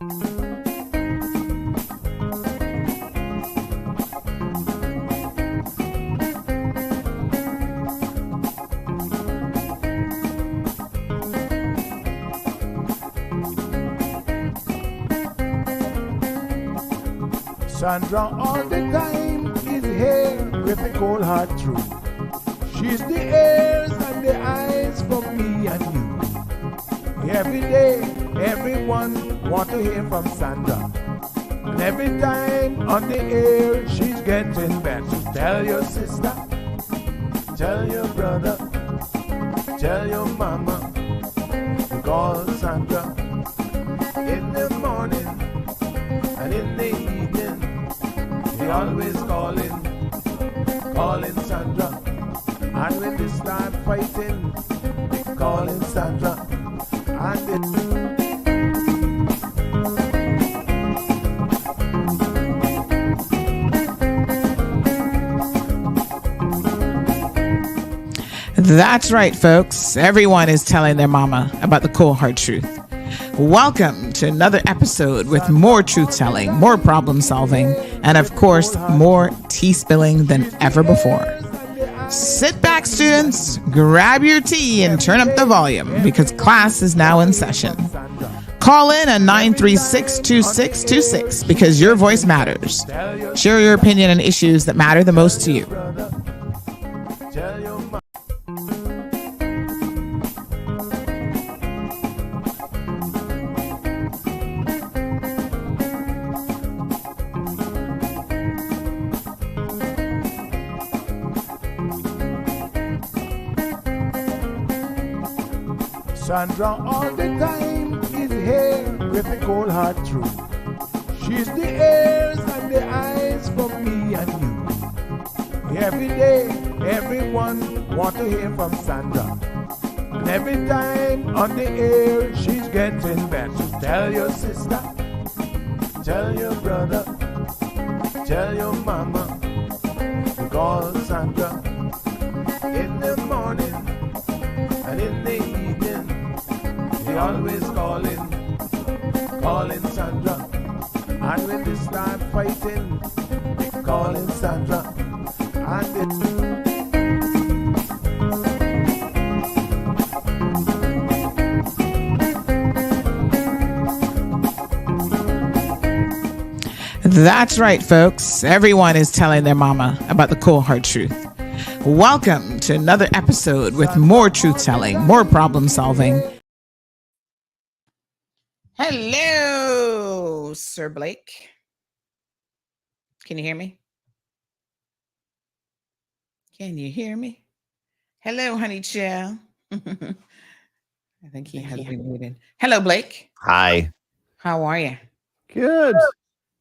Sandra all the time is here with a cold heart true. She's the ears and the eyes for me and you. Every day, everyone want to hear from Sandra. And every time on the air, she's getting better. Tell your sister, tell your brother, tell your mama, call Sandra in the morning and in the evening. They always calling Sandra. And when they start fighting, they calling Sandra. That's right, folks. Everyone is telling their mama about the cold hard truth. Welcome to another episode with more truth-telling, more problem-solving, and of course, more tea spilling than ever before. Sit back, students, grab your tea and turn up the volume because class is now in session. Call in at 936-2626 because your voice matters. Share your opinion on issues that matter the most to you. Sandra all the time is here with a cold heart true. She's the ears and the eyes for me and you. Every day, everyone want to hear from Sandra. And every time on the air, she's getting better. Tell your sister, tell your brother, tell your mama, call Sandra in the morning and in the evening. They always calling Sandra. And when they start fighting, they calling Sandra. That's right, folks. Everyone is telling their mama about the cold hard truth. Welcome to another episode with more truth-telling, more problem-solving. Hello, Sir Blake. Can you hear me? Can you hear me? Hello, honey chill. I think he has been muted. Hello, Blake. Hi. How are you? Good.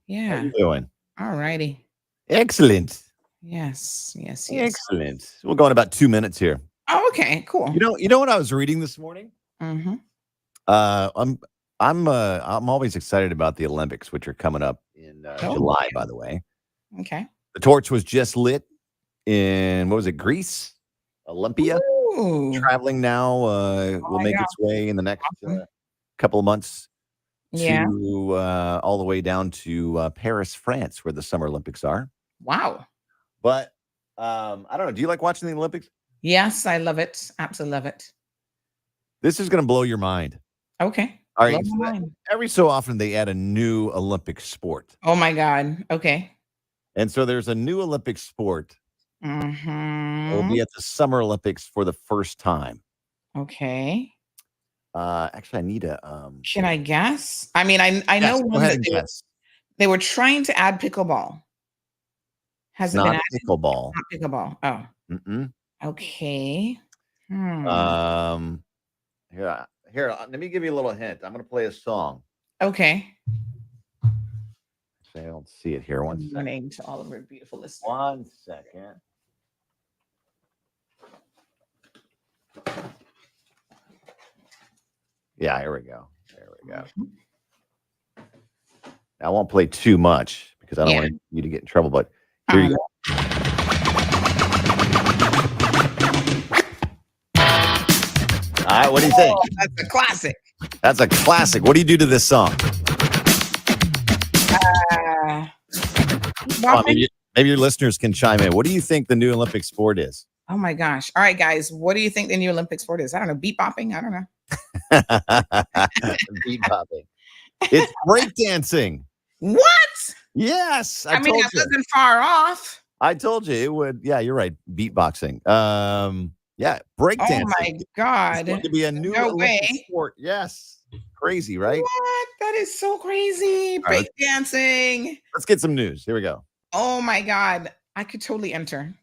Yeah. How you doing? All righty. Excellent. Yes. Excellent. We'll go in about 2 minutes here. Oh, okay, cool. You know what I was reading this morning? Mm-hmm. I'm always excited about the Olympics, which are coming up in July, by the way. Okay. The torch was just lit in, what was it, Greece? Olympia. Ooh. Traveling now will make its way in the next couple of months to all the way down to Paris, France, where the Summer Olympics are. Wow. But I don't know. Do you like watching the Olympics? Yes, I love it. Absolutely love it. This is going to blow your mind. Okay. All right. Every so often, they add a new Olympic sport. Oh, my God. Okay. And so there's a new Olympic sport. Mm-hmm. It'll be at the Summer Olympics for the first time. Okay. Actually, I need a... Can I guess? I mean, I know go ahead and guess. They were trying to add pickleball. Has it been added? Pickleball. Not pickleball. Oh. Mm-mm. Okay. Here, let me give you a little hint. I'm going to play a song. Okay. I don't see it here. One second. To all of our beautiful listeners. 1 second. Yeah, here we go. There we go. I won't play too much because I don't want you to get in trouble, but here you go. All right, what do you think? That's a classic. That's a classic. What do you do to this song? bopping? Maybe your listeners can chime in. What do you think the new Olympic sport is? Oh my gosh. All right, guys. What do you think the new Olympic sport is? I don't know. Beat bopping? I don't know. Beat bopping. It's breakdancing. What? Yes. I mean, I wasn't far off. I told you it would. Yeah, you're right. Beatboxing. Yeah, breakdancing. Oh my God. It's going to be a new Olympic sport. Yes. Crazy, right? What? That is so crazy. Breakdancing. Let's get some news. Here we go. Oh my God. I could totally enter.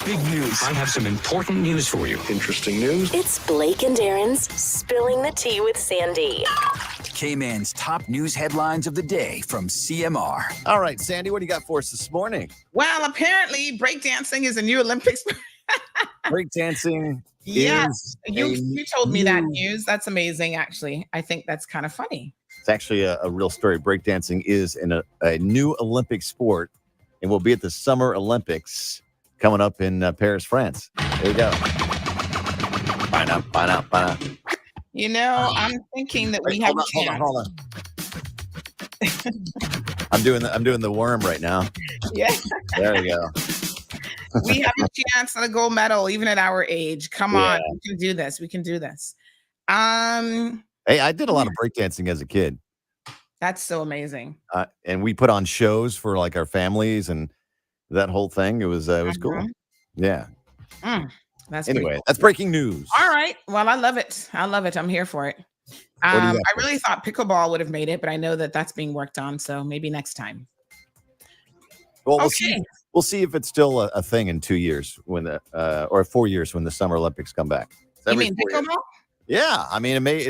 Big news. I have some important news for you. Interesting news. It's Blake and Darren's Spilling the Tea with Sandy. K-Man's top news headlines of the day from CMR. All right, Sandy, what do you got for us this morning? Well, apparently breakdancing is a new Olympic sport. Breakdancing. Yes. You told me that news. That's amazing, actually. I think that's kind of funny. It's actually a real story. Breakdancing is a new Olympic sport and will be at the Summer Olympics coming up in Paris, France. There you go. Find out. You know, I'm thinking that we have a chance. Hold on. I'm doing the worm right now. Yeah. There you go. We have a chance at a gold medal, even at our age. Come on, we can do this. Hey, I did a lot of breakdancing as a kid. That's so amazing. And we put on shows for like our families and that whole thing. It was cool. Yeah. That's anyway. Cool. That's breaking news. All right. Well, I love it. I'm here for it. I really thought pickleball would have made it, but I know that that's being worked on. So maybe next time. Well, we'll see if it's still a thing in 2 years or 4 years when the Summer Olympics come back. You mean pickleball? Yeah, I mean it may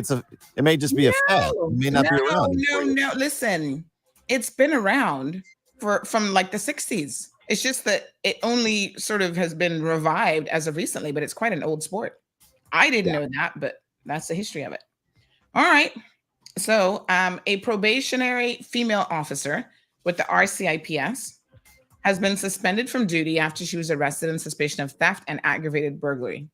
just be a fad. It may not be around. No. Listen, it's been around from like the 60s. It's just that it only sort of has been revived as of recently, but it's quite an old sport. I didn't know that, but that's the history of it. All right. So, a probationary female officer with the RCIPS has been suspended from duty after she was arrested on suspicion of theft and aggravated burglary.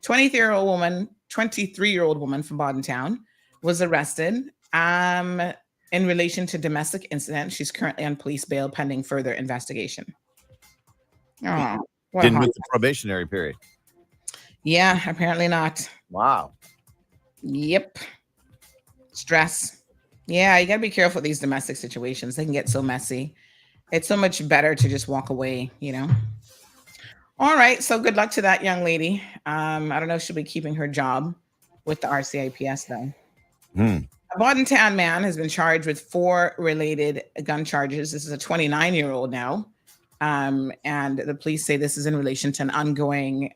23-year-old woman from Bordentown was arrested in relation to domestic incident. She's currently on police bail pending further investigation. Oh, didn't meet the probationary period. Yeah, apparently not. Wow. Yep. Stress. Yeah, you got to be careful with these domestic situations. They can get so messy. It's so much better to just walk away, you know? All right. So good luck to that young lady. I don't know if she'll be keeping her job with the RCIPS, though. A Bordentown man has been charged with 4 related gun charges. This is a 29-year-old now. And the police say this is in relation to an ongoing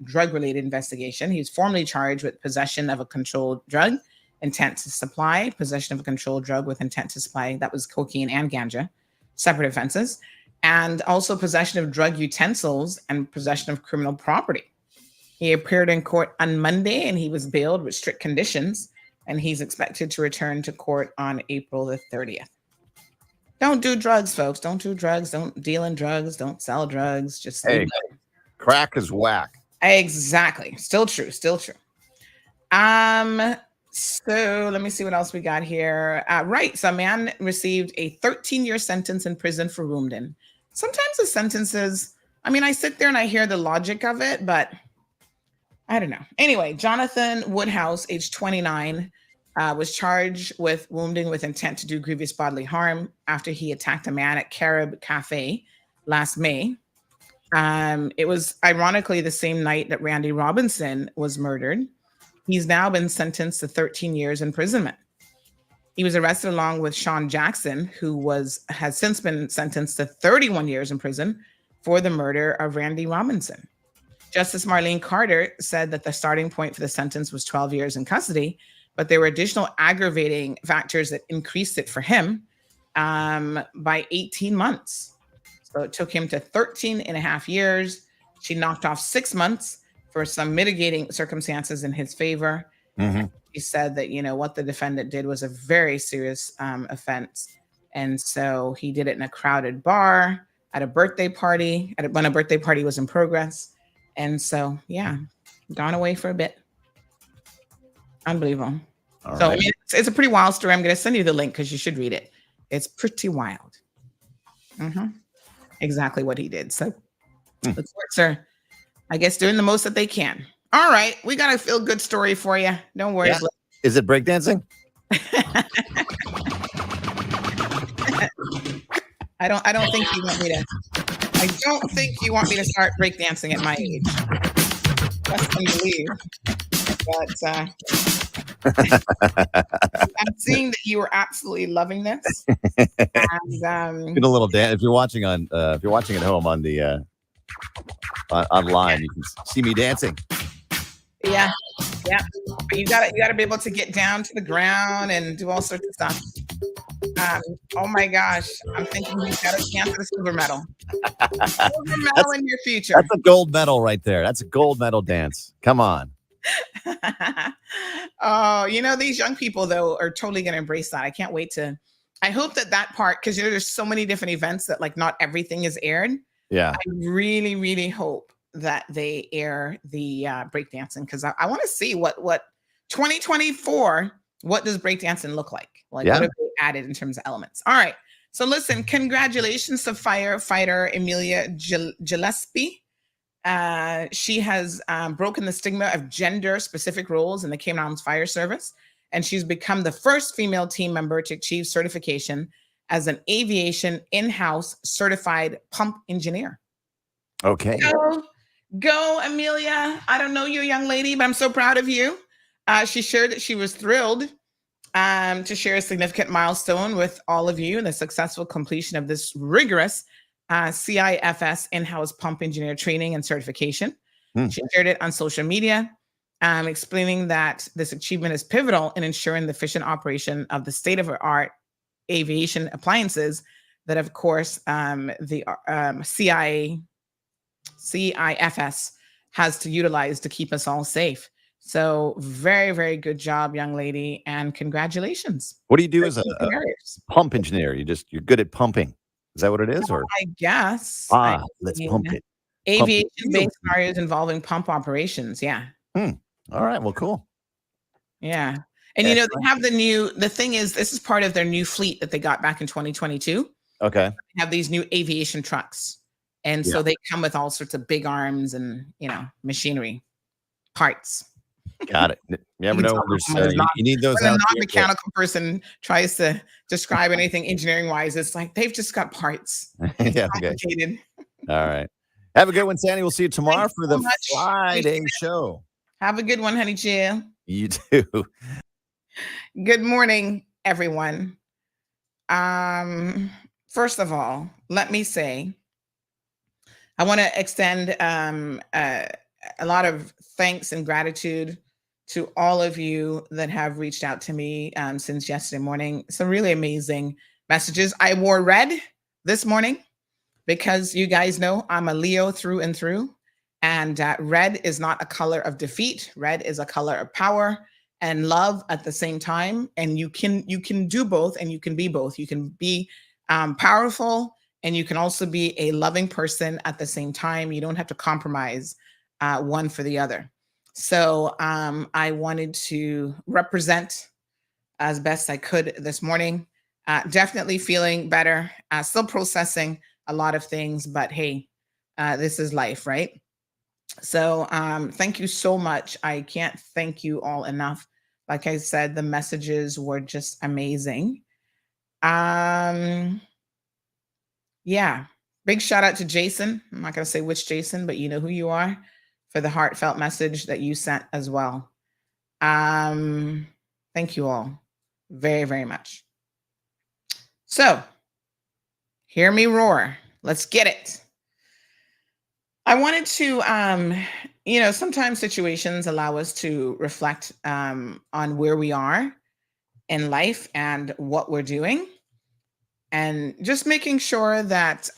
drug-related investigation. He was formerly charged with possession of a controlled drug, intent to supply, possession of a controlled drug with intent to supply. That was cocaine and ganja, separate offenses, and also possession of drug utensils and possession of criminal property. He appeared in court on Monday and he was bailed with strict conditions, and he's expected to return to court on April the 30th. Don't do drugs, folks. Don't do drugs. Don't deal in drugs. Don't sell drugs. Just crack is whack. Exactly. Still true. So let me see what else we got here. Right. So a man received a 13-year sentence in prison for wounding. Sometimes the sentences, I mean, I sit there and I hear the logic of it, but I don't know. Anyway, Jonathan Woodhouse, age 29, was charged with wounding with intent to do grievous bodily harm after he attacked a man at Carib Cafe last May. It was ironically the same night that Randy Robinson was murdered. He's now been sentenced to 13 years imprisonment. He was arrested along with Sean Jackson, who has since been sentenced to 31 years in prison for the murder of Randy Robinson. Justice Marlene Carter said that the starting point for the sentence was 12 years in custody, but there were additional aggravating factors that increased it for him by 18 months. So it took him to 13 and a half years. She knocked off 6 months for some mitigating circumstances in his favor. Mm-hmm. He said that, what the defendant did was a very serious offense. And so he did it in a crowded bar at a birthday party, when a birthday party was in progress. And so, gone away for a bit. Unbelievable. All so, right. I mean, it's a pretty wild story. I'm going to send you the link because you should read it. It's pretty wild. Mm-hmm. Exactly what he did. So the courts are, I guess, doing the most that they can. All right, we got a feel good story for you. Don't worry. Yeah. Is it breakdancing? I don't think you want me to. I don't think you want me to start breakdancing at my age. Trust and believe. But I'm seeing that you are absolutely loving this. And Get a little dance. If you're watching at home on the online, you can see me dancing. yeah. But you gotta be able to get down to the ground and do all sorts of stuff. Oh my gosh, I'm thinking he's got a chance at a silver medal. Silver medal in your future. That's a gold medal right there. That's a gold medal dance. Come on. Oh, these young people though are totally going to embrace that. I can't wait to. I hope that part, because there's so many different events that like not everything is aired. Yeah. I really, really hope that they air the breakdancing, because I want to see what 2024. What does breakdancing look like? Like, what have they added in terms of elements? All right. So listen, congratulations to firefighter Emilia Gillespie. She has broken the stigma of gender-specific roles in the Cayman Islands Fire Service, and she's become the first female team member to achieve certification as an aviation in-house certified pump engineer. Okay. Go, Amelia. I don't know you, young lady, but I'm so proud of you. She shared that she was thrilled to share a significant milestone with all of you in the successful completion of this rigorous CIFS in-house pump engineer training and certification. She shared it on social media, explaining that this achievement is pivotal in ensuring the efficient operation of the state-of-the-art aviation appliances that, of course, the CIFS has to utilize to keep us all safe. So very, very good job, young lady, and congratulations. What do you do as a pump engineer? You're good at pumping. Is that what it is? Or I guess. Let's pump it. Aviation-based scenarios involving pump operations. Yeah. All right. Well, cool. Yeah. And they have the thing is, this is part of their new fleet that they got back in 2022. Okay. They have these new aviation trucks. And so they come with all sorts of big arms and, machinery parts. Got it. You never know. You need those. When a non-mechanical person tries to describe anything engineering-wise, it's like they've just got parts. It's complicated. All right. Have a good one, Sandy. We'll see you tomorrow for the Friday show. Have a good one, honey Jill. You too. Good morning, everyone. First of all, let me say, I want to extend a lot of thanks and gratitude to all of you that have reached out to me since yesterday morning. Some really amazing messages. I wore red this morning because you guys know I'm a Leo through and through. And red is not a color of defeat. Red is a color of power and love at the same time. And you can do both, and you can be both. You can be powerful, and you can also be a loving person at the same time. You don't have to compromise one for the other. So I wanted to represent as best I could this morning. Definitely feeling better, still processing a lot of things, but hey, this is life, right? So thank you so much. I can't thank you all enough. Like I said, the messages were just amazing. Yeah. Big shout out to Jason. I'm not going to say which Jason, but you know who you are, for the heartfelt message that you sent as well. Thank you all very, very much. So hear me roar. Let's get it. I wanted to, sometimes situations allow us to reflect on where we are in life and what we're doing, and just making sure that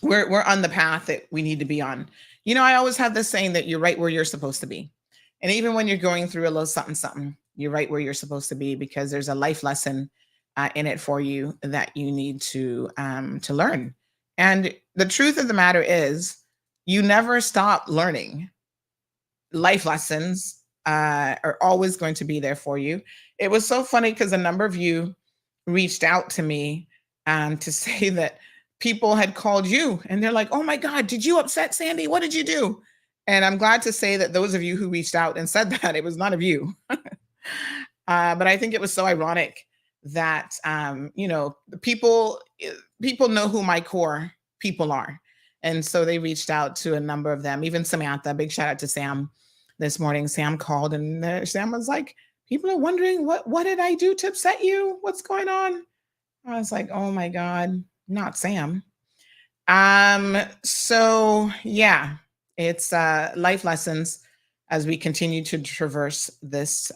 we're on the path that we need to be on. I always have this saying that you're right where you're supposed to be. And even when you're going through a little something, you're right where you're supposed to be, because there's a life lesson in it for you that you need to learn. And the truth of the matter is, you never stop learning. Life lessons are always going to be there for you. It was so funny because a number of you reached out to me to say that people had called you and they're like, oh my God, did you upset Sandy? What did you do? And I'm glad to say that those of you who reached out and said that, it was none of you. But I think it was so ironic that, people know who my core people are. And so they reached out to a number of them, even Samantha. Big shout out to Sam this morning. Sam called and Sam was like, people are wondering, what did I do to upset you? What's going on? I was like, oh my God, not Sam. So yeah, it's life lessons as we continue to traverse this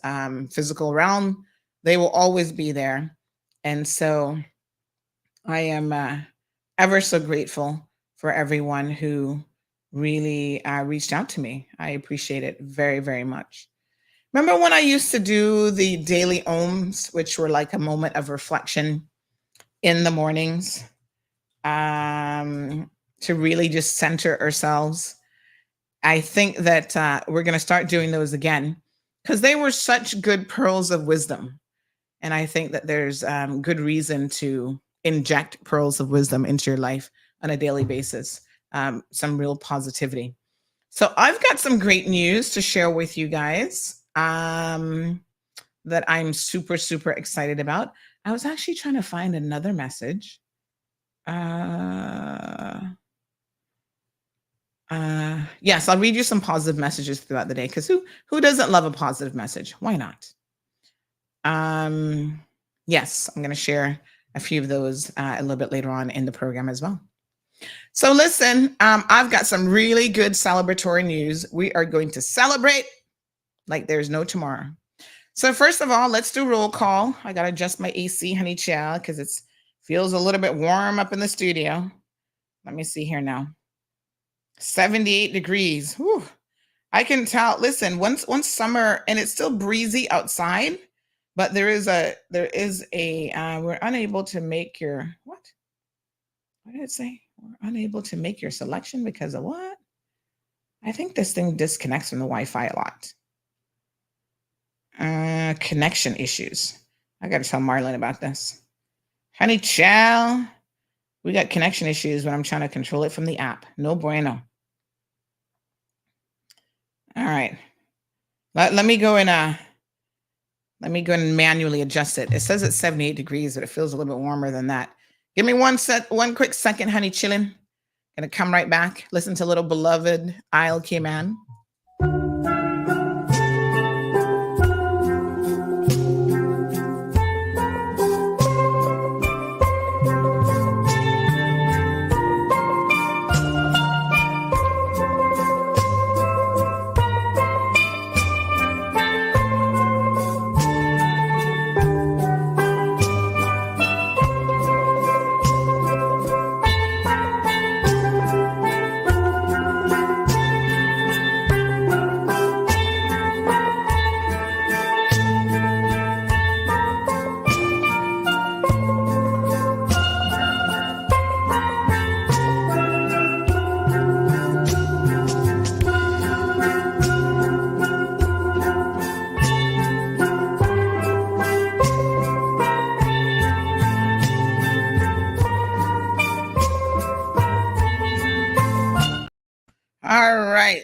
physical realm. They will always be there. And so I am ever so grateful for everyone who really reached out to me. I appreciate it very, very much. Remember when I used to do the daily ohms, which were like a moment of reflection in the mornings, to really just center ourselves? I think that we're going to start doing those again because they were such good pearls of wisdom. And I think that there's good reason to inject pearls of wisdom into your life on a daily basis, some real positivity. So I've got some great news to share with you guys that I'm super, super excited about. I was actually trying to find another message. Yes, I'll read you some positive messages throughout the day because who doesn't love a positive message? Why not? Yes, I'm going to share a few of those a little bit later on in the program as well. So listen, I've got some really good celebratory news. We are going to celebrate like there's no tomorrow. So first of all, let's do roll call. I got to adjust my AC, honey child, because it feels a little bit warm up in the studio. Let me see here now. 78 degrees. Whew. I can tell. Listen, once summer, and it's still breezy outside, but there is a we're unable to make your what? What did it say? We're unable to make your selection because of what? I think this thing disconnects from the Wi-Fi a lot. Connection issues. I got to tell Marlon about this. Honey child, we got connection issues when I'm trying to control it from the app. No bueno. All right. Let me go and manually adjust it. It says it's 78 degrees, but it feels a little bit warmer than that. Give me one quick second, honey chillin'. Gonna come right back. Listen to little beloved Isle Cayman.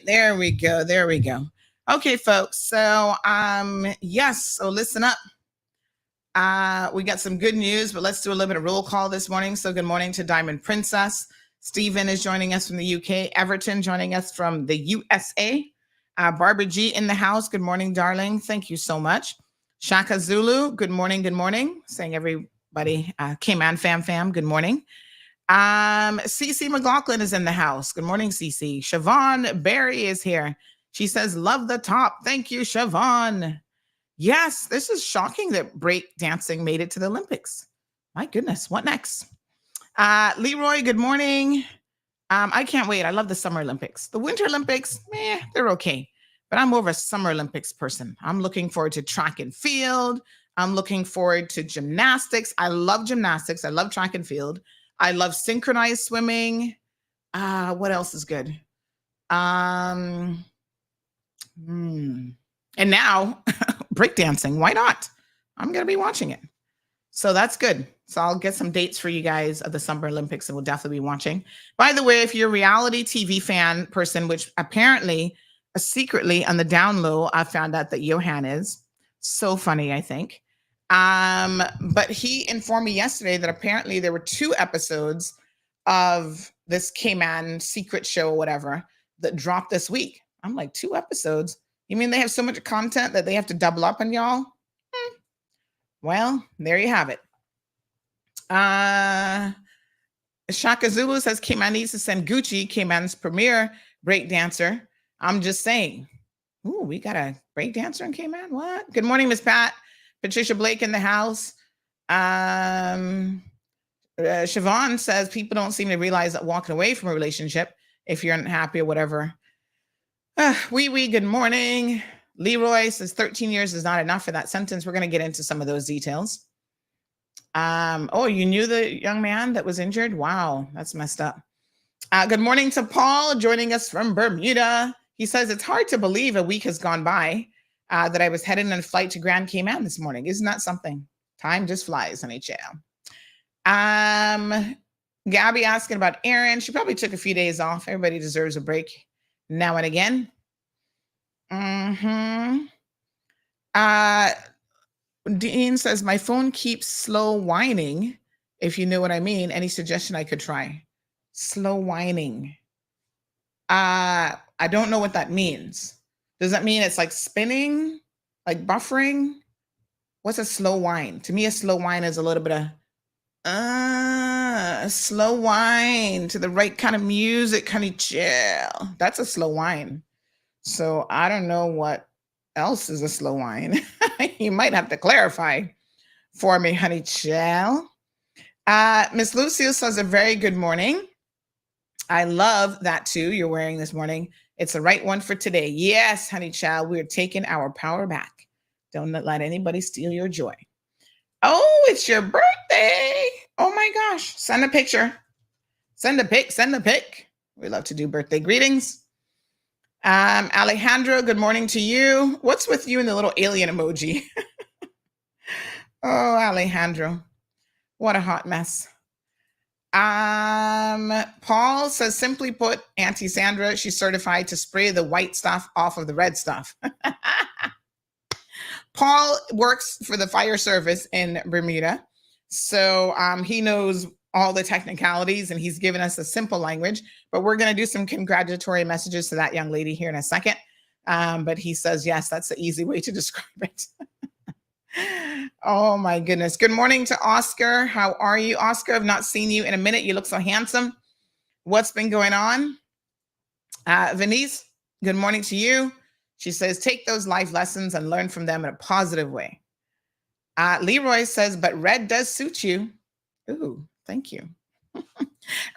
There we go. There we go. Okay, folks. So, yes. So listen up. We got some good news, but let's do a little bit of roll call this morning. So good morning to Diamond Princess. Stephen is joining us from the UK. Everton joining us from the USA. Barbara G in the house. Good morning, darling. Thank you so much. Shaka Zulu. Good morning. Good morning. Saying everybody, K-Man fam. Good morning. Cece McLaughlin is in the house. Good morning, Cece. Siobhan Barry is here. She says, love the top. Thank you, Siobhan. Yes, this is shocking that break dancing made it to the Olympics. My goodness, what next? Leroy, good morning. I can't wait. I love the Summer Olympics. The Winter Olympics, they're okay. But I'm more of a Summer Olympics person. I'm looking forward to track and field. I'm looking forward to gymnastics. I love gymnastics. I love track and field. I love synchronized swimming. What else is good? And now breakdancing. Why not? I'm going to be watching it. So that's good. So I'll get some dates for you guys of the Summer Olympics, and we'll definitely be watching. By the way, if you're a reality TV fan person, which apparently secretly on the down low, I found out that Johan is so funny, I think. But he informed me yesterday that apparently there were 2 episodes of this Cayman secret show or whatever that dropped this week. I'm like, 2 episodes? You mean they have so much content that they have to double up on y'all? Well, there you have it. Shaka Zulu says Cayman needs to send Gucci, Cayman's premier breakdancer. I'm just saying. Ooh, we got a breakdancer in Cayman? What? Good morning, Miss Pat. Patricia Blake in the house. Siobhan says people don't seem to realize that walking away from a relationship, if you're unhappy or whatever. Good morning. Leroy says 13 years is not enough for that sentence. We're going to get into some of those details. Oh, you knew the young man that was injured? Wow, that's messed up. Good morning to Paul joining us from Bermuda. He says it's hard to believe a week has gone by that I was heading on a flight to Grand Cayman this morning. Isn't that something? Time just flies, NHL. Gabby asking about Erin. She probably took a few days off. Everybody deserves a break now and again. Dean says, my phone keeps slow whining, if you know what I mean. Any suggestion I could try? Slow whining. I don't know what that means. Does that mean it's like spinning, like buffering? What's a slow whine? To me, a slow whine is a little bit of a slow whine to the right kind of music, kind of chill. That's a slow whine. So I don't know what else is a slow whine. You might have to clarify for me, honey chill. Miss Lucio says a very good morning. I love that too you're wearing this morning. It's the right one for today. Yes, honey child, we're taking our power back. Don't let anybody steal your joy. Oh, it's your birthday. Oh my gosh. Send a picture. Send a pic. We love to do birthday greetings. Alejandro, good morning to you. What's with you and the little alien emoji? Oh, Alejandro. What a hot mess. Paul says, simply put, Auntie Sandra, she's certified to spray the white stuff off of the red stuff. Paul works for the fire service in Bermuda. So he knows all the technicalities and he's given us a simple language, but we're going to do some congratulatory messages to that young lady here in a second. But he says, yes, that's the easy way to describe it. Oh my goodness. Good morning to Oscar. How are you, Oscar? I've not seen you in a minute. You look so handsome. What's been going on? Venice, good morning to you. She says, take those life lessons and learn from them in a positive way. Leroy says, but red does suit you. Ooh, thank you.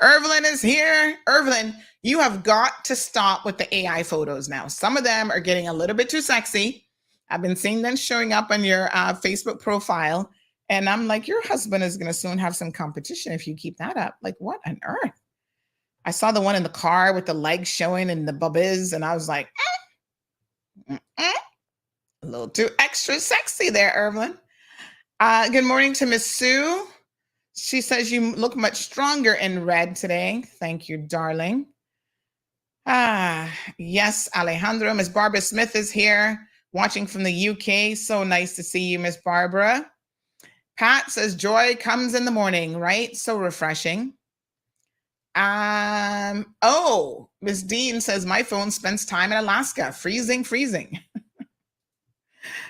Irvelyn is here. Irvelyn, you have got to stop with the AI photos now. Some of them are getting a little bit too sexy. I've been seeing them showing up on your Facebook profile. And I'm like, your husband is going to soon have some competition if you keep that up. Like, what on earth? I saw the one in the car with the legs showing and the bubbies. And I was like, a little too extra sexy there, Irvelyn. Good morning to Miss Sue. She says you look much stronger in red today. Thank you, darling. Yes, Alejandro. Miss Barbara Smith is here watching from the UK. So nice to see you, Miss Barbara. Pat says joy comes in the morning, right? So refreshing. Oh, Miss Dean says my phone spends time in Alaska. Freezing.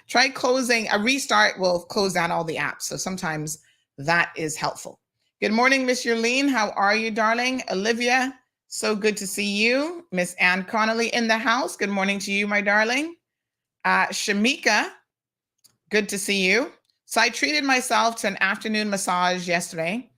Try closing. A restart will close down all the apps. So sometimes that is helpful. Good morning, Miss Yurleen. How are you, darling? Olivia, so good to see you. Miss Ann Connolly in the house. Good morning to you, my darling. Shamika, good to see you. So I treated myself to an afternoon massage yesterday.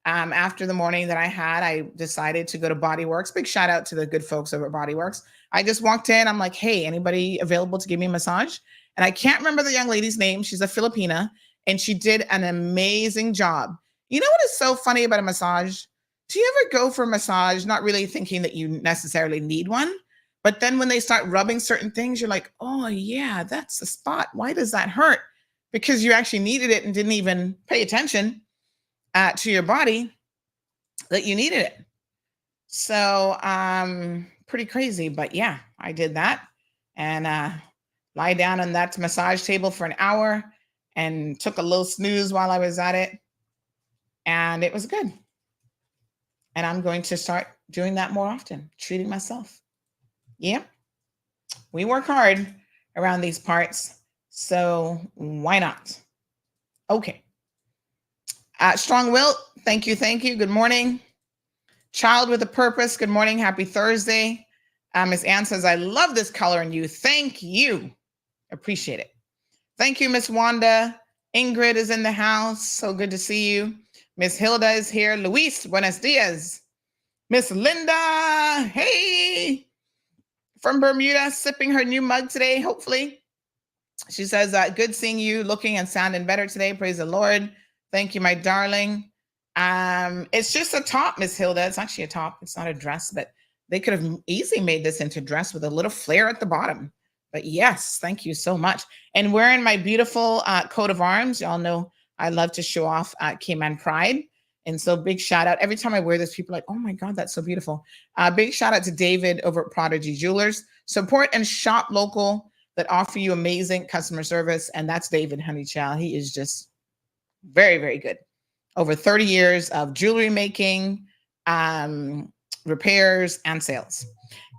After the morning that I had, I decided to go to Body Works. Big shout out to the good folks over at Body Works. I just walked in. I'm like, hey, anybody available to give me a massage? And I can't remember the young lady's name. She's a Filipina, and she did an amazing job. You know what is so funny about a massage? Do you ever go for a massage not really thinking that you necessarily need one? But then when they start rubbing certain things, you're like, oh, yeah, that's the spot. Why does that hurt? Because you actually needed it and didn't even pay attention. to your body that you needed it. So pretty crazy, but yeah, I did that and lie down on that massage table for an hour and took a little snooze while I was at it, and it was good. And I'm going to start doing that more often, treating myself. Yeah, we work hard around these parts, so why not? Okay. Strong Will, thank you. Good morning. Child with a Purpose, good morning. Happy Thursday. Miss Ann says, I love this color in you. Thank you. Appreciate it. Thank you, Miss Wanda. Ingrid is in the house. So good to see you. Miss Hilda is here. Luis, buenos dias. Miss Linda, hey, from Bermuda, sipping her new mug today, hopefully. She says, good seeing you, looking and sounding better today. Praise the Lord. Thank you, my darling. It's just a top, Miss Hilda. It's actually a top. It's not a dress, but they could have easily made this into a dress with a little flare at the bottom. But yes, thank you so much. And wearing my beautiful coat of arms. Y'all know I love to show off Cayman Pride. And so big shout out. Every time I wear this, people are like, oh my God, that's so beautiful. Big shout out to David over at Prodigy Jewelers. Support and shop local that offer you amazing customer service. And that's David Honeychild. He is just very, very good. Over 30 years of jewelry making, repairs, and sales.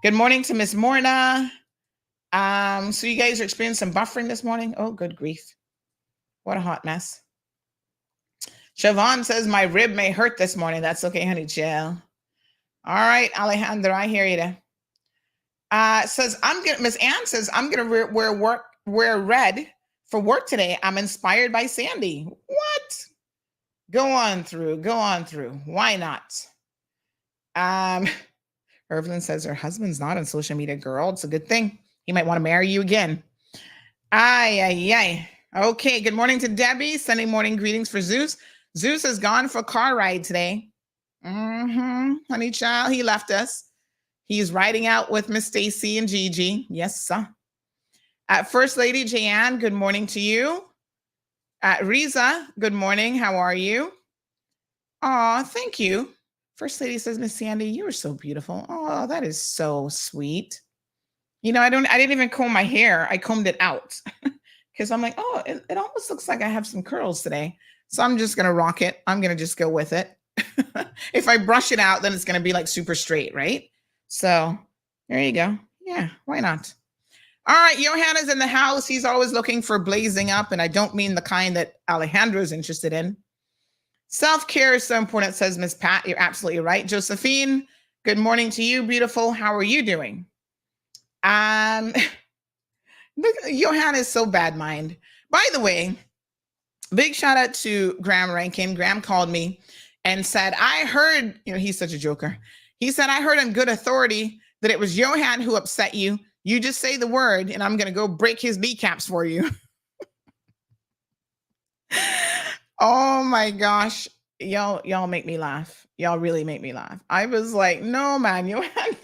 Good morning to Miss Morna. So you guys are experiencing some buffering this morning? Oh, good grief. What a hot mess. Siobhan says, my rib may hurt this morning. That's okay, honey, chill. All right, Alejandro, I hear you there. Says, Miss Ann says, I'm going to wear red for work today. I'm inspired by Sandy. What? Go on through. Why not? Irvin says her husband's not on social media, girl. It's a good thing. He might want to marry you again. Ay. Okay, good morning to Debbie. Sunday morning greetings for Zeus. Zeus has gone for a car ride today. Honey child, he left us. He's riding out with Miss Stacy and Gigi. Yes, sir. First Lady Jayanne, good morning to you. Riza, good morning. How are you? Aw, thank you. First Lady says, Miss Sandy, you are so beautiful. Oh, that is so sweet. You know, I didn't even comb my hair. I combed it out because I'm like, oh, it almost looks like I have some curls today. So I'm just going to rock it. I'm going to just go with it. If I brush it out, then it's going to be like super straight, right? So there you go. Yeah, why not? All right, Johanna's in the house. He's always looking for blazing up, and I don't mean the kind that Alejandro's interested in. Self-care is so important, says Miss Pat. You're absolutely right. Josephine, good morning to you, beautiful. How are you doing? Look, Johanna is so bad mind. By the way, big shout out to Graham Rankin. Graham called me and said, I heard, he's such a joker. He said, I heard on good authority that it was Johan who upset you. You just say the word and I'm going to go break his kneecaps for you. Oh my gosh. Y'all make me laugh. Y'all really make me laugh. I was like, no, man, Johan.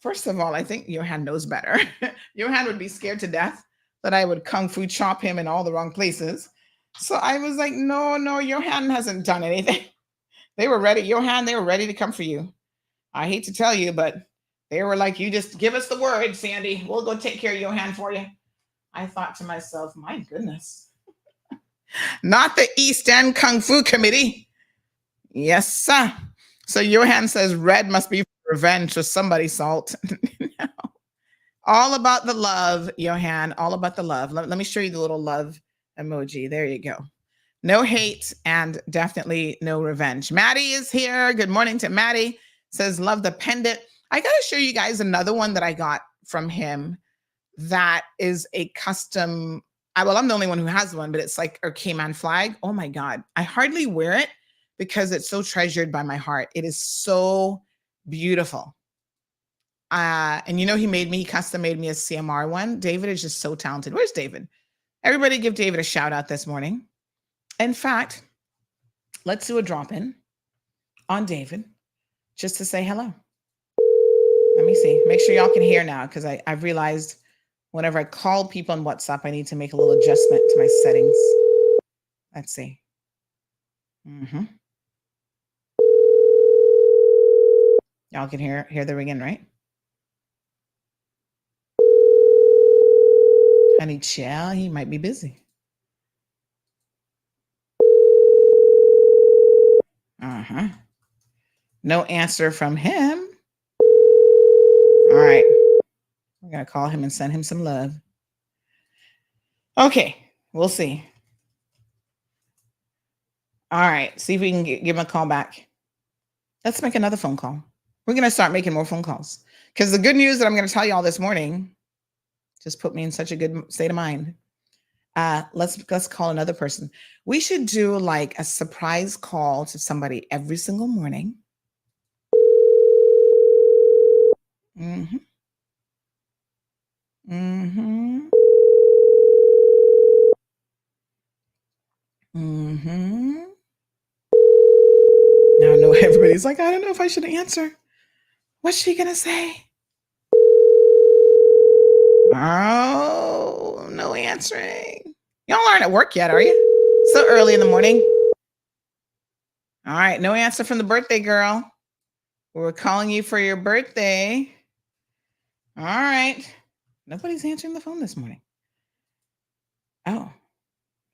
First of all, I think Johan knows better. Johan would be scared to death that I would kung fu chop him in all the wrong places. So I was like, no, Johan hasn't done anything. They were ready. Johan, they were ready to come for you. I hate to tell you, but they were like, you just give us the word, Sandy. We'll go take care of Johan for you. I thought to myself, my goodness. Not the East End Kung Fu Committee. Yes, sir. So Johan says red must be revenge for somebody's salt. No. All about the love, Johan. All about the love. Let me show you the little love emoji. There you go. No hate and definitely no revenge. Maddie is here. Good morning to Maddie. Says, love the pendant. I got to show you guys another one that I got from him that is a custom. Well, I'm the only one who has one, but it's like a Cayman flag. Oh my God. I hardly wear it because it's so treasured by my heart. It is so beautiful. And he custom made me a CMR one. David is just so talented. Where's David? Everybody give David a shout out this morning. In fact, let's do a drop-in on David just to say hello. Let me see. Make sure y'all can hear now because I've realized whenever I call people on WhatsApp, I need to make a little adjustment to my settings. Let's see. Mm-hmm. Y'all can hear the ringing, right? Honey, chill. He might be busy. Uh-huh. No answer from him. All right. We're going to call him and send him some love. Okay. We'll see. All right. See if we can give him a call back. Let's make another phone call. We're going to start making more phone calls because the good news that I'm going to tell you all this morning just put me in such a good state of mind. Let's call another person. We should do like a surprise call to somebody every single morning. Mm-hmm. Mm-hmm. Mm-hmm. Now I know everybody's like, I don't know if I should answer. What's she gonna say? Oh, no answering. Y'all aren't at work yet, are you? So early in the morning. All right, no answer from the birthday girl. We're calling you for your birthday. All right. Nobody's answering the phone this morning. Oh,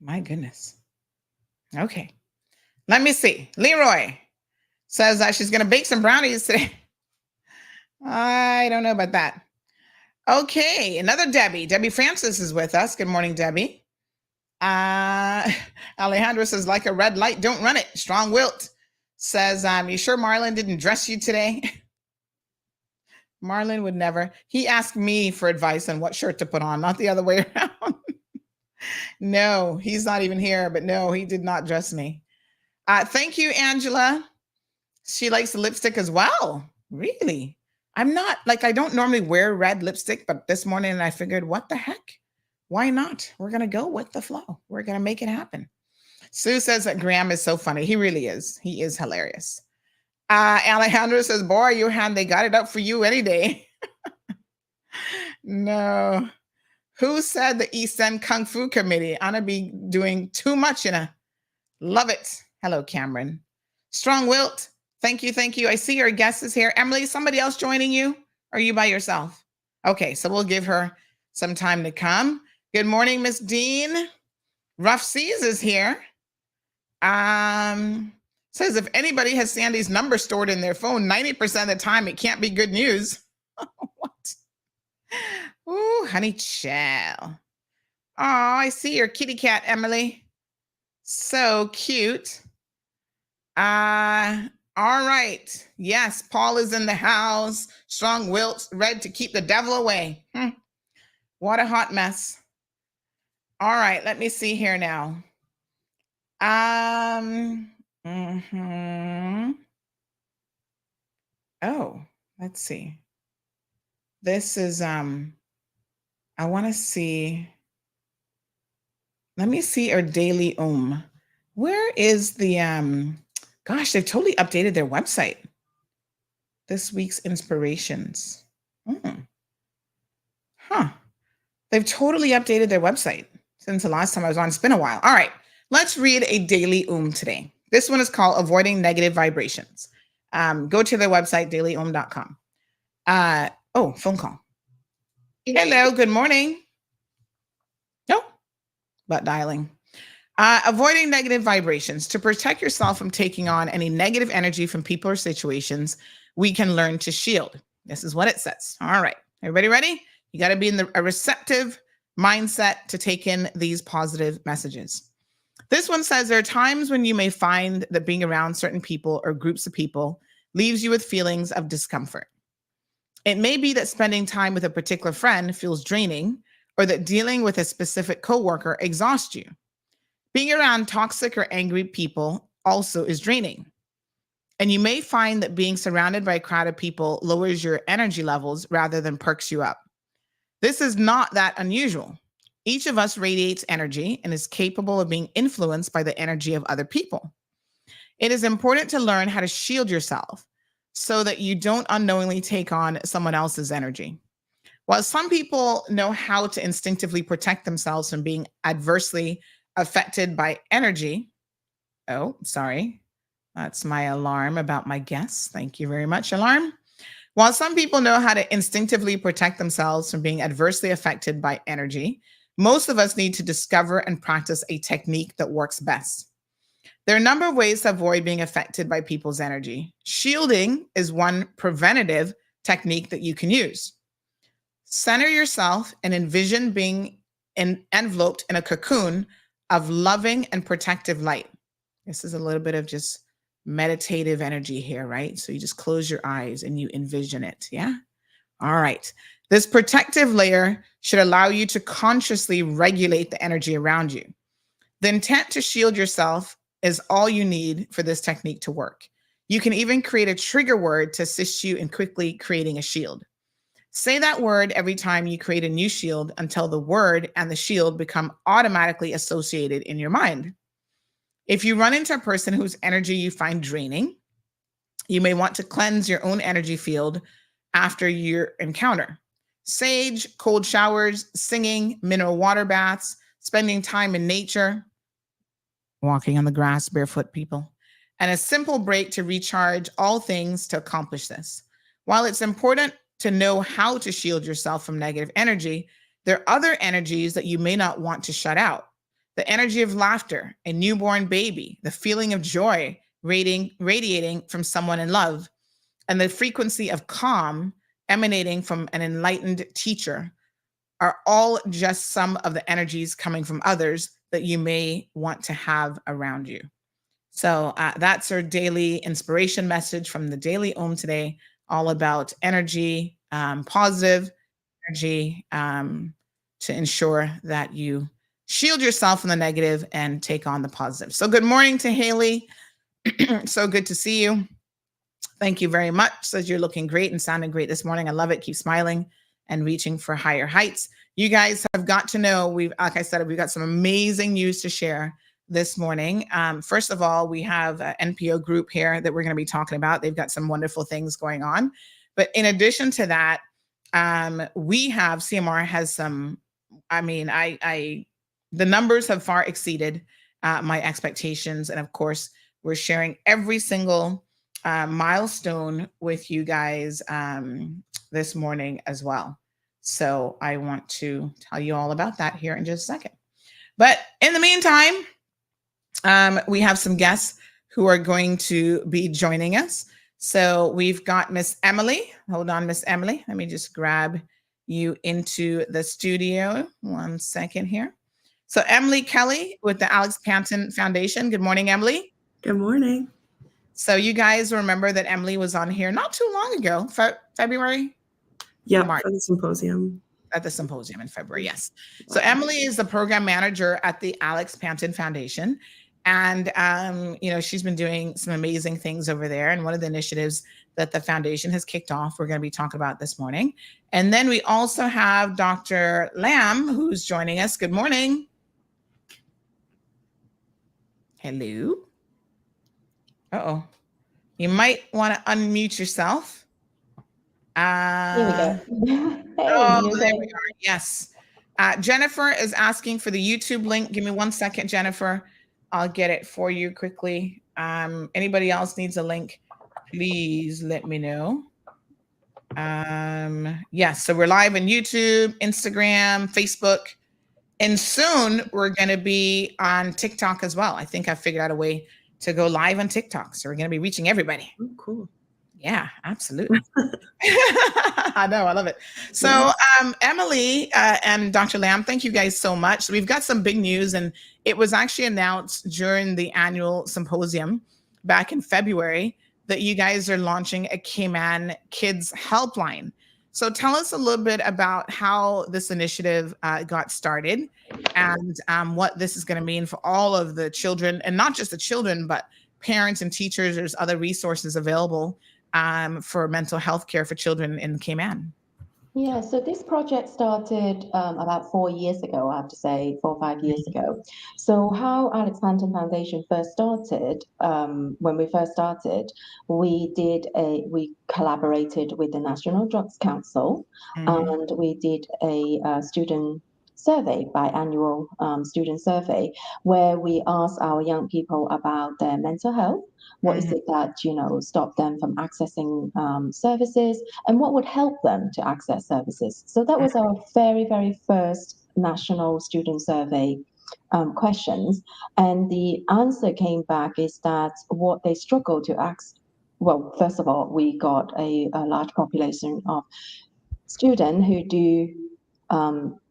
my goodness. Okay. Let me see. Leroy says that she's going to bake some brownies today. I don't know about that. Okay. Another Debbie. Debbie Francis is with us. Good morning, Debbie. Alejandro says, like a red light, don't run it. Strong Wilt says, you sure Marlon didn't dress you today? Marlon would never. He asked me for advice on what shirt to put on, not the other way around. No, he's not even here, but no, he did not dress me. Thank you, Angela. She likes the lipstick as well. Really? I'm not like, I don't normally wear red lipstick, but this morning I figured, what the heck? Why not? We're going to go with the flow. We're going to make it happen. Sue says that Graham is so funny. He really is. He is hilarious. Alejandro says, boy, your hand, they got it up for you any day. No. Who said the East End Kung Fu Committee? I'm going to be doing too much, Love it. Hello, Cameron. Strong Wilt. Thank you. Thank you. I see your guest is here. Emily, somebody else joining you? Or are you by yourself? Okay, so we'll give her some time to come. Good morning, Miss Dean. Rough Seas is here. Says if anybody has Sandy's number stored in their phone, 90% of the time it can't be good news. What? Ooh, honey chow. Oh, I see your kitty cat, Emily. So cute. All right. Yes, Paul is in the house. Strong Wilt, ready to keep the devil away. What a hot mess. All right, let me see here now. Oh, let's see. This is I want to see. Let me see our daily Where is the gosh, they've totally updated their website. This week's inspirations. They've totally updated their website since the last time I was on. It's been a while. All right, let's read a daily today. This one is called Avoiding Negative Vibrations. Go to their website, dailyom.com. Phone call. Hello, good morning. No, but dialing. Avoiding negative vibrations. To protect yourself from taking on any negative energy from people or situations, we can learn to shield. This is what it says. All right, everybody ready? You got to be in a receptive mindset to take in these positive messages. This one says there are times when you may find that being around certain people or groups of people leaves you with feelings of discomfort. It may be that spending time with a particular friend feels draining, or that dealing with a specific coworker exhausts you. Being around toxic or angry people also is draining. And you may find that being surrounded by a crowd of people lowers your energy levels rather than perks you up. This is not that unusual. Each of us radiates energy and is capable of being influenced by the energy of other people. It is important to learn how to shield yourself so that you don't unknowingly take on someone else's energy. While some people know how to instinctively protect themselves from being adversely affected by energy, Oh, sorry. That's my alarm about my guests. Thank you very much, alarm. While some people know how to instinctively protect themselves from being adversely affected by energy, most of us need to discover and practice a technique that works best. There are a number of ways to avoid being affected by people's energy. Shielding is one preventative technique that you can use. Center yourself and envision being enveloped in a cocoon of loving and protective light. This is a little bit of just meditative energy here, right? So you just close your eyes and you envision it. Yeah. All right. This protective layer should allow you to consciously regulate the energy around you. The intent to shield yourself is all you need for this technique to work. You can even create a trigger word to assist you in quickly creating a shield. Say that word every time you create a new shield until the word and the shield become automatically associated in your mind. If you run into a person whose energy you find draining, you may want to cleanse your own energy field after your encounter. Sage, cold showers, singing, mineral water baths, spending time in nature, walking on the grass barefoot, people, and a simple break to recharge, all things to accomplish this. While it's important to know how to shield yourself from negative energy, there are other energies that you may not want to shut out. The energy of laughter, a newborn baby, the feeling of joy radiating from someone in love, and the frequency of calm emanating from an enlightened teacher are all just some of the energies coming from others that you may want to have around you. So that's our daily inspiration message from the Daily Om today, all about energy, positive energy, to ensure that you shield yourself from the negative and take on the positive. So good morning to Haley. So good to see you. Thank you very much. Says you're looking great and sounding great this morning. I love it. Keep smiling and reaching for higher heights. You guys have got to know, like I said, we've got some amazing news to share this morning. First of all, we have an NPO group here that we're going to be talking about. They've got some wonderful things going on. But in addition to that, we have, CMR has some, the numbers have far exceeded my expectations. And of course, we're sharing every single milestone with you guys this morning as well. So I want to tell you all about that here in just a second. But in the meantime, we have some guests who are going to be joining us. So we've got Miss Emily. Hold on, Miss Emily. Let me just grab you into the studio. 1 second here. So Emily Kelly with the Alex Panton Foundation. Good morning, Emily. Good morning. So you guys remember that Emily was on here not too long ago, February? Yeah, March. for the symposium. At the symposium in February, yes. So Emily is the program manager at the Alex Panton Foundation. And, she's been doing some amazing things over there. And one of the initiatives that the foundation has kicked off, we're going to be talking about this morning. And then we also have Dr. Lamb, who's joining us. Good morning. Hello. Uh-oh. You might want to unmute yourself. Here we go. There we are. Yes. Jennifer is asking for the YouTube link. Give me 1 second, Jennifer. I'll get it for you quickly. Anybody else needs a link, please let me know. Yes, so we're live on YouTube, Instagram, Facebook, and soon we're going to be on TikTok as well. I think I figured out a way to go live on TikTok. So we're going to be reaching everybody. Oh, cool. Yeah, absolutely. I know, I love it. So Emily and Dr. Lamb, thank you guys so much. We've got some big news, and it was actually announced during the annual symposium back in February that you guys are launching a Cayman Kids Helpline. So tell us a little bit about how this initiative got started and what this is going to mean for all of the children, and not just the children, but parents and teachers. There's other resources available for mental health care for children in Cayman. Yeah, so this project started about 4 years ago, I have to say, 4 or 5 years ago. So how Alex Panton Foundation first started, when we first started, we collaborated with the National Drugs Council, and we did a student survey, biannual student survey, where we ask our young people about their mental health. What is it that stop them from accessing services, and what would help them to access services? So that was our very, very first national student survey questions, and the answer came back is that what they struggle to access. Well, first of all, we got a large population of students who do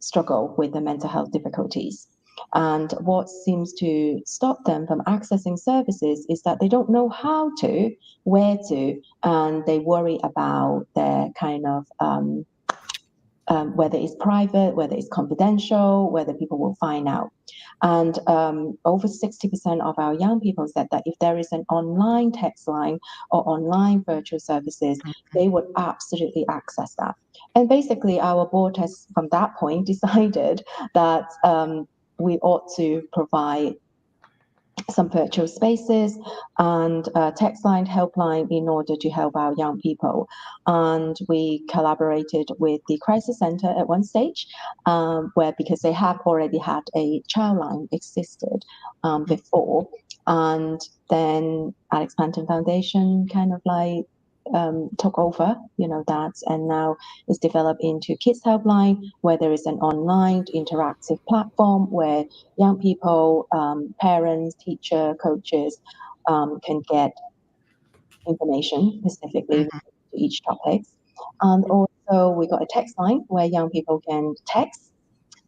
struggle with the mental health difficulties. And what seems to stop them from accessing services is that they don't know how to, where to, and they worry about their kind of whether it's private, whether it's confidential, whether people will find out. And over 60% of our young people said that if there is an online text line or online virtual services, they would absolutely access that. And basically, our board has, from that point, decided that we ought to provide some virtual spaces and text line, helpline in order to help our young people. And we collaborated with the crisis center at one stage, where because they have already had a child line existed before, and then Alex Panton Foundation kind of like took over, that, and now it's developed into Kids Helpline, where there is an online interactive platform where young people, parents, teacher, coaches can get information specifically to each topic. And also we got a text line where young people can text,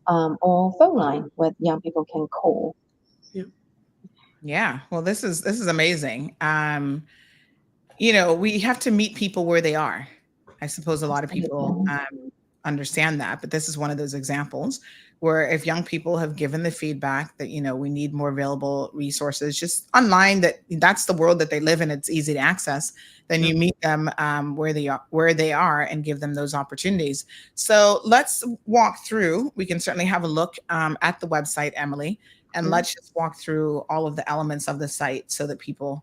or phone line where young people can call. Yeah. Well, this is amazing. We have to meet people where they are. I suppose a lot of people understand that, but this is one of those examples where if young people have given the feedback that, we need more available resources just online, that's the world that they live in, it's easy to access, then you meet them where they are and give them those opportunities. So let's walk through. We can certainly have a look at the website, Emily, and let's just walk through all of the elements of the site so that people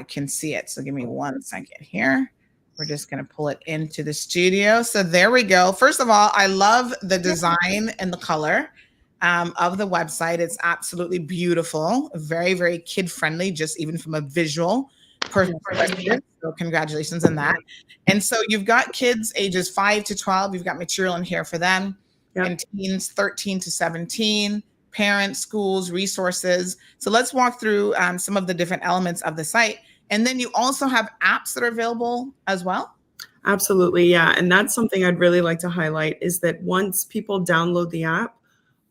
can see it. So give me 1 second here. We're just going to pull it into the studio. So there we go. First of all, I love the design and the color of the website. It's absolutely beautiful, very, very kid friendly, just even from a visual perspective. So congratulations on that. And so you've got kids ages 5 to 12. You've got material in here for them, and teens 13 to 17. Parents, schools, resources. So let's walk through some of the different elements of the site. And then you also have apps that are available as well? Absolutely, yeah. And that's something I'd really like to highlight is that once people download the app,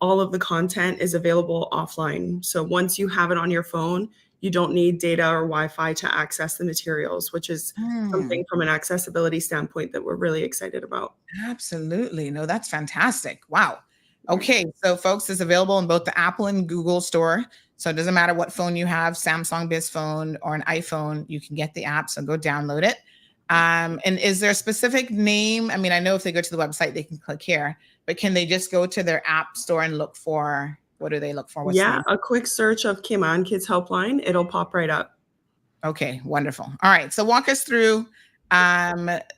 all of the content is available offline. So once you have it on your phone, you don't need data or Wi-Fi to access the materials, which is something from an accessibility standpoint that we're really excited about. Absolutely. No, that's fantastic. Wow. Okay, so folks, it's available in both the Apple and Google store. So it doesn't matter what phone you have, Samsung Biz phone or an iPhone, you can get the app. So go download it. And is there a specific name? I mean, I know if they go to the website, they can click here, but can they just go to their app store and look for, what do they look for? What's a quick search of Kiman Kids Helpline, it'll pop right up. Okay, wonderful. All right, so walk us through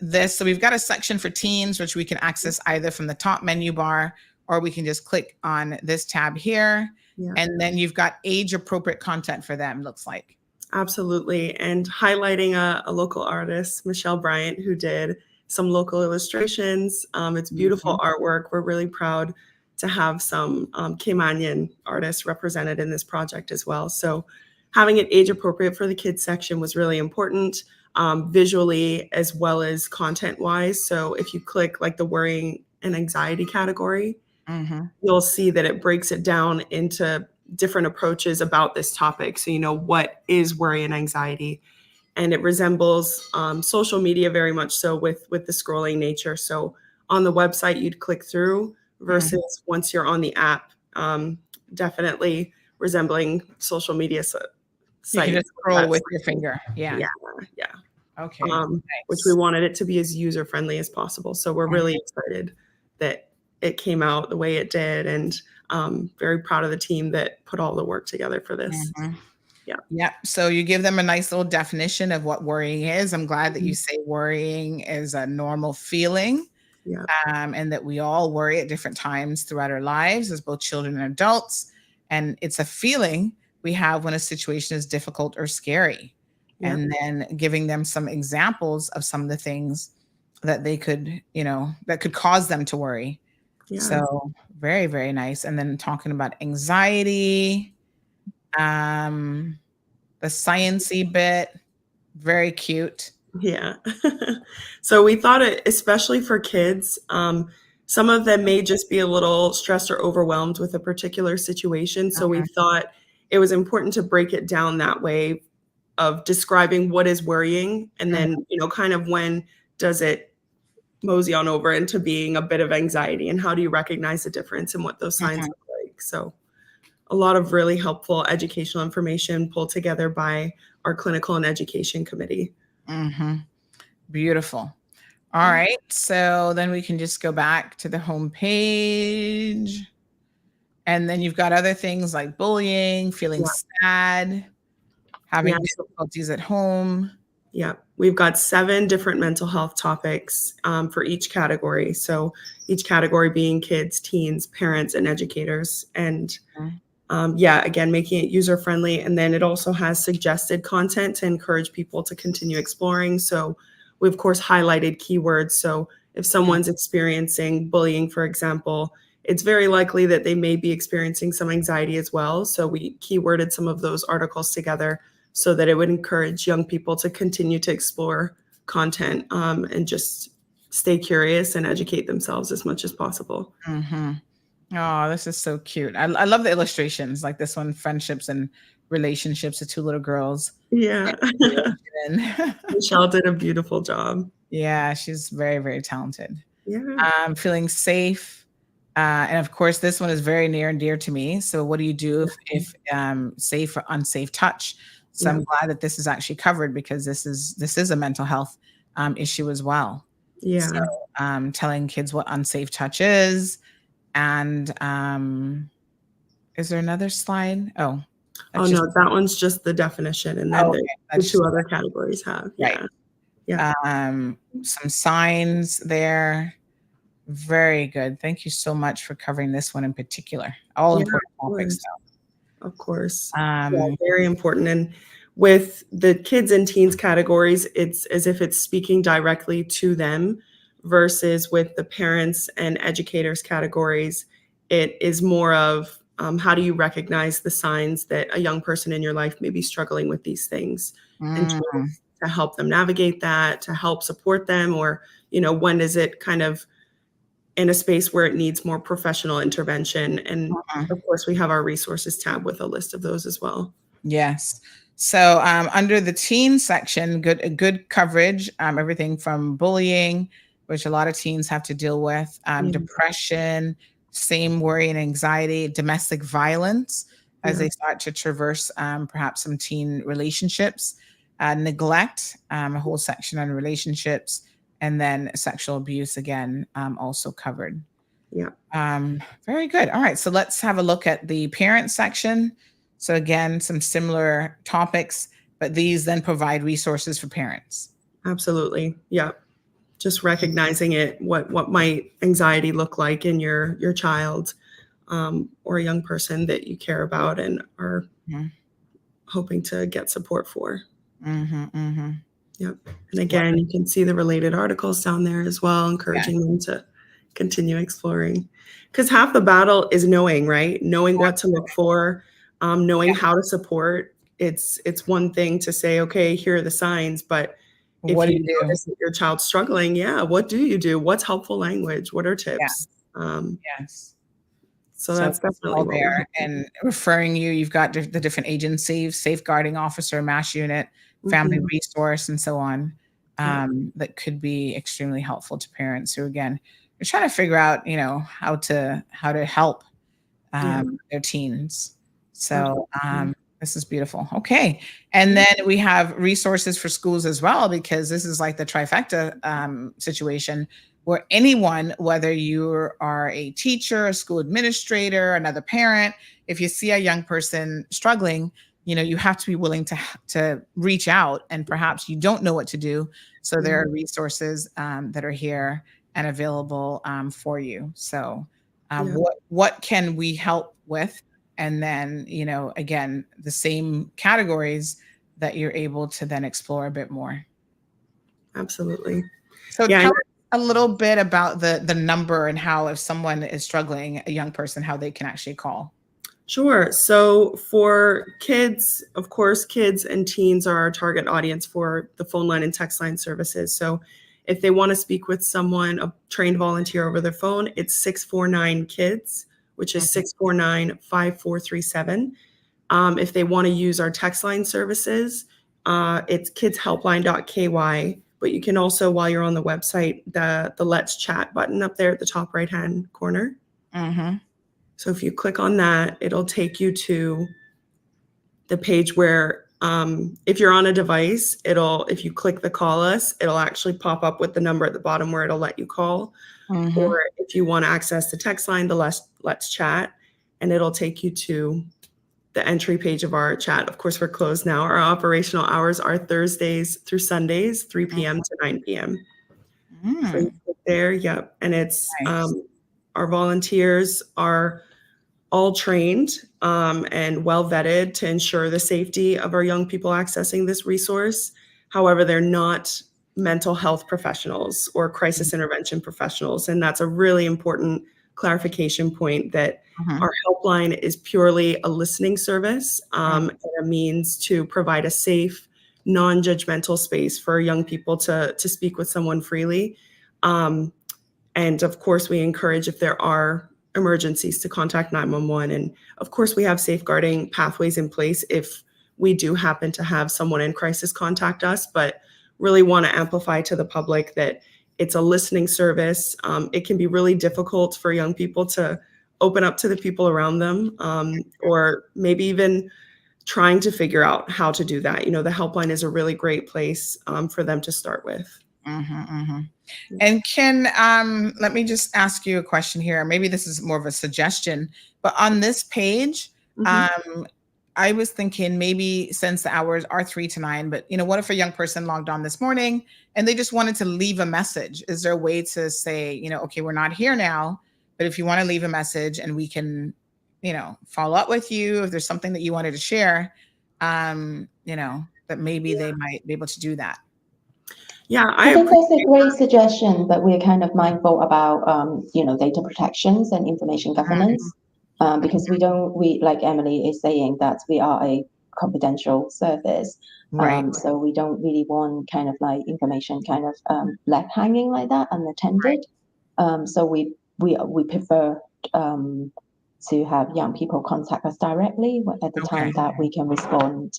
this. So we've got a section for teens, which we can access either from the top menu bar, or we can just click on this tab here. And then you've got age appropriate content for them, looks like. Absolutely. And highlighting a local artist, Michelle Bryant, who did some local illustrations. It's beautiful artwork. We're really proud to have some Caymanian artists represented in this project as well. So having it age appropriate for the kids section was really important, visually as well as content wise. So if you click like the worrying and anxiety category, you'll see that it breaks it down into different approaches about this topic. So, what is worry and anxiety? And it resembles social media very much so with the scrolling nature. So on the website, you'd click through versus once you're on the app, definitely resembling social media sites. You can just scroll with your finger. Yeah. Okay. Nice. Which we wanted it to be as user-friendly as possible. So we're really excited that it came out the way it did, and very proud of the team that put all the work together for this. Yeah. So you give them a nice little definition of what worrying is. I'm glad that you say worrying is a normal feeling Yeah. And that we all worry at different times throughout our lives as both children and adults. And it's a feeling we have when a situation is difficult or scary. Yeah. And then giving them some examples of some of the things that they could, that could cause them to worry. Yeah. So very, very nice. And then talking about anxiety, the sciencey bit, very cute. Yeah. So we thought it, especially for kids, some of them may just be a little stressed or overwhelmed with a particular situation. So we thought it was important to break it down that way of describing what is worrying, and then, kind of when does it mosey on over into being a bit of anxiety, and how do you recognize the difference and what those signs look like. So a lot of really helpful educational information pulled together by our clinical and education committee. Beautiful. All right. So then we can just go back to the home page. And then you've got other things like bullying, feeling sad, having difficulties at home. Yeah. We've got 7 different mental health topics for each category. So each category being kids, teens, parents, and educators. And again, making it user-friendly. And then it also has suggested content to encourage people to continue exploring. So we, of course, highlighted keywords. So if someone's experiencing bullying, for example, it's very likely that they may be experiencing some anxiety as well. So we keyworded some of those articles together so that it would encourage young people to continue to explore content and just stay curious and educate themselves as much as possible. Oh, this is so cute. I love the illustrations like this one, friendships and relationships, the 2 little girls. Yeah. Michelle did a beautiful job. Yeah, she's very, very talented. Yeah. Feeling safe. And of course, this one is very near and dear to me. So what do you do if safe or unsafe touch? So I'm glad that this is actually covered, because this is a mental health issue as well. Yeah. So telling kids what unsafe touch is. And is there another slide? No, that one's just the definition, and then the 2 other categories have. Right. Yeah. Some signs there. Very good. Thank you so much for covering this one in particular. All important topics, though. Of course. Very important. And with the kids and teens categories, it's as if it's speaking directly to them, versus with the parents and educators categories, it is more of how do you recognize the signs that a young person in your life may be struggling with these things, and to help them navigate that, to help support them, or, when is it kind of in a space where it needs more professional intervention. And of course, we have our resources tab with a list of those as well. Yes. So under the teen section, good coverage, everything from bullying, which a lot of teens have to deal with, depression, same worry and anxiety, domestic violence, as they start to traverse perhaps some teen relationships, neglect, a whole section on relationships, and then sexual abuse, again, also covered. Yeah. Very good. All right. So let's have a look at the parent section. So again, some similar topics, but these then provide resources for parents. Absolutely. Yeah. Just recognizing it, what might anxiety look like in your child or a young person that you care about and are hoping to get support for. Yep. And again, you can see the related articles down there as well, encouraging them to continue exploring. Because half the battle is knowing, right? Knowing what to look for, knowing how to support. It's one thing to say, okay, here are the signs, but if what do you notice that your child's struggling, what do you do? What's helpful language? What are tips? Yes. So that's definitely all there. And referring you've got the different agencies, safeguarding officer, MASH unit, family resource, and so on, that could be extremely helpful to parents who, again, are trying to figure out, how to help their teens. So this is beautiful. Okay. And then we have resources for schools as well, because this is like the trifecta situation where anyone, whether you are a teacher, a school administrator, another parent, if you see a young person struggling, you have to be willing to reach out, and perhaps you don't know what to do. So there are resources that are here and available for you. So Yeah. what can we help with? And then, again, the same categories that you're able to then explore a bit more. Absolutely. So Yeah. tell us a little bit about the number and how, if someone is struggling, a young person, how they can actually call. Sure. So for kids, of course, kids and teens are our target audience for the phone line and text line services. So if they want to speak with someone, a trained volunteer over their phone, it's 649-KIDS, which is 649-5437. If they want to use our text line services, it's kidshelpline.ky. But you can also, while you're on the website, the Let's Chat button up there at the top right-hand corner. Mm-hmm. So if you click on that, it'll take you to the page where if you're on a device, if you click the call us, it'll actually pop up with the number at the bottom where it'll let you call. Mm-hmm. Or if you want to access the text line, the Let's Chat, and it'll take you to the entry page of our chat. Of course, we're closed now. Our operational hours are Thursdays through Sundays, 3 p.m. to 9 p.m. So you click there, yep. And it's Nice. our volunteers are all trained and well vetted to ensure the safety of our young people accessing this resource. However, they're not mental health professionals or crisis intervention professionals. And that's a really important clarification point, that our helpline is purely a listening service and a means to provide a safe, non-judgmental space for young people to speak with someone freely. And of course, we encourage, if there are emergencies, to contact 911. And of course, we have safeguarding pathways in place if we do happen to have someone in crisis contact us, but really want to amplify to the public that it's a listening service. It can be really difficult for young people to open up to the people around them, or maybe even trying to figure out how to do that. The helpline is a really great place for them to start with. And let me just ask you a question here. Maybe this is more of a suggestion, but on this page, I was thinking, maybe since the hours are 3 to 9, but what if a young person logged on this morning and they just wanted to leave a message? Is there a way to say, okay, we're not here now, but if you want to leave a message and we can, follow up with you, if there's something that you wanted to share, that maybe they might be able to do that. Yeah, I think that's a great suggestion, but we're kind of mindful about, data protections and information governance, because we, like Emily is saying, that we are a confidential service. Right. So we don't really want kind of like information kind of left hanging like that, unattended. So we prefer to have young people contact us directly at the time that we can respond,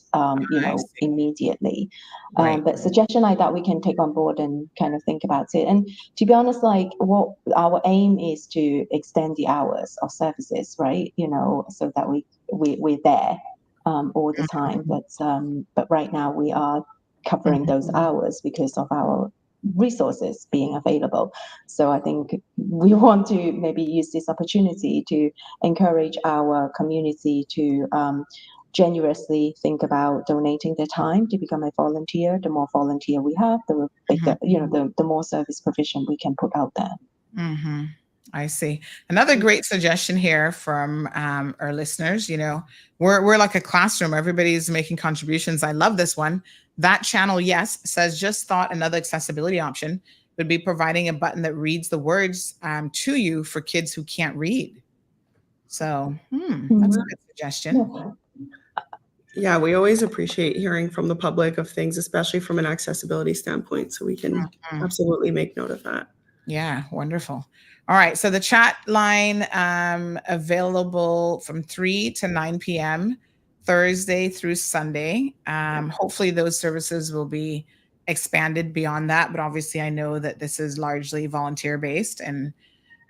immediately. But suggestion like that we can take on board and kind of think about it. And to be honest, like, what our aim is to extend the hours of services, right? So that we're there all the time. But right now we are covering those hours because of our resources being available. So I think we want to maybe use this opportunity to encourage our community to generously think about donating their time to become a volunteer. The more volunteer we have, the bigger, the more service provision we can put out there. I see. Another great suggestion here from our listeners. We're like a classroom. Everybody's making contributions. I love this one. That channel, yes, says, just thought another accessibility option would be providing a button that reads the words to you for kids who can't read. So that's a good suggestion. Yeah, we always appreciate hearing from the public of things, especially from an accessibility standpoint. So we can absolutely make note of that. Yeah, wonderful. All right. So the chat line available from 3 to 9 p.m. Thursday through Sunday. Hopefully those services will be expanded beyond that. But obviously I know that this is largely volunteer based, and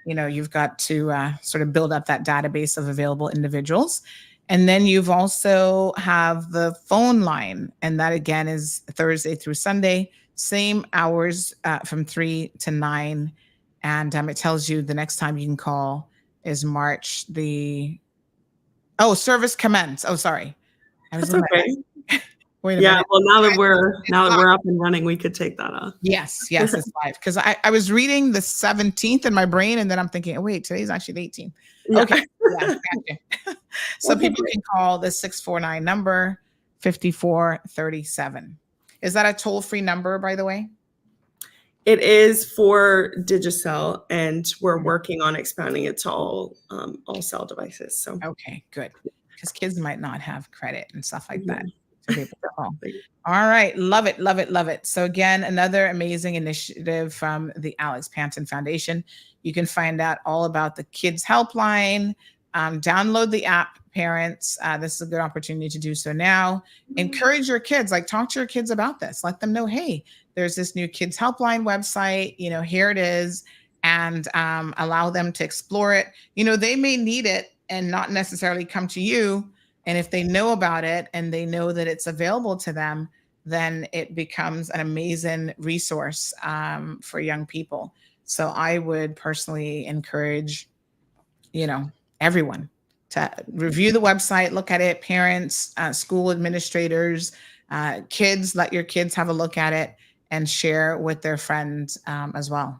you've got to sort of build up that database of available individuals. And then you've also have the phone line, and that again is Thursday through Sunday, same hours from 3 to 9. And it tells you the next time you can call is March service commence. Oh, sorry. That's okay. Wait a Yeah, minute. well, now that we're up and running, we could take that off. Yes, it's live. Because I was reading the 17th in my brain, and then I'm thinking, oh, wait, today's actually the 18th. Yeah. Okay. Yeah, gotcha. So Okay, people great. can call the 649 number 5437. Is that a toll-free number, by the way? It is for Digicel, and we're working on expanding it to all cell devices. So Okay, good. Because kids might not have credit and stuff like that yeah, to be able to call. definitely. All right. Love it. Love it. Love it. So, again, another amazing initiative from the Alex Panton Foundation. You can find out all about the Kids Helpline. Download the app, parents. This is a good opportunity to do so now. Encourage your kids, like talk to your kids about this. Let them know, hey, there's this new Kids Helpline website. Here it is. And allow them to explore it. They may need it and not necessarily come to you. And if they know about it and they know that it's available to them, then it becomes an amazing resource for young people. So I would personally encourage, everyone to review the website, look at it, parents, school administrators, kids, let your kids have a look at it and share with their friends as well.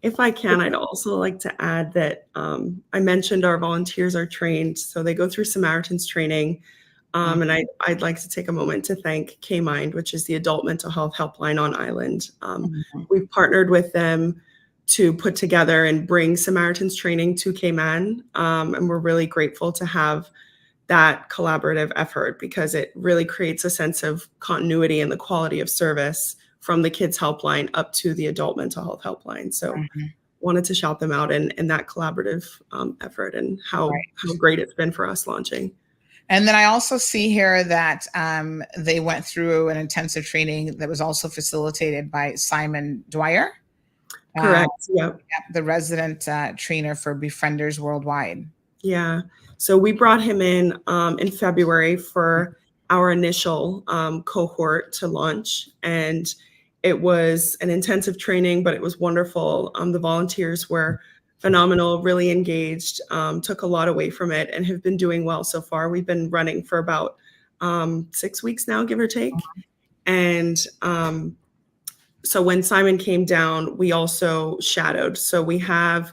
If I can, I'd also like to add that I mentioned our volunteers are trained, so they go through Samaritan's training. And I'd like to take a moment to thank K-Mind, which is the adult mental health helpline on island. We've partnered with them to put together and bring Samaritan's training to Cayman. And we're really grateful to have that collaborative effort because it really creates a sense of continuity and the quality of service from the kids helpline up to the adult mental health helpline. So wanted to shout them out in that collaborative effort and how great it's been for us launching. And then I also see here that they went through an intensive training that was also facilitated by Simon Dwyer. Correct. Yep. The resident trainer for Befrienders Worldwide. Yeah. So we brought him in February for our initial cohort to launch. And it was an intensive training, but it was wonderful. The volunteers were phenomenal, really engaged, took a lot away from it and have been doing well so far. We've been running for about 6 weeks now, give or take. And so when Simon came down, we also shadowed. So we have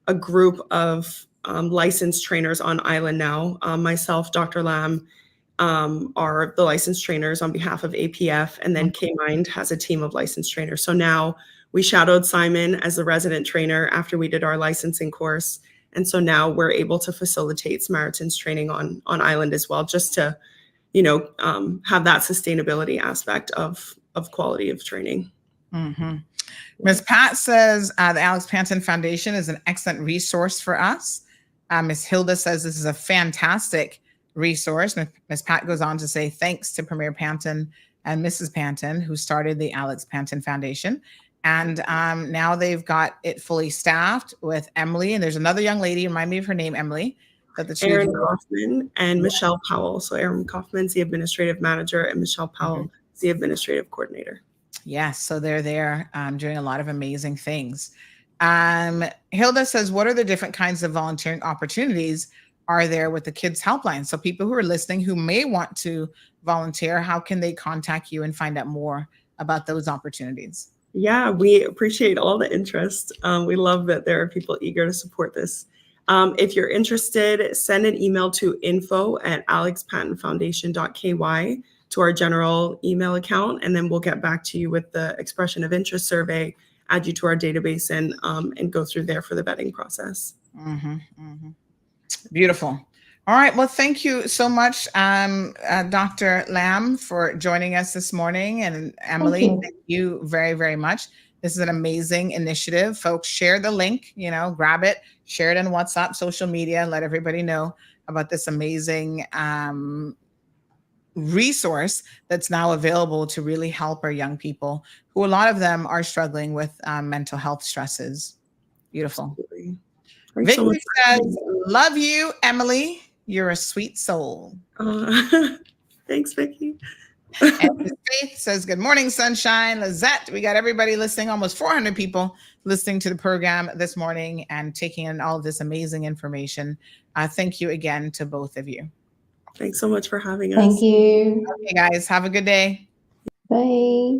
a group of licensed trainers on island now. Myself, Dr. Lam, are the licensed trainers on behalf of APF, and then K-Mind has a team of licensed trainers. So now we shadowed Simon as the resident trainer after we did our licensing course. And so now we're able to facilitate Samaritan's training on island as well, just to, have that sustainability aspect of quality of training. Ms. Pat says the Alex Panton Foundation is an excellent resource for us. Ms. Hilda says this is a fantastic resource. Ms. Pat goes on to say thanks to Premier Panton and Mrs. Panton, who started the Alex Panton Foundation. And now they've got it fully staffed with Emily. And there's another young lady, remind me of her name, Emily. Erin Kaufman and Michelle Powell. So Erin Kaufman's the administrative manager and Michelle Powell is the administrative coordinator. Yes, so they're there doing a lot of amazing things. Hilda says, what are the different kinds of volunteering opportunities are there with the Kids Helpline? So people who are listening who may want to volunteer, how can they contact you and find out more about those opportunities? Yeah, we appreciate all the interest. We love that there are people eager to support this. If you're interested, send an email to info@alexpantonfoundation.ky to our general email account, and then we'll get back to you with the expression of interest survey, add you to our database, and go through there for the vetting process. Beautiful. All right. Well, thank you so much, Dr. Lam, for joining us this morning. And Emily, thank you very, very much. This is an amazing initiative. Folks, share the link, grab it, share it in WhatsApp, social media, let everybody know about this amazing resource that's now available to really help our young people, who a lot of them are struggling with mental health stresses. Beautiful. Vicky says, love you, Emily. You're a sweet soul. Thanks, Vicky. And Faith says, good morning, sunshine. Lizette, we got everybody listening, almost 400 people listening to the program this morning and taking in all of this amazing information. Thank you again to both of you. Thanks so much for having us. Thank you. Okay, guys, have a good day. Bye.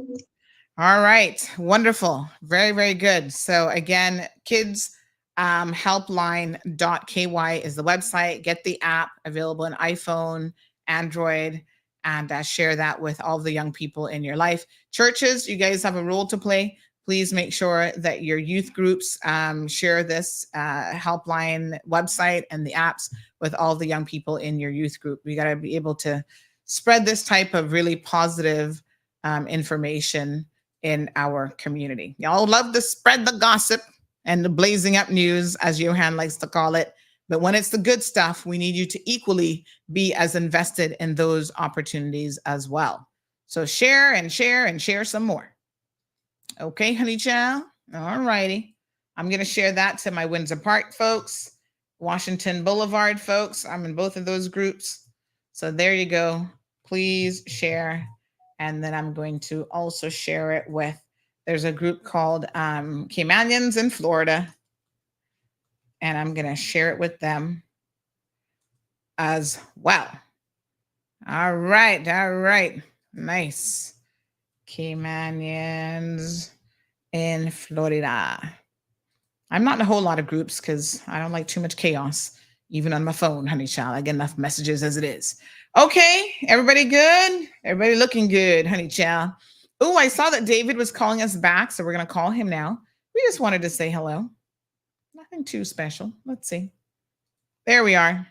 All right. Wonderful. Very, very good. So again, kids helpline.ky is the website. Get the app available on iPhone, Android, and share that with all the young people in your life. Churches, you guys have a role to play. Please make sure that your youth groups share this helpline website and the apps with all the young people in your youth group. We got to be able to spread this type of really positive information in our community. Y'all love to spread the gossip and the blazing up news, as Johan likes to call it. But when it's the good stuff, we need you to equally be as invested in those opportunities as well. So share and share and share some more. Okay, honey child. All righty. I'm going to share that to my Windsor Park folks, Washington Boulevard folks. I'm in both of those groups. So there you go. Please share. And then I'm going to also share it with, there's a group called Caymanians in Florida. And I'm going to share it with them as well. All right. All right. Nice. Caymanians in Florida. I'm not in a whole lot of groups because I don't like too much chaos, even on my phone, honey child. I get enough messages as it is. Okay, everybody good? Everybody looking good, honey child. Oh, I saw that David was calling us back, so we're going to call him now. We just wanted to say hello. Nothing too special. Let's see. There we are.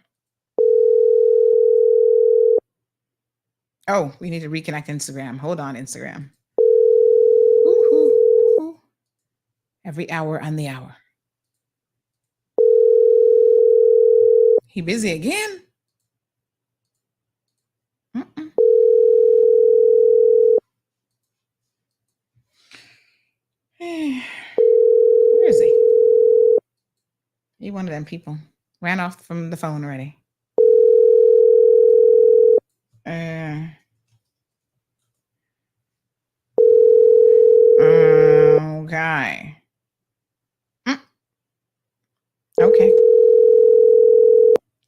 Oh, we need to reconnect Instagram. Hold on, Instagram. Woo-hoo. Every hour on the hour. He busy again? Mm-mm. Where is he? He one of them people. Ran off from the phone already. Okay. Okay.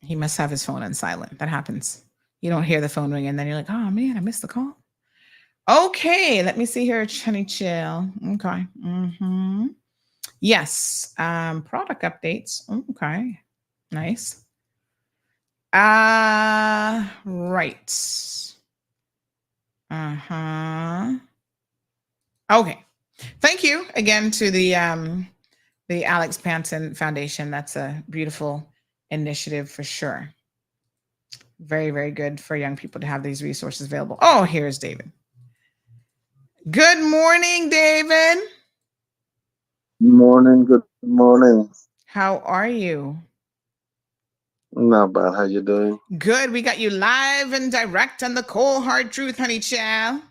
He must have his phone on silent. That happens. You don't hear the phone ring and then you're like, oh man, I missed the call. Okay, let me see here. Chinny chill. Okay. Mm-hmm. Yes. Product updates. Okay. Nice. Right. Uh-huh. Okay. Thank you again to the Alex Panton Foundation. That's a beautiful initiative for sure. Very, very good for young people to have these resources available. Oh, here's David. Good morning, David. Morning, good morning. How are you? Not bad. How you doing? Good. We got you live and direct on the cold hard truth, honey child.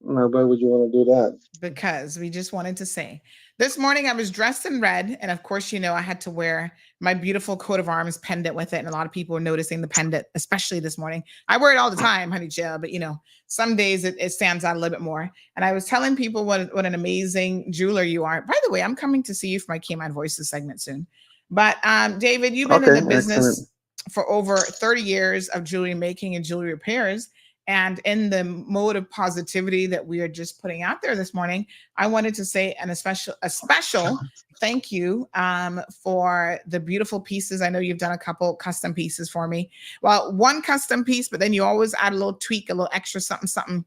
Now, why would you want to do that? Because we just wanted to say, this morning I was dressed in red, and of course, you know, I had to wear my beautiful coat of arms pendant with it, and a lot of people were noticing the pendant, especially this morning. I wear it all the time, honey child, but you know, some days it stands out a little bit more. And I was telling people what an amazing jeweler you are. By the way, I'm coming to see you for my Cayman Voices segment soon. But David, you've been in the business for over 30 years of jewelry making and jewelry repairs. And in the mode of positivity that we are just putting out there this morning, I wanted to say a special thank you for the beautiful pieces. I know you've done a couple custom pieces for me. Well, one custom piece, but then you always add a little tweak, a little extra something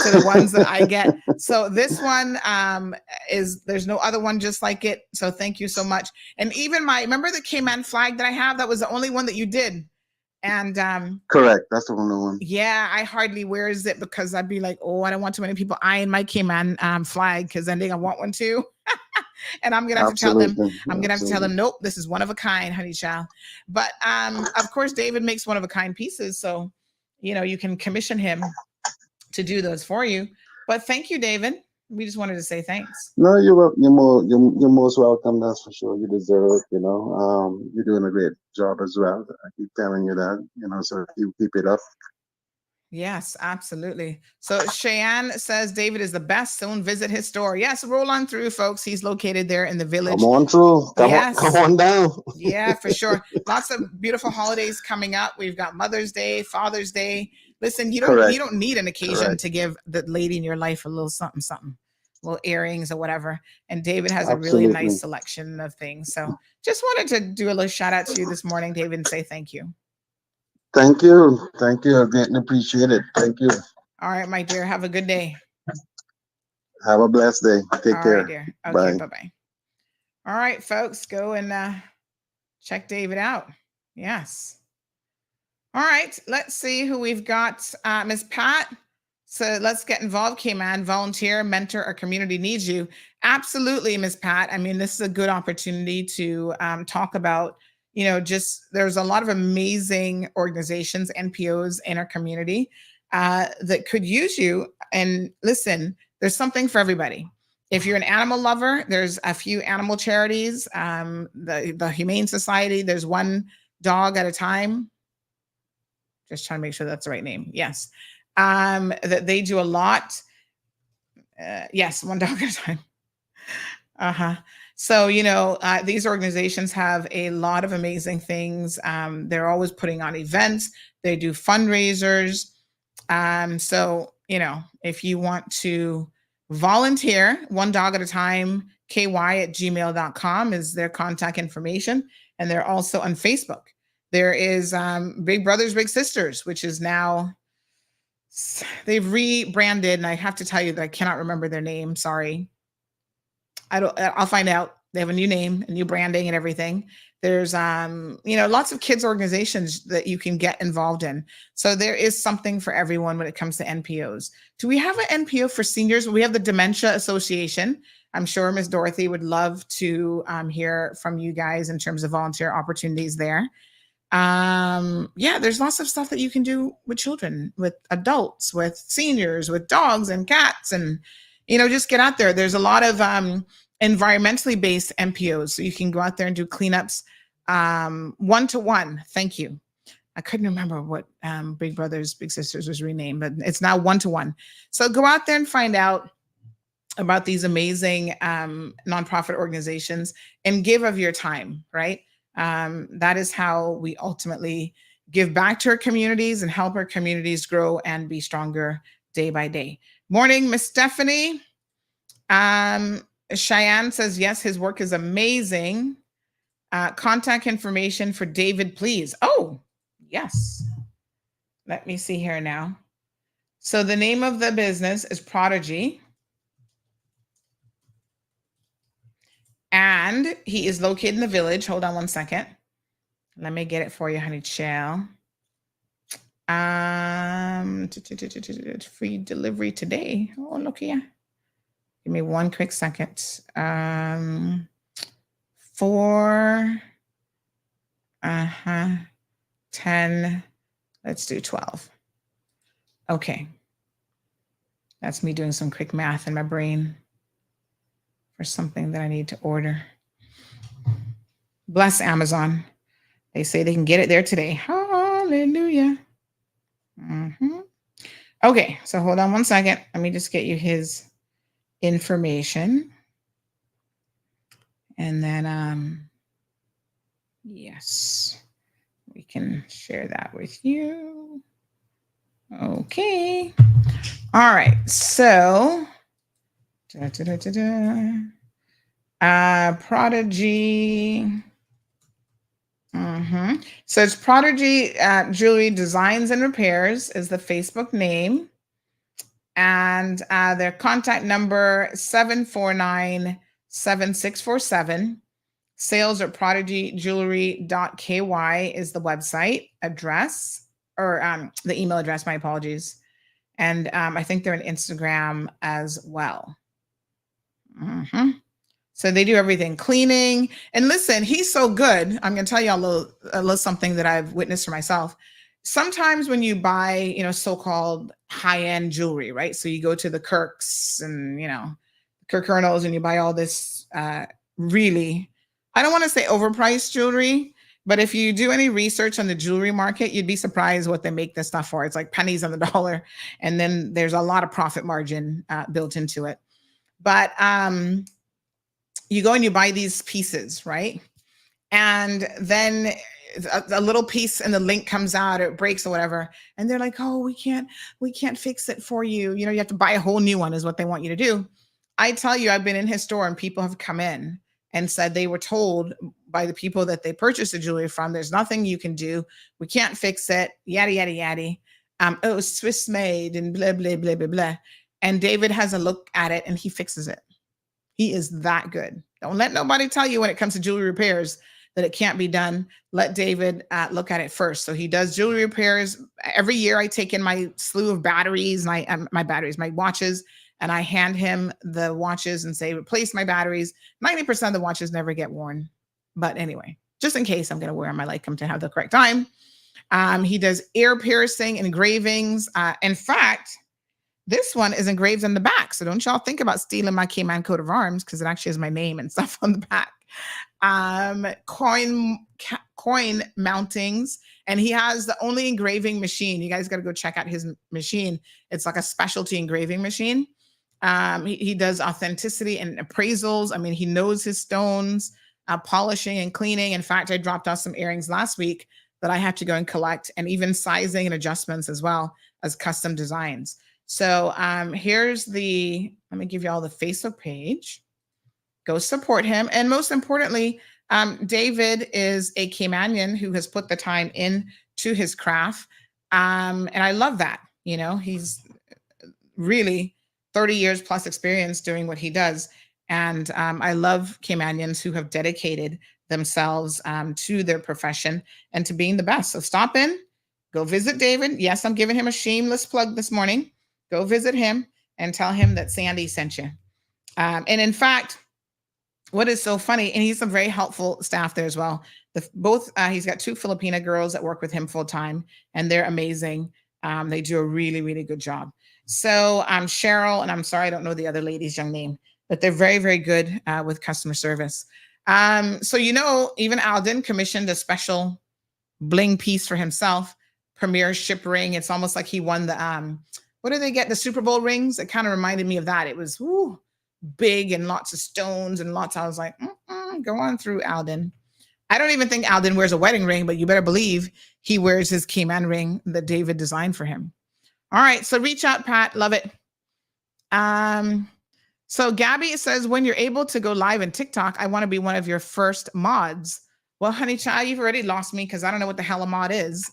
to the ones that I get. So this one there's no other one just like it. So thank you so much. And even remember the Cayman flag that I have? That was the only one that you did. And correct, that's the only one. Yeah, I hardly wears it because I'd be like, oh, I don't want too many people eyeing my Cayman flag because then they're gonna want one too. And I'm gonna have to tell them, nope, this is one of a kind, honey child. But of course, David makes one of a kind pieces, so you know you can commission him to do those for you. But thank you, David. We just wanted to say thanks. No, you're most welcome. That's for sure. You deserve it. You know, you're doing a great job as well. I keep telling you that. You know, so you keep it up. Yes, absolutely. So Cheyenne says David is the best. Soon visit his store. Yes, roll on through, folks. He's located there in the village. Come on through. Yes. Come on down. Yeah, for sure. Lots of beautiful holidays coming up. We've got Mother's Day, Father's Day. Listen, you don't need an occasion to give the lady in your life a little something, little earrings or whatever. And David has a really nice selection of things. So just wanted to do a little shout out to you this morning, David, and say thank you. Thank you. Thank you. I greatly appreciate it. Thank you. All right, my dear. Have a good day. Have a blessed day. Take care. All right, dear. Okay, bye-bye. All right, folks, go and check David out. Yes. All right, let's see who we've got. Miss Pat. So let's get involved, K-Man. Volunteer, mentor, our community needs you. Absolutely, Miss Pat. I mean, this is a good opportunity to talk about, just there's a lot of amazing organizations, NPOs in our community that could use you. And listen, there's something for everybody. If you're an animal lover, there's a few animal charities, the Humane Society. There's One Dog at a Time. Just trying to make sure that's the right name. Yes. That they do a lot. Yes, One Dog at a Time. So, these organizations have a lot of amazing things. They're always putting on events. They do fundraisers. So, if you want to volunteer, One Dog at a Time, ky@gmail.com is their contact information. And they're also on Facebook. There is Big Brothers, Big Sisters, which is now, they've rebranded. And I have to tell you that I cannot remember their name. Sorry. I'll find out. They have a new name, a new branding and everything. There's, lots of kids organizations that you can get involved in. So there is something for everyone when it comes to NPOs. Do we have an NPO for seniors? We have the Dementia Association. I'm sure Ms. Dorothy would love to hear from you guys in terms of volunteer opportunities there. There's lots of stuff that you can do with children, with adults, with seniors, with dogs and cats, and, just get out there. There's a lot of environmentally based NPOs. So you can go out there and do cleanups one-to-one. Thank you. I couldn't remember what Big Brothers, Big Sisters was renamed, but it's now one-to-one. So go out there and find out about these amazing nonprofit organizations and give of your time, right? That is how we ultimately give back to our communities and help our communities grow and be stronger day by day. Morning, Miss Stephanie. Cheyenne says, yes, his work is amazing. Contact information for David, please. Oh, yes. Let me see here now. So the name of the business is Prodigy. And he is located in the village. Hold on one second. Let me get it for you, honey child. Free delivery today. Oh, look here. Give me one quick second. 4, 10, let's do 12. Okay. That's me doing some quick math in my brain for something that I need to order. Bless Amazon. They say they can get it there today. Hallelujah. Okay, so hold on one second. Let me just get you his information. And then, yes, we can share that with you. Okay. All right, so Prodigy. So it's Prodigy Jewelry Designs and Repairs is the Facebook name. And their contact number 749-7647. Sales at prodigyjewelry.ky is the website address, or the email address, my apologies. And I think they're on Instagram as well. So they do everything, cleaning. And listen, he's so good. I'm going to tell you a little something that I've witnessed for myself. Sometimes when you buy, so-called high-end jewelry, right? So you go to the Kirks and, Kirk Colonels, and you buy all this really, I don't want to say overpriced jewelry, But if you do any research on the jewelry market, you'd be surprised what they make this stuff for. It's like pennies on the dollar. And then there's a lot of profit margin built into it. But you go and you buy these pieces, right? And then a little piece and the link comes out, or it breaks or whatever. And they're like, oh, we can't fix it for you. You know, you have to buy a whole new one is what they want you to do. I tell you, I've been in his store and people have come in and said they were told by the people that they purchased the jewelry from, there's nothing you can do. We can't fix it. Yada, yada, yada. Oh, Swiss made and blah, blah, blah, blah, blah. And David has a look at it and he fixes it. He is that good. Don't let nobody tell you when it comes to jewelry repairs that it can't be done. Let David look at it first. So he does jewelry repairs. Every year I take in my slew of batteries, and my watches, and I hand him the watches and say, replace my batteries. 90% of the watches never get worn. But anyway, just in case I'm going to wear them, I like them to have the correct time. He does ear piercing, engravings. In fact, this one is engraved on the back. So don't y'all think about stealing my Cayman coat of arms, because it actually has my name and stuff on the back. Coin mountings. And he has the only engraving machine. You guys got to go check out his machine. It's like a specialty engraving machine. He does authenticity and appraisals. I mean, he knows his stones, polishing and cleaning. In fact, I dropped off some earrings last week that I had to go and collect, and even sizing and adjustments as well as custom designs. So here's let me give you all the Facebook page. Go support him. And most importantly, David is a Caymanian who has put the time into his craft. And I love that. You know, he's really 30 years plus experience doing what he does. And I love Caymanians who have dedicated themselves to their profession and to being the best. So stop in, go visit David. Yes, I'm giving him a shameless plug this morning. Go visit him and tell him that Sandy sent you. And in fact, what is so funny, and he's some very helpful staff there as well. He's got 2 Filipina girls that work with him full time, and they're amazing. They do a really, really good job. So Cheryl, and I'm sorry, I don't know the other lady's young name, but they're very, very good with customer service. So, you know, even Alden commissioned a special bling piece for himself, Premier Ship ring. It's almost like he won the, what do they get? The Super Bowl rings. It kind of reminded me of that. It was big and lots of stones and lots. I was like, go on through, Alden. I don't even think Alden wears a wedding ring, but you better believe he wears his Cayman ring that David designed for him. All right. So reach out, Pat. Love it. So Gabby says, when you're able to go live in TikTok, I want to be one of your first mods. Well, honey child, you've already lost me because I don't know what the hell a mod is.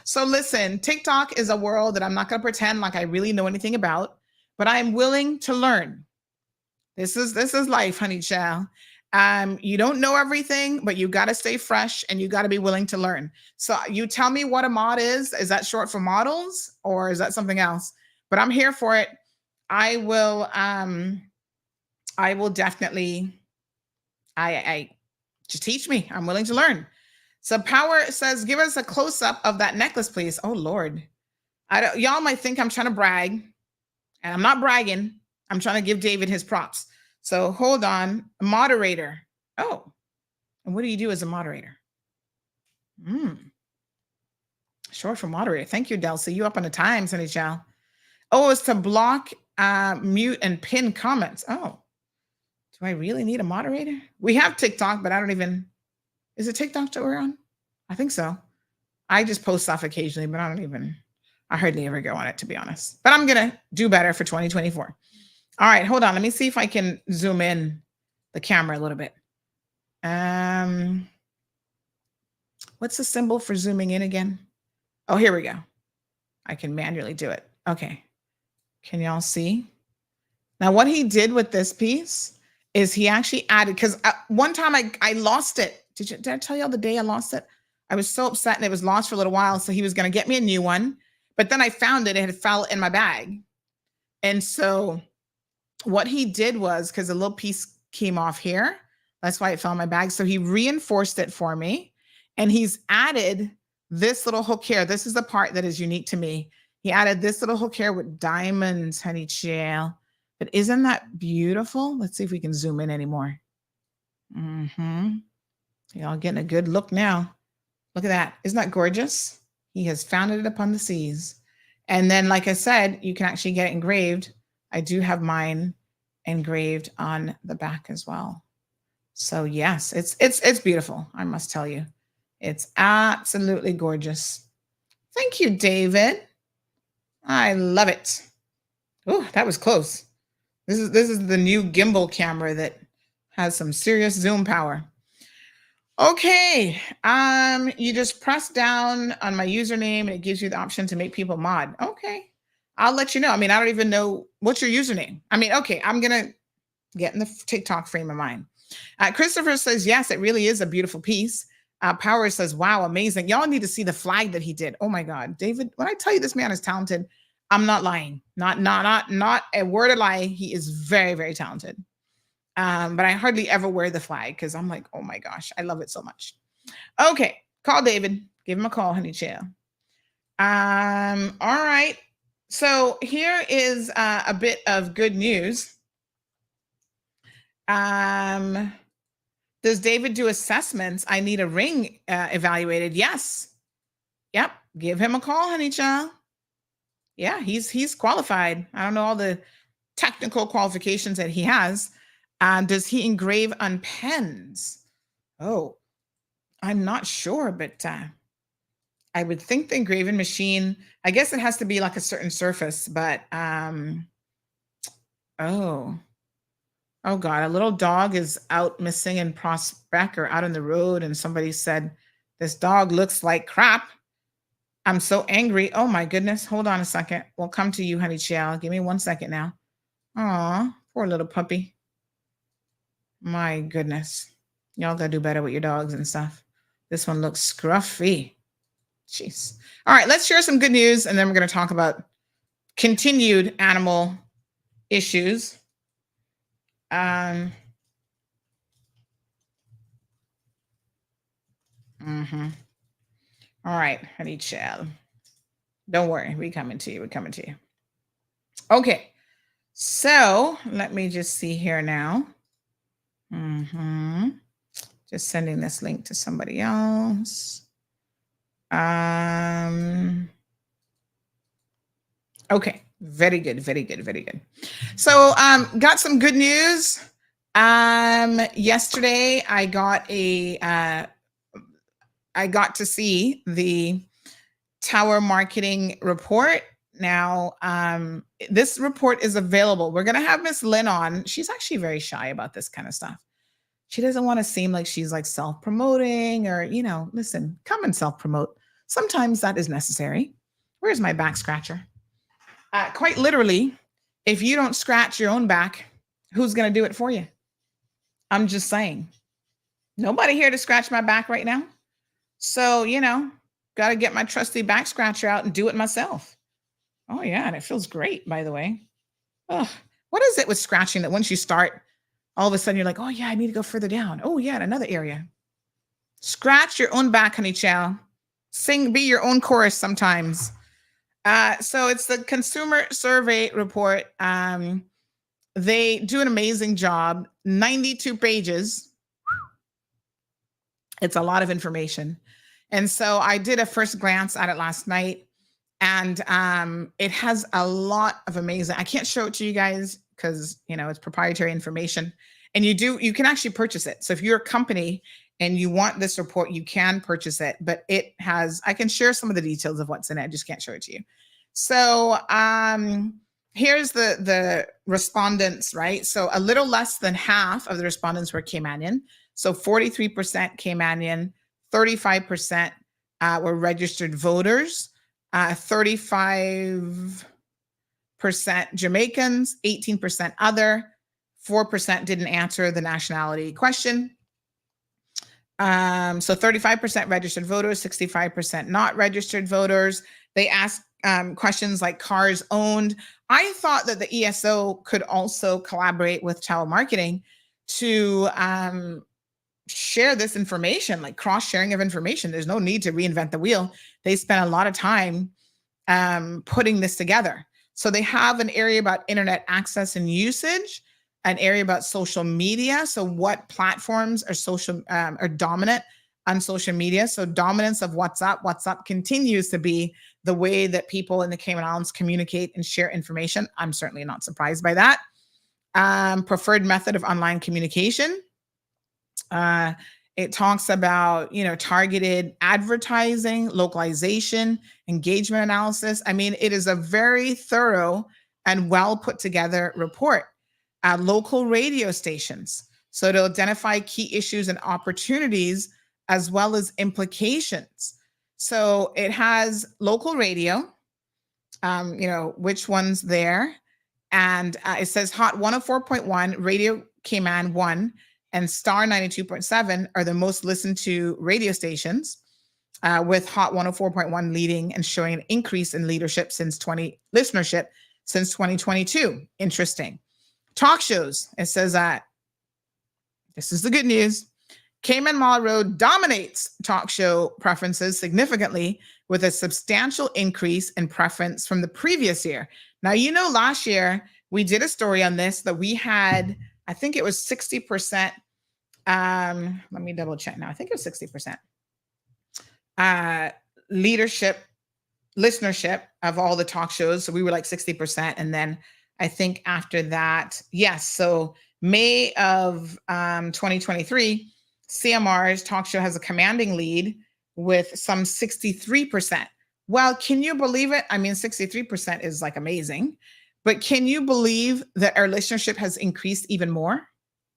So listen, TikTok is a world that I'm not going to pretend like I really know anything about, but I'm willing to learn. This is life, honey child. You don't know everything, but you got to stay fresh and you got to be willing to learn. So you tell me what a mod is. Is that short for models or is that something else? But I'm here for it. I will definitely, just teach me. I'm willing to learn. So Power says, give us a close up of that necklace, please. Oh Lord. Y'all might think I'm trying to brag, and I'm not bragging. I'm trying to give David his props. So hold on, moderator. Oh, and what do you do as a moderator? Short for moderator. Thank you, Delcy. You up on the times, honey child. Oh, it's to block, mute, and pin comments. Oh, do I really need a moderator? We have TikTok, but I don't even, is it TikTok that we're on? I think so. I just post stuff occasionally, but I hardly ever go on it, to be honest. But I'm going to do better for 2024. All right, hold on. Let me see if I can zoom in the camera a little bit. What's the symbol for zooming in again? Oh, here we go. I can manually do it. Okay. Can y'all see? Now, what he did with this piece is he actually added, because one time I lost it. Did I tell y'all the day I lost it? I was so upset and it was lost for a little while. So he was going to get me a new one. But then I found it. It had fell in my bag. And so what he did was, because a little piece came off here, that's why it fell in my bag. So he reinforced it for me. And he's added this little hook here. This is the part that is unique to me. He added this little hook here with diamonds, honey child. But isn't that beautiful? Let's see if we can zoom in anymore. Y'all getting a good look now. Look at that. Isn't that gorgeous? He has founded it upon the seas. And then, like I said, you can actually get it engraved. I do have mine engraved on the back as well. So yes, it's beautiful. I must tell you, it's absolutely gorgeous. Thank you, David. I love it. Oh, that was close. This is the new gimbal camera that has some serious zoom power. Okay, you just press down on my username and it gives you the option to make people mod. Okay, I'll let you know. I mean, I don't even know what's your username. I mean, okay, I'm gonna get in the TikTok frame of mind. Christopher says, yes, it really is a beautiful piece. Power says, wow, amazing. Y'all need to see the flag that he did. Oh my God, David, when I tell you this man is talented, I'm not lying. Not a word of lie. He is very, very talented. But I hardly ever wear the flag because I'm like, oh my gosh, I love it so much. Okay, call David. Give him a call, honey chill. All right. So here is a bit of good news. Does David do assessments? I need a ring evaluated. Yes. Yep. Give him a call, honey child. Yeah, he's qualified. I don't know all the technical qualifications that he has. Does he engrave on pens? Oh, I'm not sure, but I would think the engraving machine, I guess it has to be like a certain surface, but oh God, a little dog is out missing in Prospect or out on the road, and somebody said, this dog looks like crap. I'm so angry. Oh my goodness. Hold on a second. We'll come to you, honey child. Give me 1 second now. Aw, poor little puppy. My goodness. Y'all gotta do better with your dogs and stuff. This one looks scruffy. Jeez. All right, let's share some good news, and then we're going to talk about continued animal issues. All right, honey child. Don't worry, we're coming to you. We're coming to you. Okay, so let me just see here now. Just sending this link to somebody else. Okay, very good, very good, very good. So got some good news. Yesterday I got to see the Tower Marketing report. Now, this report is available. We're gonna have Miss Lynn on. She's actually very shy about this kind of stuff. She doesn't want to seem like she's like self-promoting or, listen, come and self-promote. Sometimes that is necessary. Where's my back scratcher? Quite literally, if you don't scratch your own back, who's going to do it for you? I'm just saying. Nobody here to scratch my back right now. So, got to get my trusty back scratcher out and do it myself. Oh, yeah. And it feels great, by the way. Ugh. What is it with scratching that once you start, all of a sudden you're like, oh, yeah, I need to go further down. Oh, yeah, in another area. Scratch your own back, honey child. Be your own chorus sometimes. So it's the consumer survey report. They do an amazing job. 92 pages. It's a lot of information. And so I did a first glance at it last night, and it has a lot of amazing. I can't show it to you guys because it's proprietary information, and you can actually purchase it. So if you're a company and you want this report, you can purchase it, but I can share some of the details of what's in it. I just can't show it to you. So here's the respondents, right? So a little less than half of the respondents were Caymanian. So 43% Caymanian, 35% were registered voters, 35% Jamaicans, 18% other, 4% didn't answer the nationality question. So 35% registered voters, 65% not registered voters. They asked questions like cars owned. I thought that the ESO could also collaborate with Tower Marketing to share this information, like cross-sharing of information. There's no need to reinvent the wheel. They spent a lot of time putting this together. So they have an area about internet access and usage. an area about social media. So what platforms are dominant on social media? So dominance of WhatsApp. WhatsApp continues to be the way that people in the Cayman Islands communicate and share information. I'm certainly not surprised by that. Preferred method of online communication. It talks about, targeted advertising, localization, engagement analysis. I mean, it is a very thorough and well put together report. Local radio stations. So to identify key issues and opportunities as well as implications. So it has local radio, which one's there. And it says Hot 104.1, Radio Cayman 1, and Star 92.7 are the most listened to radio stations, with Hot 104.1 leading and showing an increase in listenership since 2022. Interesting. Talk shows. It says that this is the good news. Cayman Mall Road dominates talk show preferences significantly, with a substantial increase in preference from the previous year. Now, last year we did a story on this that we had, I think it was 60%. Let me double check now. I think it was 60%. Listenership of all the talk shows. So we were like 60%. And then I think after that, yes. So May of 2023, CMR's talk show has a commanding lead with some 63%. Well, can you believe it? I mean, 63% is like amazing, but can you believe that our listenership has increased even more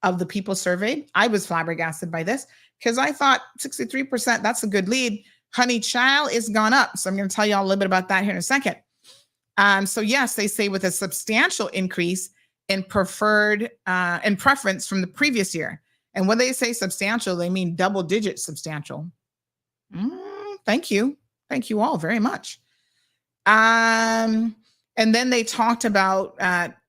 of the people surveyed? I was flabbergasted by this because I thought 63%, that's a good lead. Honey Child is gone up. So I'm going to tell you all a little bit about that here in a second. So yes, they say with a substantial increase in preference from the previous year. And when they say substantial, they mean double digit substantial. Thank you. Thank you all very much. And then they talked about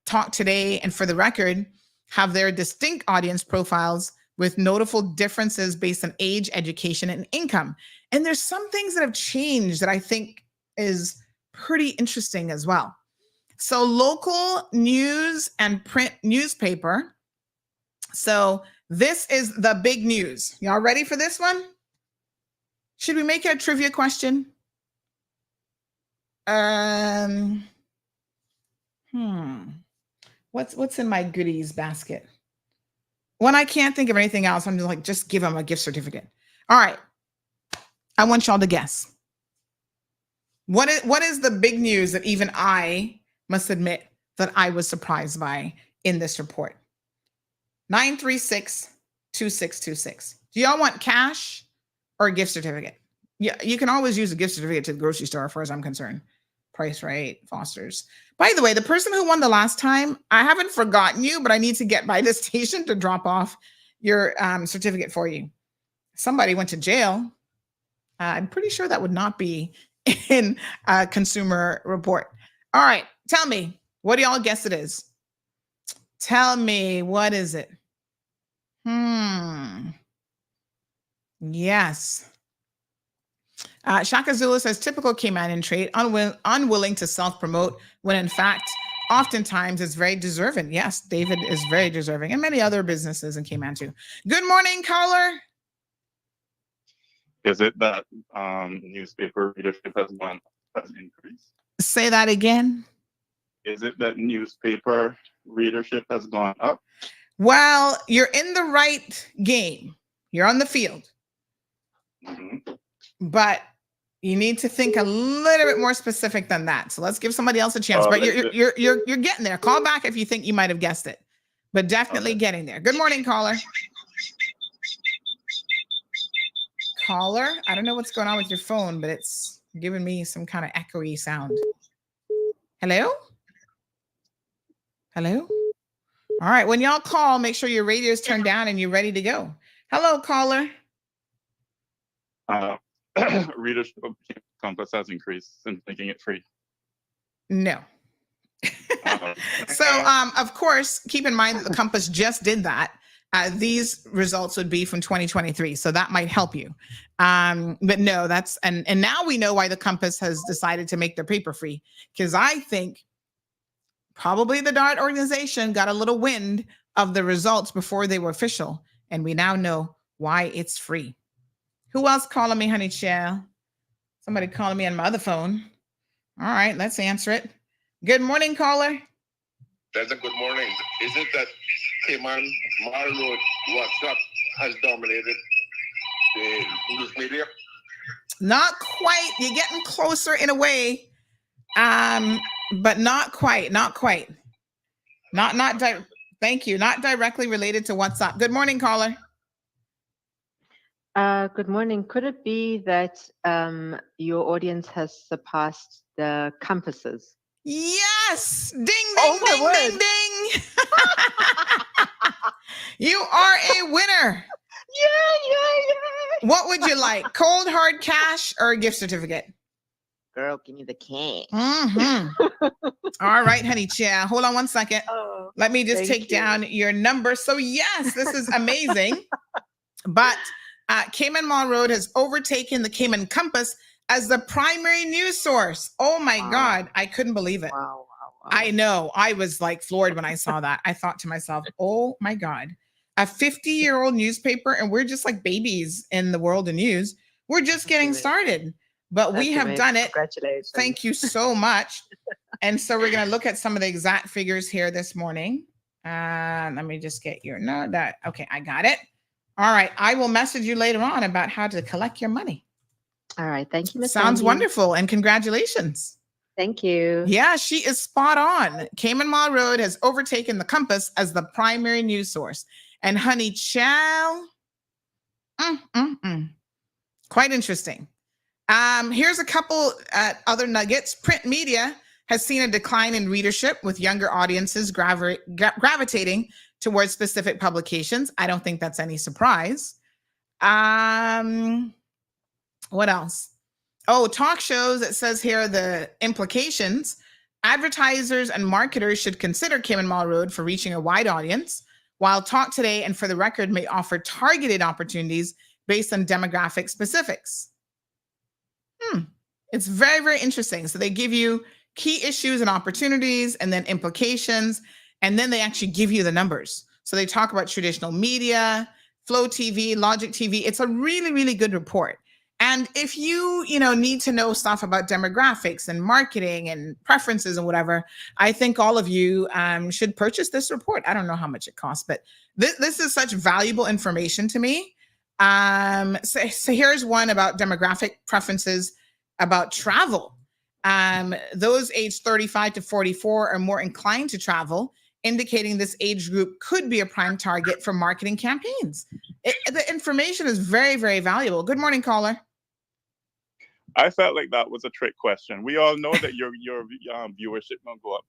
Talk Today and For the Record have their distinct audience profiles with notable differences based on age, education, and income. And there's some things that have changed that I think is pretty interesting as well. So local news and print newspaper. So this is the big news. Y'all ready for this one? Should we make it a trivia question? What's in my goodies basket? When I can't think of anything else, I'm just like, just give them a gift certificate. All right. I want y'all to guess. What is the big news that even I must admit that I was surprised by in this report? 936-2626. Do y'all want cash or a gift certificate? Yeah, you can always use a gift certificate to the grocery store, as far as I'm concerned. Price Right, Foster's. By the way, the person who won the last time, I haven't forgotten you, but I need to get by the station to drop off your certificate for you. Somebody went to jail. I'm pretty sure that would not be in a consumer report. All right, tell me, what do y'all guess it is? Tell me, what is it? Yes. Shaka Zulu says, typical Caymanian trait, unwilling to self-promote when in fact, oftentimes is very deserving. Yes, David is very deserving, and many other businesses in Cayman too. Good morning, caller. Is it that newspaper readership has increased? Say that again. Is it that newspaper readership has gone up? Well, you're in the right game. You're on the field. But you need to think a little bit more specific than that. So let's give somebody else a chance. But you're getting there. Call back if you think you might have guessed it. But definitely getting there. Good morning, caller. Caller, I don't know what's going on with your phone, but it's giving me some kind of echoey sound. Hello? Hello? All right. When y'all call, make sure your radio is turned down and you're ready to go. Hello, caller. Readership of Compass has increased since making it free. No. So, of course, keep in mind that the Compass just did that. These results would be from 2023, so that might help you. But no, that's and now we know why the Compass has decided to make their paper free, because I think probably the DART organization got a little wind of the results before they were official, and we now know why it's free. Who else calling me, honey child? Somebody calling me on my other phone. All right, let's answer it. Good morning, caller. That's a good morning. Is it that Cayman Mall Road WhatsApp has dominated the news media? Not quite. You're getting closer in a way, but not quite. Thank you. Not directly related to WhatsApp. Good morning, caller. Good morning. Could it be that your audience has surpassed the compasses? Yes. Ding, ding, ding. You are a winner. Yeah. What would you like? Cold hard cash or a gift certificate? Girl, give me the cash. All right, honey child. Hold on one second. Let me just take down your number. So yes, this is amazing. But Cayman Mall Road has overtaken the Cayman Compass as the primary news source. Oh my God, I couldn't believe it. Wow. I know. I was like floored when I saw that. I thought to myself, oh my God, a 50-year-old newspaper, and we're just like babies in the world of news. We're just getting started, but we have done it. Congratulations. Thank you so much. And so we're going to look at some of the exact figures here this morning. Let me just get your note. Okay, I got it. All right. I will message you later on about how to collect your money. All right. Thank you, Ms. Sounds Sandy. wonderful. And congratulations. Thank you. Yeah, she is spot on. Cayman Mall Road has overtaken the Compass as the primary news source. And honey child, quite interesting. Here's a couple other nuggets. Print media has seen a decline in readership, with younger audiences gravitating towards specific publications. I don't think that's any surprise. What else? Oh, talk shows. It says here the implications. Advertisers and marketers should consider Cayman Mall Road for reaching a wide audience, while Talk Today and For the Record may offer targeted opportunities based on demographic specifics. It's very, very interesting. So they give you key issues and opportunities, and then implications, and then they actually give you the numbers. So they talk about traditional media, Flow TV, Logic TV. It's a really, really good report. And if you need to know stuff about demographics and marketing and preferences and whatever, I think all of you should purchase this report. I don't know how much it costs, but this is such valuable information to me. So here's one about demographic preferences about travel. Those aged 35 to 44 are more inclined to travel, indicating this age group could be a prime target for marketing campaigns. The information is very, very valuable. Good morning, caller. I felt like that was a trick question. We all know that your viewership won't go up.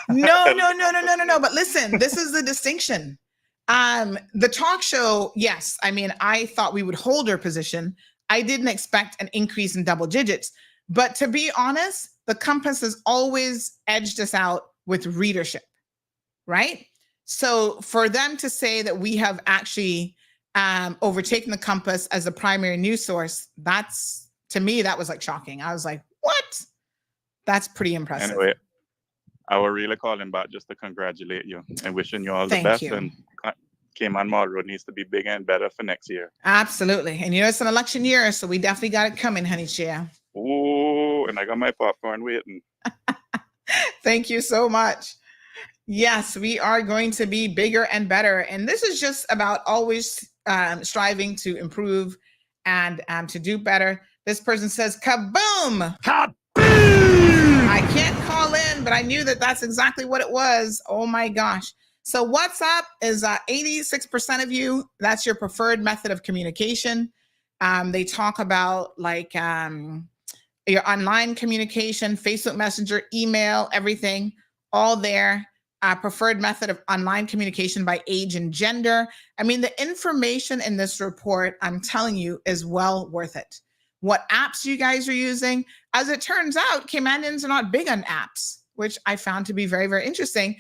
No. But listen, this is the distinction. The talk show, yes. I mean, I thought we would hold our position. I didn't expect an increase in double digits. But to be honest, the Compass has always edged us out with readership, right? So for them to say that we have actually overtaken the Compass as the primary news source, to me, that was like shocking. I was like, what? That's pretty impressive. Anyway, I was really calling back just to congratulate you and wishing you all the Thank best. you. And Cayman Mall Road needs to be bigger and better for next year. Absolutely. And it's an election year, so we definitely got it coming, honey chia. Oh, and I got my popcorn waiting. Thank you so much. Yes, we are going to be bigger and better. And this is just about always striving to improve and to do better. This person says, kaboom! Kaboom! I can't call in, but I knew that that's exactly what it was. Oh my gosh. So WhatsApp is 86% of you. That's your preferred method of communication. They talk about like your online communication, Facebook Messenger, email, everything, all there. Preferred method of online communication by age and gender. I mean, the information in this report, I'm telling you, is well worth it. What apps you guys are using. As it turns out, Caymanians are not big on apps, which I found to be very, very interesting.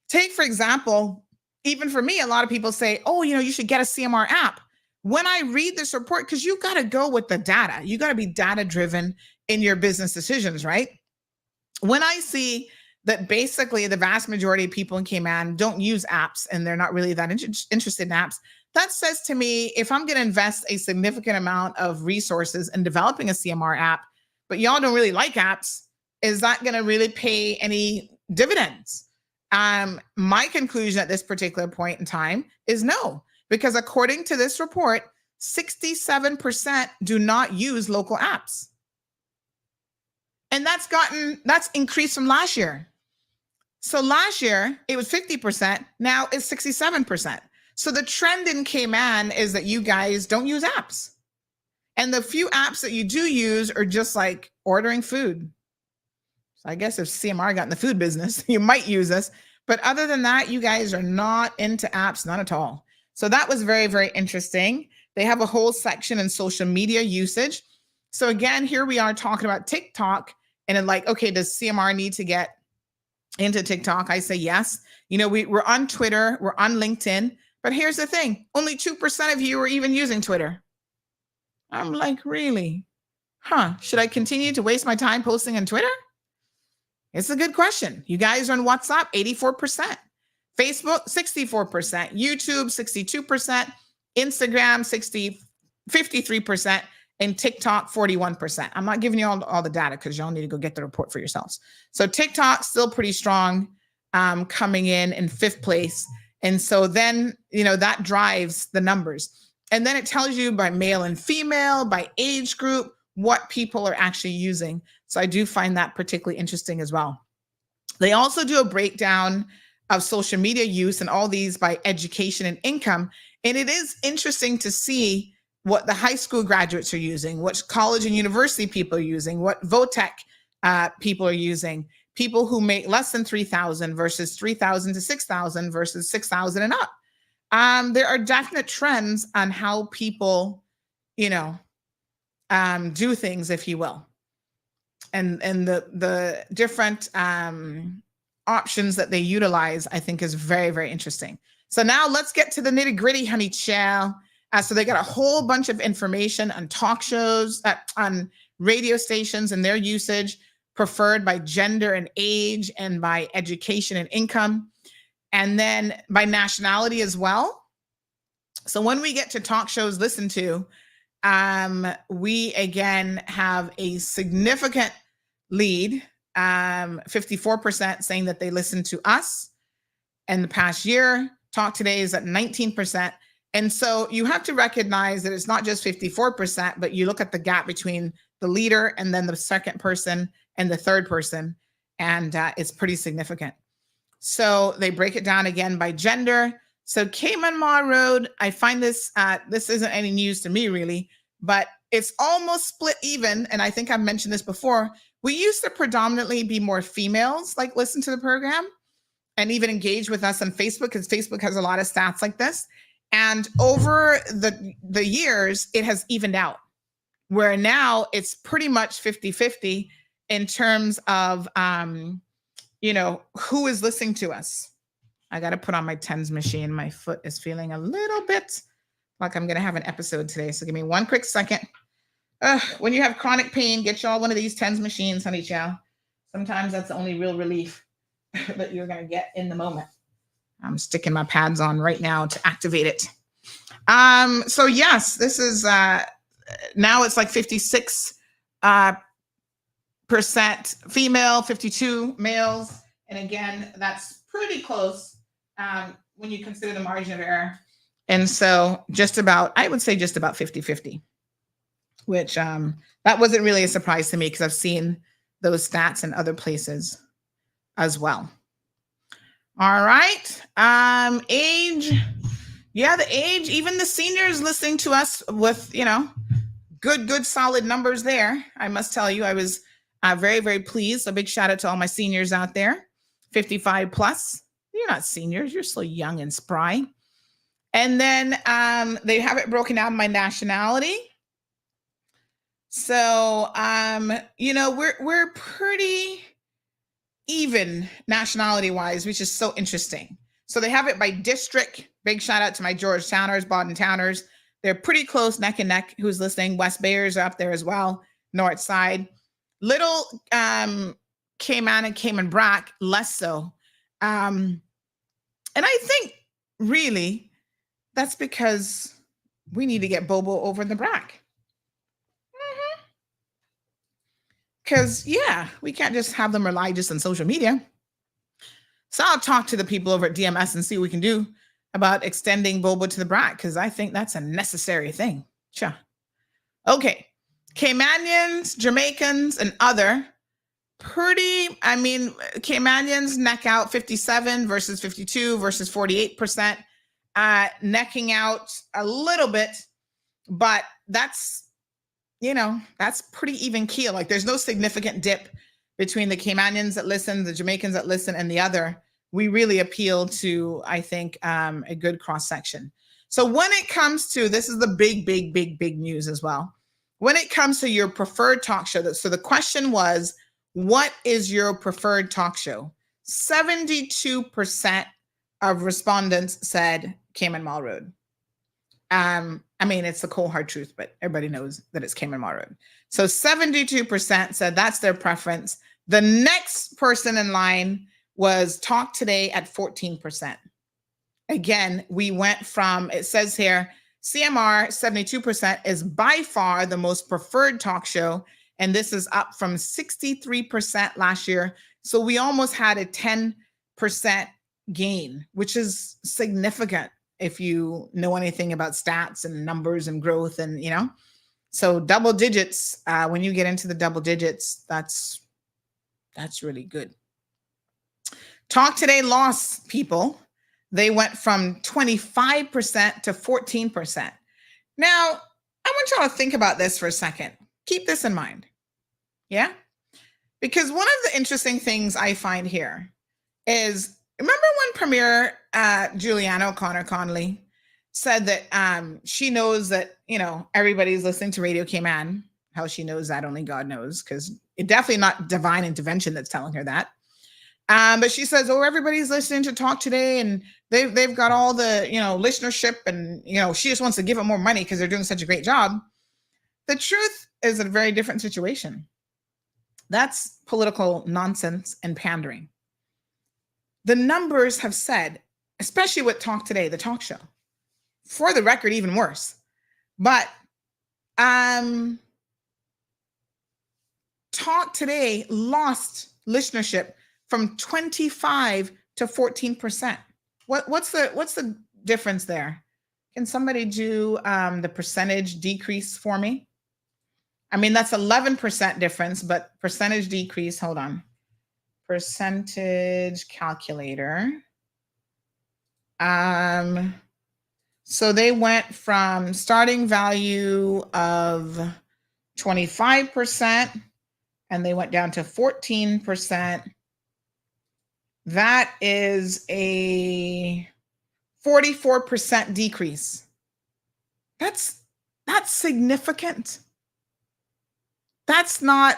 Take, for example, even for me, a lot of people say, oh, you should get a CMR app. When I read this report, because you got to go with the data, you got to be data driven in your business decisions, right? When I see that basically the vast majority of people in Cayman don't use apps and they're not really that interested in apps. That says to me, if I'm going to invest a significant amount of resources in developing a CMR app, but y'all don't really like apps, is that going to really pay any dividends? My conclusion at this particular point in time is no, because according to this report, 67% do not use local apps. And that's increased from last year. So last year it was 50%, now it's 67%. So the trend in Cayman is that you guys don't use apps. And the few apps that you do use are just like ordering food. So I guess if CMR got in the food business, you might use this. But other than that, you guys are not into apps, not at all. So that was very, very interesting. They have a whole section in social media usage. So again, here we are talking about TikTok and then like, okay, does CMR need to get into TikTok? I say yes. You know, we're on Twitter, we're on LinkedIn, but here's the thing. Only 2% of you are even using Twitter. I'm like, really? Should I continue to waste my time posting on Twitter? It's a good question. You guys are on WhatsApp, 84%. Facebook, 64%. YouTube, 62%. Instagram, 53%. And TikTok, 41%. I'm not giving you all the data because y'all need to go get the report for yourselves. So TikTok still pretty strong, coming in fifth place. And so then, you know, that drives the numbers. And then it tells you by male and female, by age group, what people are actually using. So I do find that particularly interesting as well. They also do a breakdown of social media use and all these by education and income. And it is interesting to see what the high school graduates are using, what college and university people are using, what VOTEC people are using, people who make less than 3,000 versus 3,000 to 6,000 versus 6,000 and up. There are definite trends on how people, you know, do things, if you will, and the different options that they utilize, I think, is very, very interesting. So now let's get to the nitty gritty, honey child. So they got a whole bunch of information on talk shows, on radio stations and their usage, preferred by gender and age, and by education and income, and then by nationality as well. So when we get to talk shows listened to, we again have a significant lead, 54% saying that they listened to us in the past year. Talk Today is at 19%. And so you have to recognize that it's not just 54%, but you look at the gap between the leader and then the second person and the third person, and it's pretty significant. So they break it down again by gender. So Cayman Mall Road, I find this, this isn't any news to me really, but it's almost split even. And I think I've mentioned this before. We used to predominantly be more females, like listen to the program and even engage with us on Facebook, because Facebook has a lot of stats like this. And over the years, it has evened out, where now it's pretty much 50-50 in terms of, you know, who is listening to us. I got to put on my TENS machine. My foot is feeling a little bit like I'm going to have an episode today. So give me one quick second. When you have chronic pain, get y'all one of these TENS machines, honey chow. Sometimes that's the only real relief that you're going to get in the moment. I'm sticking my pads on right now to activate it. So yes, this is, now it's like 56% female, 52 males. And again, that's pretty close when you consider the margin of error. And so just about, I would say just about 50-50, which that wasn't really a surprise to me because I've seen those stats in other places as well. All right. Age. Yeah, the age, even the seniors listening to us with, you know, good, solid numbers there. I must tell you, I was very, very pleased. A big shout out to all my seniors out there, 55 plus. You're not seniors. You're still young and spry. And then they have it broken down by nationality. So, you know, we're pretty even nationality wise, which is so interesting. So they have it by district. Big shout out to my Georgetowners, Boston Towners. They're pretty close, neck and neck. Who's listening? West Bayers are up there as well. North side. Little Cayman and Cayman Brac, less so. And I think really that's because we need to get Bobo over the Brac. Because, yeah, we can't just have them rely just on social media. So I'll talk to the people over at DMS and see what we can do about extending Bobo to the Brac, because I think that's a necessary thing. Sure. Okay. Caymanians, Jamaicans, and other Caymanians neck out 57 versus 52 versus 48%, necking out a little bit, but that's pretty even keel. Like there's no significant dip between the Caymanians that listen, the Jamaicans that listen, and the other. We really appeal to, I think, a good cross section. So when it comes to, this is the big news as well. When it comes to your preferred talk show, so the question was, what is your preferred talk show? 72% of respondents said Cayman Mall Road. It's the cold hard truth, but everybody knows that it's Cayman Mall Road. So 72% said that's their preference. The next person in line was Talk Today at 14%. Again, we went from, it says here, CMR 72% is by far the most preferred talk show. And this is up from 63% last year. So we almost had a 10% gain, which is significant if you know anything about stats and numbers and growth and, so double digits, when you get into the double digits, that's really good. Talk Today lost people. They went from 25% to 14%. Now, I want y'all to think about this for a second. Keep this in mind. Yeah? Because one of the interesting things I find here is, remember when Premier Juliana O'Connor Connolly said that she knows that, everybody's listening to Radio Cayman. How she knows that, only God knows, because it's definitely not divine intervention that's telling her that. But she says, everybody's listening to Talk Today and they've got all the, listenership and, she just wants to give them more money because they're doing such a great job. The truth is a very different situation. That's political nonsense and pandering. The numbers have said, especially with Talk Today, the talk show, for the record, even worse. But Talk Today lost listenership from 25 to 14%. What's the difference there? Can somebody do the percentage decrease for me? That's 11% difference, but percentage decrease, hold on. Percentage calculator. So they went from starting value of 25% and they went down to 14%. That is a 44% decrease. That's significant. That's not,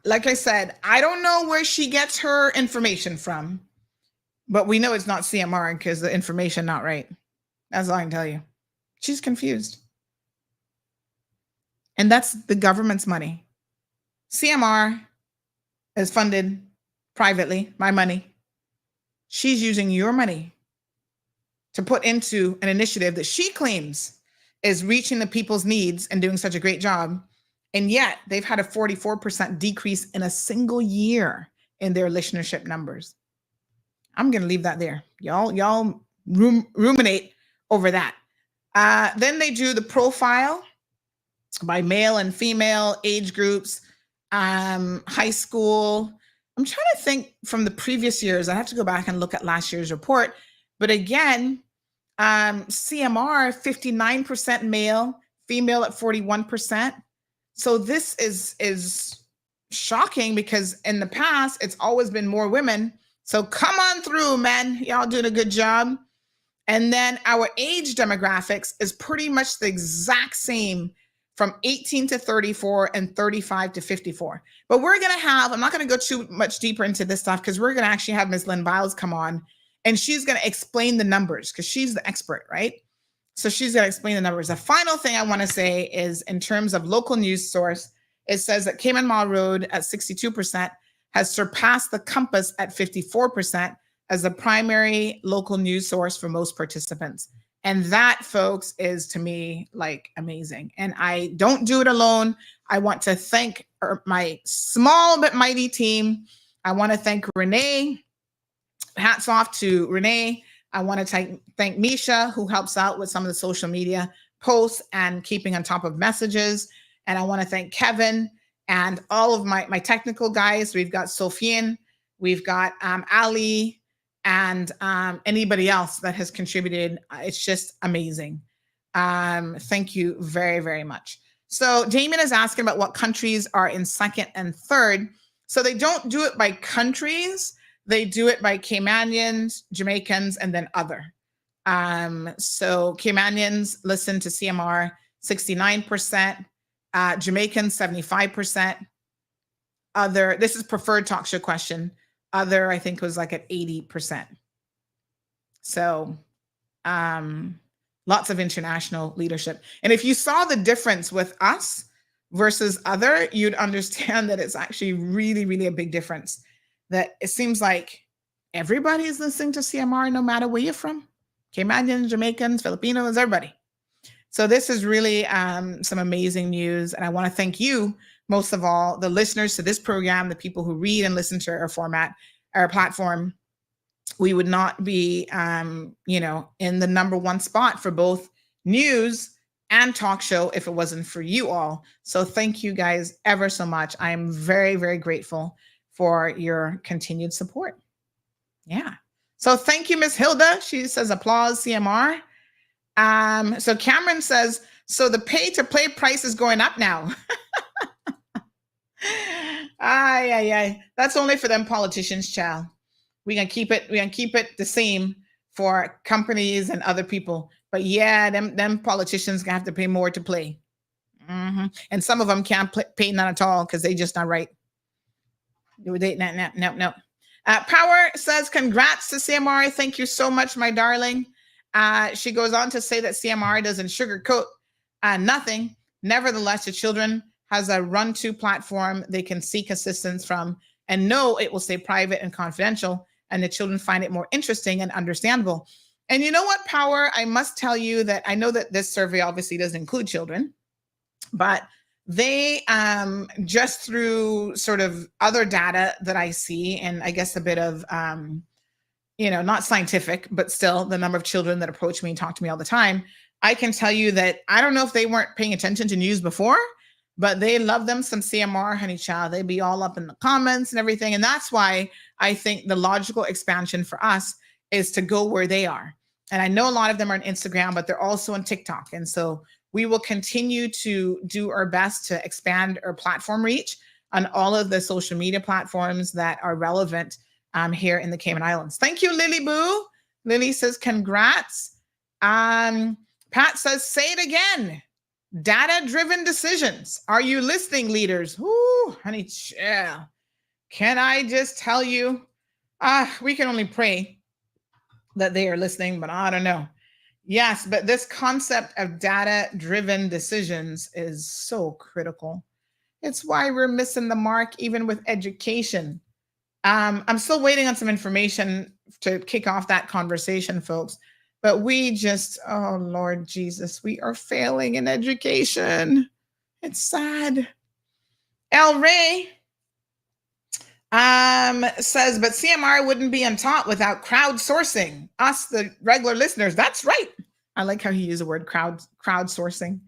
like I said, I don't know where she gets her information from, but we know it's not CMR because the information not right. That's all I can tell you. She's confused. And that's the government's money. CMR is funded privately, my money. She's using your money to put into an initiative that she claims is reaching the people's needs and doing such a great job. And yet they've had a 44% decrease in a single year in their listenership numbers. I'm going to leave that there. Y'all ruminate over that. Then they do the profile by male and female age groups, high school. I'm trying to think from the previous years. I have to go back and look at last year's report. But again, CMR, 59% male, female at 41%. So this is shocking because in the past, it's always been more women. So come on through, men. Y'all doing a good job. And then our age demographics is pretty much the exact same from 18 to 34 and 35 to 54. But we're going to have, I'm not going to go too much deeper into this stuff because we're going to actually have Ms. Lynn Biles come on and she's going to explain the numbers because she's the expert, right? So she's going to explain the numbers. The final thing I want to say is in terms of local news source, it says that Cayman Mall Road at 62% has surpassed the Compass at 54% as the primary local news source for most participants. And that, folks, is to me like amazing. And I don't do it alone. I want to thank my small but mighty team. I want to thank Renee. Hats off to Renee. I want to thank Misha, who helps out with some of the social media posts and keeping on top of messages. And I want to thank Kevin and all of my technical guys. We've got Sofiane, we've got Ali, and anybody else that has contributed. It's just amazing. Thank you very, very much. So Damien is asking about what countries are in second and third. So they don't do it by countries. They do it by Caymanians, Jamaicans, and then other. So Caymanians listen to CMR 69%, Jamaicans 75%. Other, this is preferred talk show question. Other, I think, was like at 80%. So lots of international leadership. And if you saw the difference with us versus other, you'd understand that it's actually really, really a big difference. That it seems like everybody is listening to CMR no matter where you're from. Caymanians, Jamaicans, Filipinos, everybody. So this is really some amazing news. And I want to thank you, most of all, the listeners to this program, the people who read and listen to our format, our platform. We would not be, in the number one spot for both news and talk show if it wasn't for you all. So thank you guys ever so much. I am very, very grateful for your continued support. Yeah. So thank you, Miss Hilda. She says applause, CMR. So Cameron says, so the pay to play price is going up now. That's only for them politicians, child. We're gonna keep it the same for companies and other people. But yeah, them politicians gonna have to pay more to play. And some of them can't pay none at all because they just not right. No. Power says, congrats to CMR. Thank you so much, my darling. She goes on to say that CMR doesn't sugarcoat nothing. Nevertheless, the children has a run-to platform they can seek assistance from and know it will stay private and confidential, and the children find it more interesting and understandable. And you know what, Power? I must tell you that I know that this survey obviously doesn't include children, but they just through sort of other data that I see, and I guess a bit of, not scientific, but still the number of children that approach me and talk to me all the time, I can tell you that I don't know if they weren't paying attention to news before, but they love them some CMR, honey child. They'd be all up in the comments and everything. And that's why I think the logical expansion for us is to go where they are. And I know a lot of them are on Instagram, but they're also on TikTok. And so we will continue to do our best to expand our platform reach on all of the social media platforms that are relevant here in the Cayman Islands. Thank you, Lily Boo. Lily says, congrats. Pat says, say it again. Data-driven decisions. Are you listening, leaders? Ooh, honey, chill. Can I just tell you? We can only pray that they are listening, but I don't know. Yes, but this concept of data-driven decisions is so critical. It's why we're missing the mark, even with education. I'm still waiting on some information to kick off that conversation, folks. But we just, oh, Lord Jesus, we are failing in education. It's sad. El Ray says, but CMR wouldn't be on top without crowdsourcing. Us, the regular listeners. That's right. I like how he used the word crowdsourcing.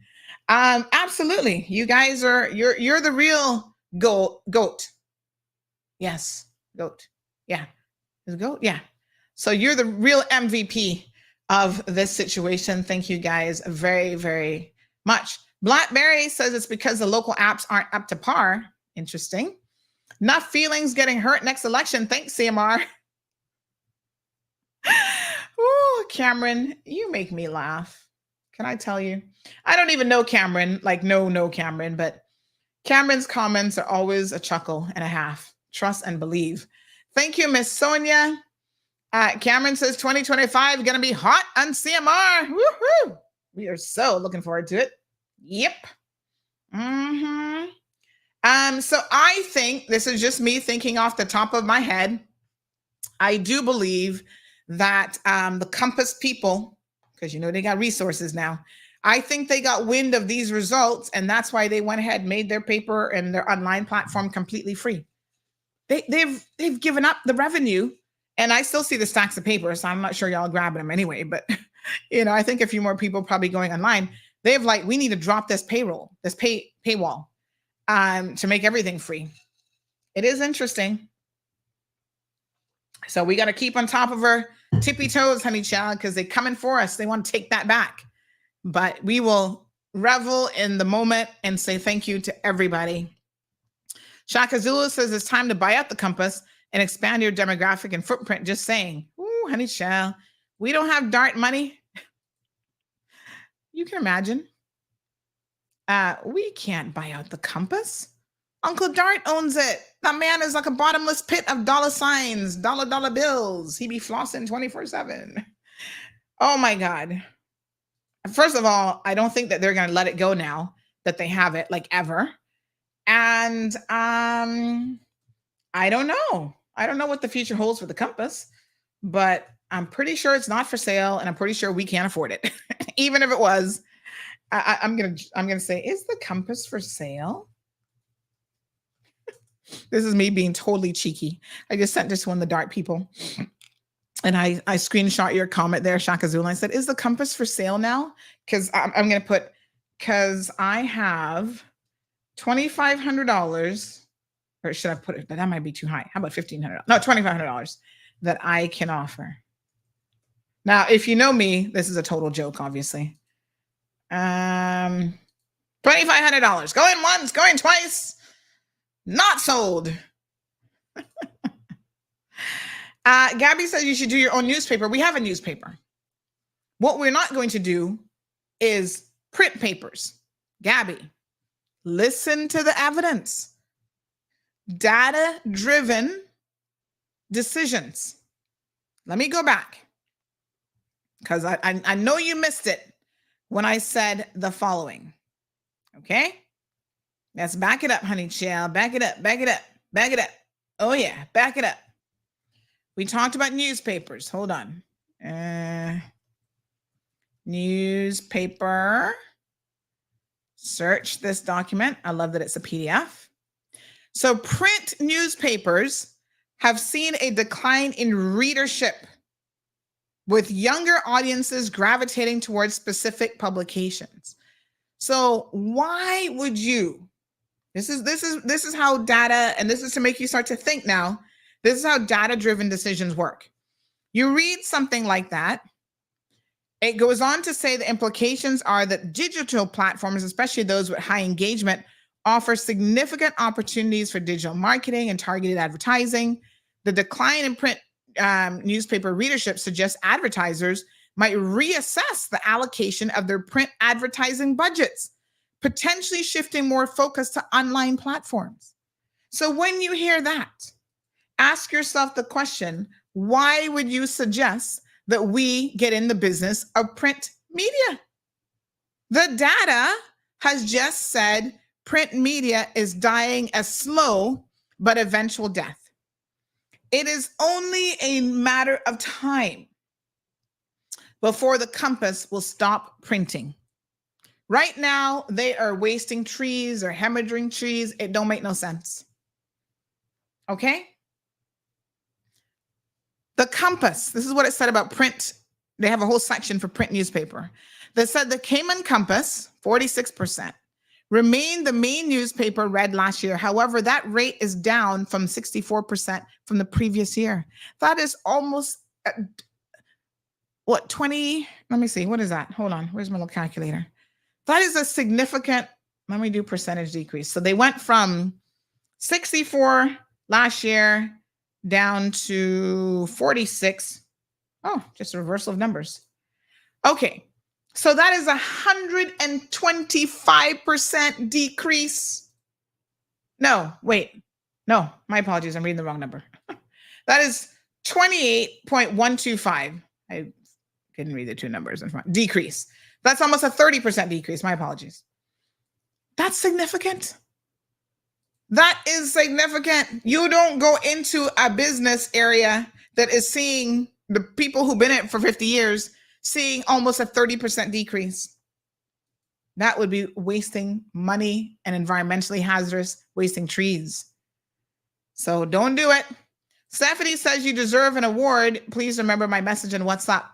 Absolutely. You guys you're the real goat. Yes, goat. Yeah. Is it goat? Yeah. So you're the real MVP of this situation. Thank you guys very, very much. Blackberry says it's because the local apps aren't up to par. Interesting. Enough feelings getting hurt next election. Thanks, CMR. Ooh, Cameron, you make me laugh. Can I tell you? I don't even know Cameron, like no Cameron, but Cameron's comments are always a chuckle and a half. Trust and believe. Thank you, Miss Sonia. Cameron says 2025 going to be hot on CMR. Woohoo! We are so looking forward to it. Yep. So I think, this is just me thinking off the top of my head, I do believe that the Compass people, because you know they got resources now, I think they got wind of these results, and that's why they went ahead and made their paper and their online platform completely free. They've given up the revenue, and I still see the stacks of paper, so I'm not sure y'all grabbing them anyway. But I think a few more people probably going online. They've like, we need to drop this paywall, to make everything free. It is interesting. So we got to keep on top of our tippy toes, honey child, because they're coming for us. They want to take that back. But we will revel in the moment and say thank you to everybody. Shaka Zulu says it's time to buy out the Compass and expand your demographic and footprint. Just saying. Ooh, honey child, we don't have DART money. You can imagine. We can't buy out the Compass. Uncle Dart owns it. That man is like a bottomless pit of dollar signs, dollar bills. He be flossing 24/7. Oh my God. First of all, I don't think that they're going to let it go now that they have it, like, ever. And I don't know. I don't know what the future holds for the Compass, but I'm pretty sure it's not for sale, and I'm pretty sure we can't afford it. Even if it was, I'm gonna say, is the Compass for sale? This is me being totally cheeky. I just sent this to one of the DART people, and I screenshot your comment there, Shaka Zulu. I said, is the Compass for sale now? Because I'm going to put, because I have $2,500, or should I put it, but that might be too high. How about $1,500? No, $2,500 that I can offer. Now, if you know me, this is a total joke, obviously. $2,500. Going once, going twice. Not sold. Gabby says you should do your own newspaper. We have a newspaper. What we're not going to do is print papers. Gabby, listen to the evidence. Data-driven decisions. Let me go back, because I know you missed it when I said the following. Okay? Let's back it up, honey child. Back it up, back it up, back it up. Oh yeah, back it up. We talked about newspapers. Hold on. Newspaper. Search this document. I love that it's a PDF. So print newspapers have seen a decline in readership, with younger audiences gravitating towards specific publications. So why would you? This is how data, and this is to make you start to think now. This is how data-driven decisions work. You read something like that. It goes on to say the implications are that digital platforms, especially those with high engagement, offer significant opportunities for digital marketing and targeted advertising. The decline in print newspaper readership suggests advertisers might reassess the allocation of their print advertising budgets, potentially shifting more focus to online platforms. So when you hear that, ask yourself the question, why would you suggest that we get in the business of print media? The data has just said print media is dying a slow but eventual death. It is only a matter of time before the Compass will stop printing. Right now, they are wasting trees or hemorrhaging trees. It don't make no sense. Okay? The Compass, this is what it said about print. They have a whole section for print newspaper. They said the Cayman Compass, 46%, remained the main newspaper read last year. However, that rate is down from 64% from the previous year. That is almost, 20? Let me see. What is that? Hold on. Where's my little calculator? That is a significant, let me do percentage decrease. So they went from 64 last year down to 46. Oh, just a reversal of numbers. Okay. So that is 125% decrease. No, wait. No, my apologies. I'm reading the wrong number. That is 28.125. I couldn't read the two numbers in front. Decrease. That's almost a 30% decrease. My apologies. That's significant. That is significant. You don't go into a business area that is seeing the people who've been in it for 50 years, seeing almost a 30% decrease. That would be wasting money and environmentally hazardous, wasting trees. So don't do it. Stephanie says you deserve an award. Please remember my message in WhatsApp.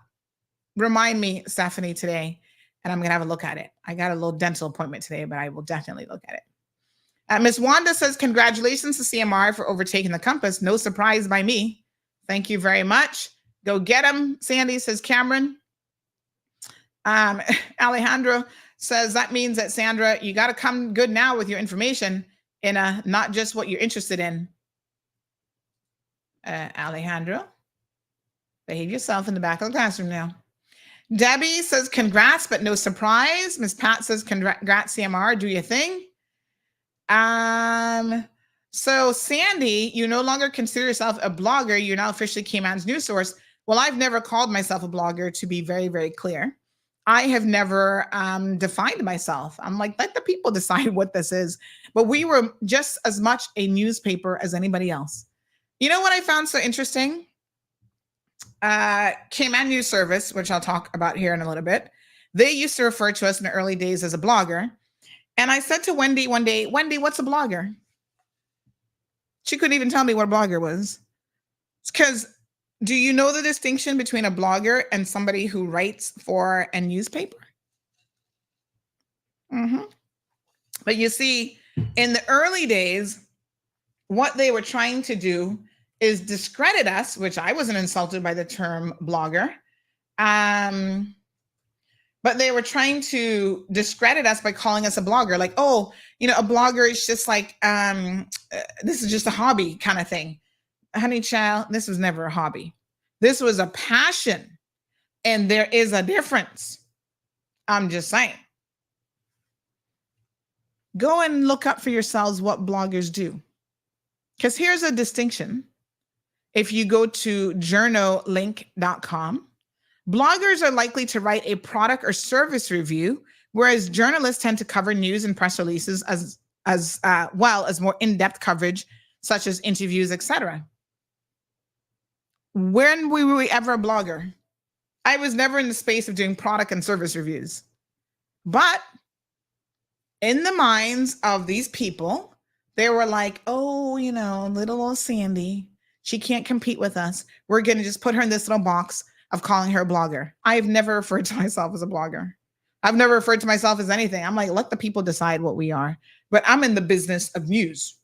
Remind me, Stephanie, today, and I'm going to have a look at it. I got a little dental appointment today, but I will definitely look at it. Miss Wanda says, congratulations to CMR for overtaking the Compass. No surprise by me. Thank you very much. Go get them, Sandy, says Cameron. Alejandro says, that means that, Sandra, you got to come good now with your information in not just what you're interested in. Alejandro, behave yourself in the back of the classroom now. Debbie says, congrats, but no surprise. Miss Pat says, congrats, CMR, do your thing. So Sandy, you no longer consider yourself a blogger. You're now officially Cayman's news source. Well, I've never called myself a blogger, to be very, very clear. I have never defined myself. I'm like, let the people decide what this is. But we were just as much a newspaper as anybody else. You know what I found so interesting? Cayman News Service, which I'll talk about here in a little bit, they used to refer to us in the early days as a blogger. And I said to Wendy one day, Wendy, what's a blogger? She couldn't even tell me what a blogger was. It's because, do you know the distinction between a blogger and somebody who writes for a newspaper? But you see, in the early days, what they were trying to do is discredit us, which I wasn't insulted by the term blogger. But they were trying to discredit us by calling us a blogger. Like, oh, you know, a blogger is just like, this is just a hobby kind of thing. Honey child, this was never a hobby. This was a passion. And there is a difference. I'm just saying. Go and look up for yourselves what bloggers do. Because here's a distinction. If you go to journalink.com, bloggers are likely to write a product or service review, whereas journalists tend to cover news and press releases as well as more in-depth coverage, such as interviews, etc. When were we ever a blogger? I was never in the space of doing product and service reviews. But in the minds of these people, they were like, oh, you know, little old Sandy, she can't compete with us. We're going to just put her in this little box of calling her a blogger. I've never referred to myself as a blogger. I've never referred to myself as anything. I'm like, let the people decide what we are. But I'm in the business of news.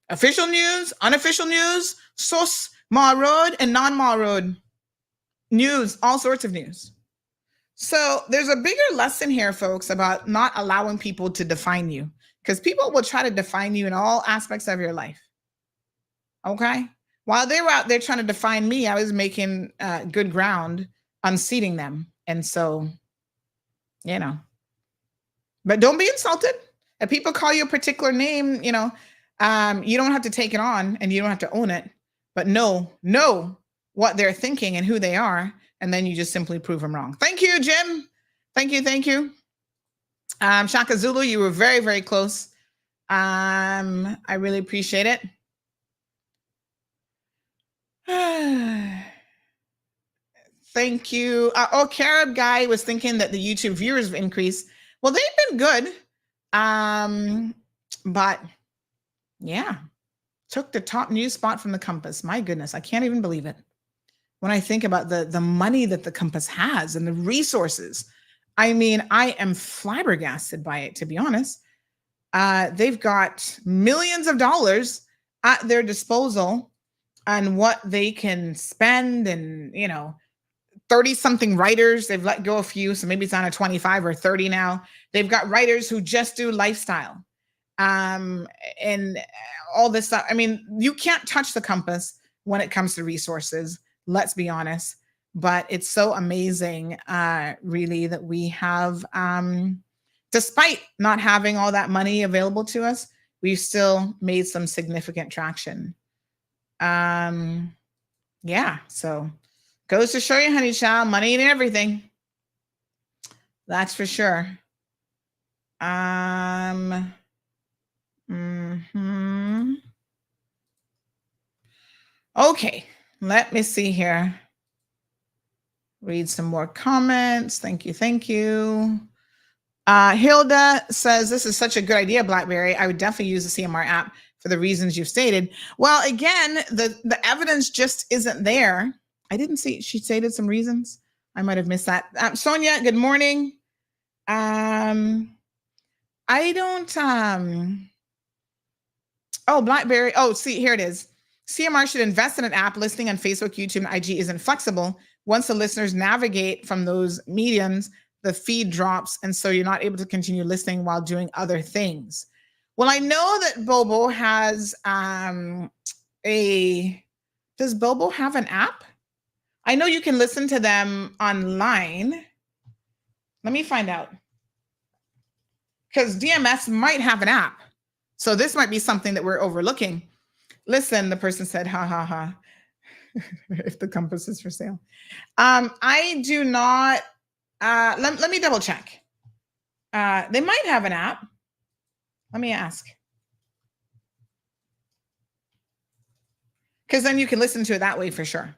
Official news, unofficial news, source, marroad, and non-marroad news, all sorts of news. So there's a bigger lesson here, folks, about not allowing people to define you, because people will try to define you in all aspects of your life. Okay? While they were out there trying to define me, I was making good ground unseating them. And so, you know, but don't be insulted. If people call you a particular name, you know, you don't have to take it on and you don't have to own it, but know what they're thinking and who they are. And then you just simply prove them wrong. Thank you, Jim. Thank you. Thank you. Shaka Zulu, you were very, very close. I really appreciate it. Thank you. Carib guy was thinking that the YouTube viewers have increased. Well, they've been good. But yeah, took the top news spot from the Compass. My goodness, I can't even believe it. When I think about the money that the Compass has and the resources, I mean, I am flabbergasted by it, to be honest. They've got millions of dollars at their disposal on what they can spend, and, you know, 30 something writers. They've let go a few, so maybe it's on a 25 or 30 now. They've got writers who just do lifestyle and all this stuff. I mean, you can't touch the Compass when it comes to resources, let's be honest. But it's so amazing, really, that we have, despite not having all that money available to us, we've still made some significant traction. Yeah, so goes to show you, honey child, money and everything. That's for sure. Okay, let me see here. Read some more comments. Thank you. Thank you. Hilda says, this is such a good idea, BlackBerry. I would definitely use the CMR app for the reasons you've stated. Well, again, the evidence just isn't there. I didn't see, she stated some reasons. I might have missed that. Sonia, good morning. I don't, oh, BlackBerry. Oh, see, here it is. CMR should invest in an app. Listing on Facebook, YouTube, and IG isn't flexible. Once the listeners navigate from those mediums, the feed drops, and so you're not able to continue listening while doing other things. Well, I know that Bobo has does Bobo have an app? I know you can listen to them online. Let me find out. Because DMS might have an app. So this might be something that we're overlooking. Listen, the person said, ha, ha, ha. If the compass is for sale. I do not, let me double check. They might have an app. Let me ask. Because then you can listen to it that way for sure.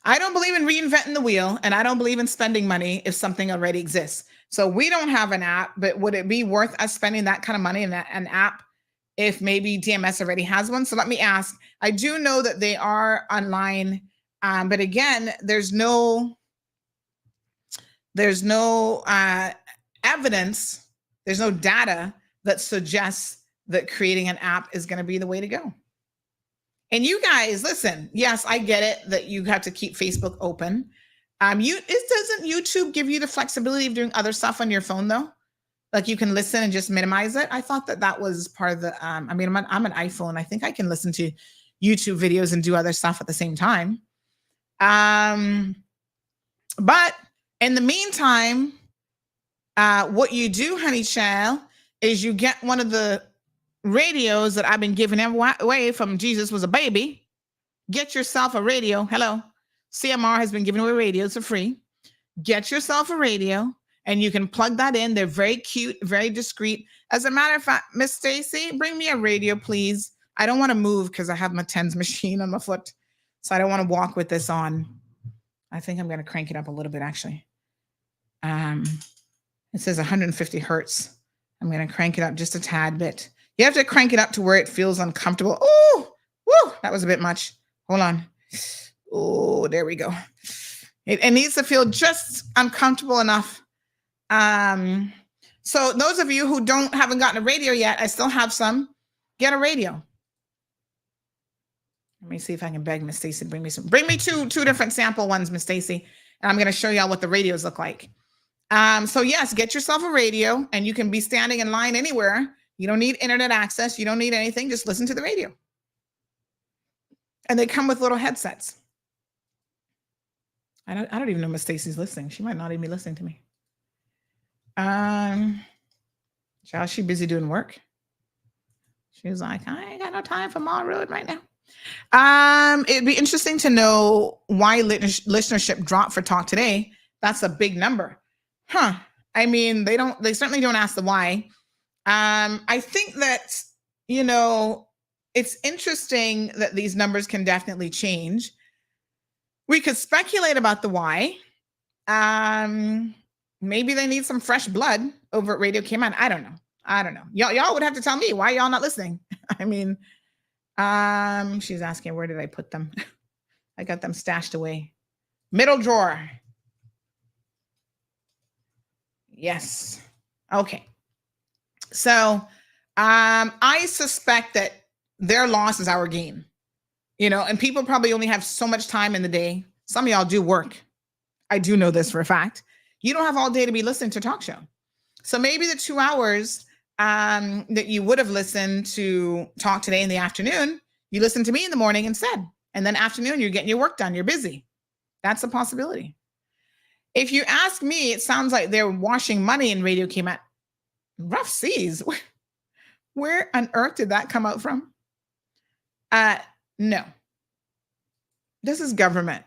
I don't believe in reinventing the wheel, and I don't believe in spending money if something already exists. So we don't have an app, but would it be worth us spending that kind of money in an app if maybe DMS already has one? So let me ask. I do know that they are online, but again, there's no evidence, there's no data that suggests that creating an app is going to be the way to go. And you guys, listen, yes, I get it that you have to keep Facebook open. Doesn't YouTube give you the flexibility of doing other stuff on your phone though? Like you can listen and just minimize it. I thought that was part of the, I'm an iPhone. I think I can listen to YouTube videos and do other stuff at the same time. But in the meantime, what you do, honey child, is you get one of the radios that I've been giving away from Jesus was a baby. Get yourself a radio. Hello. CMR has been giving away radios for free. Get yourself a radio and you can plug that in. They're very cute, very discreet. As a matter of fact, Miss Stacy, bring me a radio, please. I don't want to move because I have my TENS machine on my foot. So I don't want to walk with this on. I think I'm going to crank it up a little bit, actually. It says 150 hertz. I'm going to crank it up just a tad bit. You have to crank it up to where it feels uncomfortable. Oh, woo, that was a bit much. Hold on. Oh, there we go. It needs to feel just uncomfortable enough. So those of you who haven't gotten a radio yet, I still have some. Get a radio. Let me see if I can beg Miss Stacy to bring me some. Bring me two different sample ones, Miss Stacy, and I'm going to show y'all what the radios look like. So yes, get yourself a radio, and you can be standing in line anywhere. You don't need internet access. You don't need anything. Just listen to the radio. And they come with little headsets. I don't even know Miss Stacy's listening. She might not even be listening to me. Child, she busy doing work. She was like, I ain't got no time for Mall Road right now. It'd be interesting to know why listenership dropped for Talk Today. That's a big number. Huh. I mean, they certainly don't ask the why. I think that, it's interesting that these numbers can definitely change. We could speculate about the why. Maybe they need some fresh blood over at Radio Cayman. I don't know. Y'all would have to tell me why y'all not listening. I mean, she's asking, where did I put them? I got them stashed away. Middle drawer. Yes. Okay. So I suspect that their loss is our gain, and people probably only have so much time in the day. Some of y'all do work. I do know this for a fact. You don't have all day to be listening to a talk show. So maybe the 2 hours that you would have listened to Talk Today in the afternoon, you listen to me in the morning instead. And then afternoon, you're getting your work done. You're busy. That's a possibility. If you ask me, it sounds like they're washing money in Radio Cayman. Rough seas. Where on earth did that come out from? No. This is government.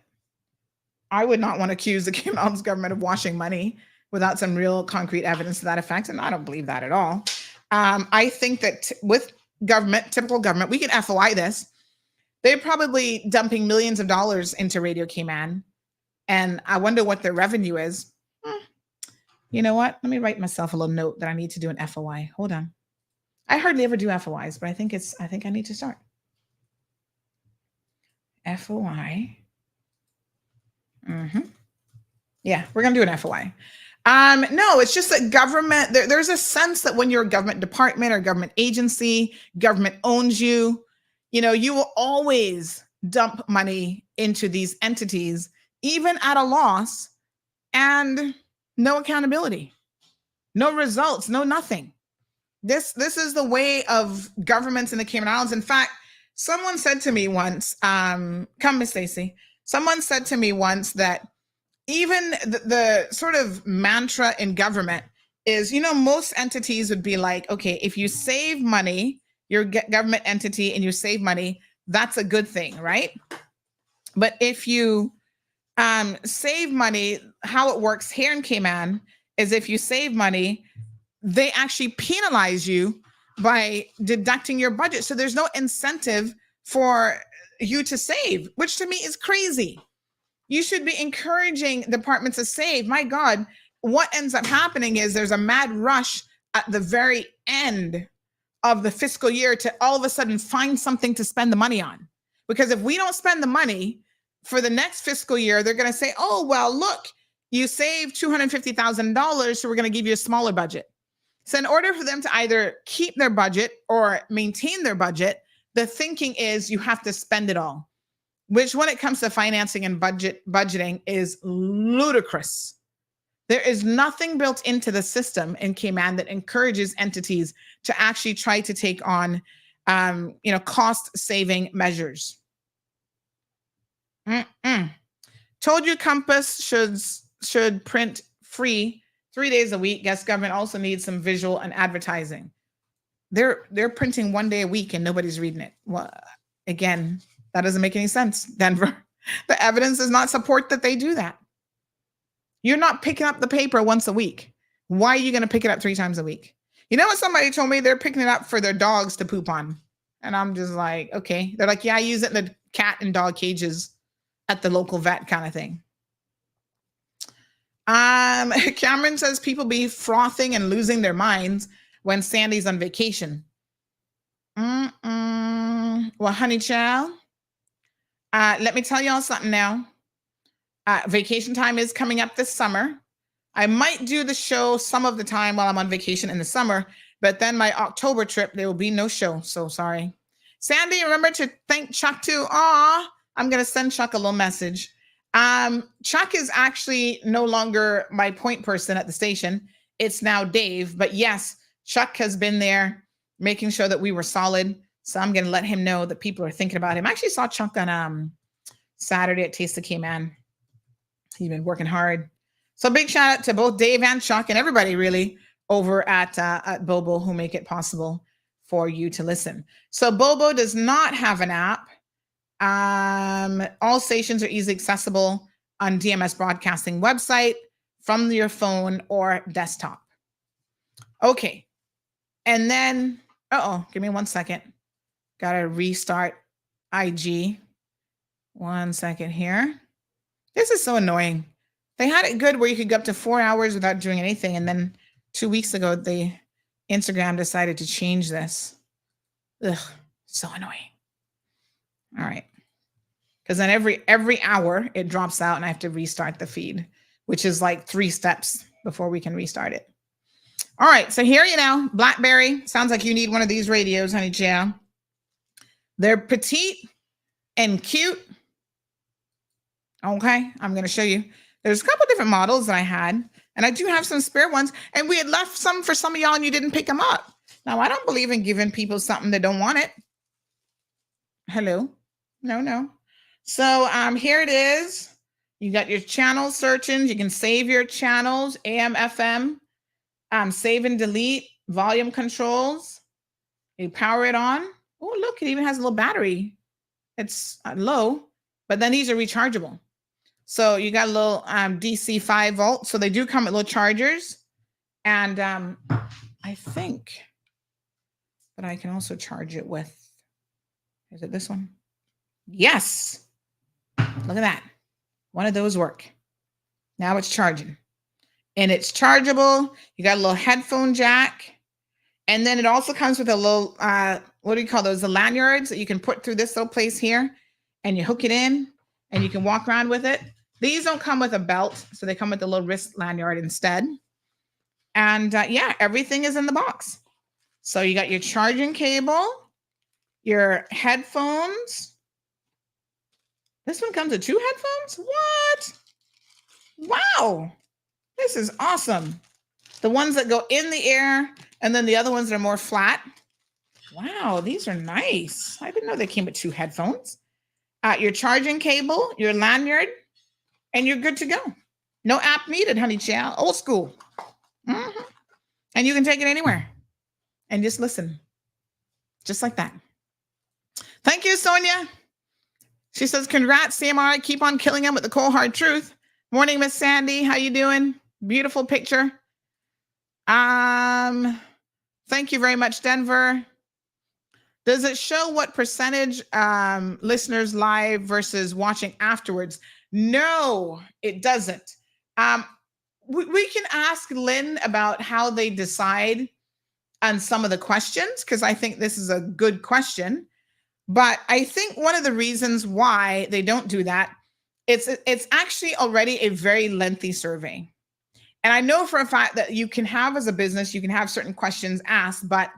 I would not want to accuse the Cayman's government of washing money without some real concrete evidence to that effect, and I don't believe that at all. I think that with government, typical government, we can FOI this. They're probably dumping millions of dollars into Radio Cayman. And I wonder what their revenue is. You know what? Let me write myself a little note that I need to do an FOI. Hold on. I hardly ever do FOIs, but I think I need to start. FOI. Yeah, we're going to do an FOI. No, it's just that government, there's a sense that when you're a government department or government agency, government owns you, you will always dump money into these entities, even at a loss, and no accountability, no results, no nothing. This is the way of governments in the Cayman Islands. In fact, someone said to me once, come Miss Stacy, someone said to me once that even the sort of mantra in government is, most entities would be like, okay, if you save money, you're a government entity and you save money, that's a good thing, right? But if you save money, how it works here in Cayman is if you save money, they actually penalize you by deducting your budget. So there's no incentive for you to save, which to me is crazy. You should be encouraging departments to save. My God, what ends up happening is there's a mad rush at the very end of the fiscal year to all of a sudden find something to spend the money on. Because if we don't spend the money for the next fiscal year, they're going to say, oh, well, look, you saved $250,000, so we're going to give you a smaller budget. So in order for them to either keep their budget or maintain their budget, the thinking is you have to spend it all, which when it comes to financing and budgeting is ludicrous. There is nothing built into the system in Cayman that encourages entities to actually try to take on, cost-saving measures. Told you Compass should print free 3 days a week. Guess government also needs some visual and advertising. They're printing 1 day a week and nobody's reading it. Well, again, that doesn't make any sense, Denver. The evidence does not support that they do that. You're not picking up the paper once a week. Why are you going to pick it up 3 times a week? You know what somebody told me? They're picking it up for their dogs to poop on. And I'm just like, okay. They're like, yeah, I use it in the cat and dog cages at the local vet kind of thing. Cameron says people be frothing and losing their minds when Sandy's on vacation. Well, honey child, let me tell y'all something now. Vacation time is coming up this summer. I might do the show some of the time while I'm on vacation in the summer, but then my October trip, there will be no show. So sorry. Sandy, remember to thank Chuck too. I'm going to send Chuck a little message. Chuck is actually no longer my point person at the station. It's now Dave. But yes, Chuck has been there making sure that we were solid. So I'm going to let him know that people are thinking about him. I actually saw Chuck on Saturday at Taste of Cayman. He's been working hard. So big shout out to both Dave and Chuck and everybody really over at Bobo who make it possible for you to listen. So Bobo does not have an app. All stations are easily accessible on DMS Broadcasting website from your phone or desktop. Okay. And then, give me 1 second. Got to restart IG. 1 second here. This is so annoying. They had it good where you could go up to 4 hours without doing anything. And then 2 weeks ago, Instagram decided to change this. Ugh, so annoying. All right. Because then every hour it drops out and I have to restart the feed, which is like 3 steps before we can restart it. All right. So here you know, BlackBerry. Sounds like you need one of these radios, honey child. They're petite and cute. Okay. I'm going to show you. There's a couple different models that I had, and I do have some spare ones. And we had left some for some of y'all and you didn't pick them up. Now, I don't believe in giving people something that don't want it. Hello? No. So here it is. You got your channel searching. You can save your channels, AM, FM, save and delete, volume controls. You power it on. Oh, look, it even has a little battery. It's low, but then these are rechargeable. So you got a little DC 5 volt. So they do come with little chargers. And I think but I can also charge it with, is it this one? Yes. Look at that. One of those work. Now it's charging. And it's chargeable. You got a little headphone jack. And then it also comes with a little, what do you call those? The lanyards that you can put through this little place here. And you hook it in and you can walk around with it. These don't come with a belt. So they come with a little wrist lanyard instead. And yeah, everything is in the box. So you got your charging cable, your headphones. This one comes with 2 headphones? What? Wow. This is awesome. The ones that go in the air and then the other ones that are more flat. Wow, these are nice. I didn't know they came with 2 headphones. Your charging cable, your lanyard, and you're good to go. No app needed, honey child. Old school. Mm-hmm. And you can take it anywhere and just listen. Just like that. Thank you, Sonia. She says, congrats, CMR. Keep on killing them with the cold, hard truth. Morning, Miss Sandy. How you doing? Beautiful picture. Thank you very much, Denver. Does it show what percentage listeners live versus watching afterwards? No, it doesn't. We can ask Lynn about how they decide on some of the questions, because I think this is a good question. But I think one of the reasons why they don't do that, it's actually already a very lengthy survey. And I know for a fact that you can have, as a business, you can have certain questions asked, but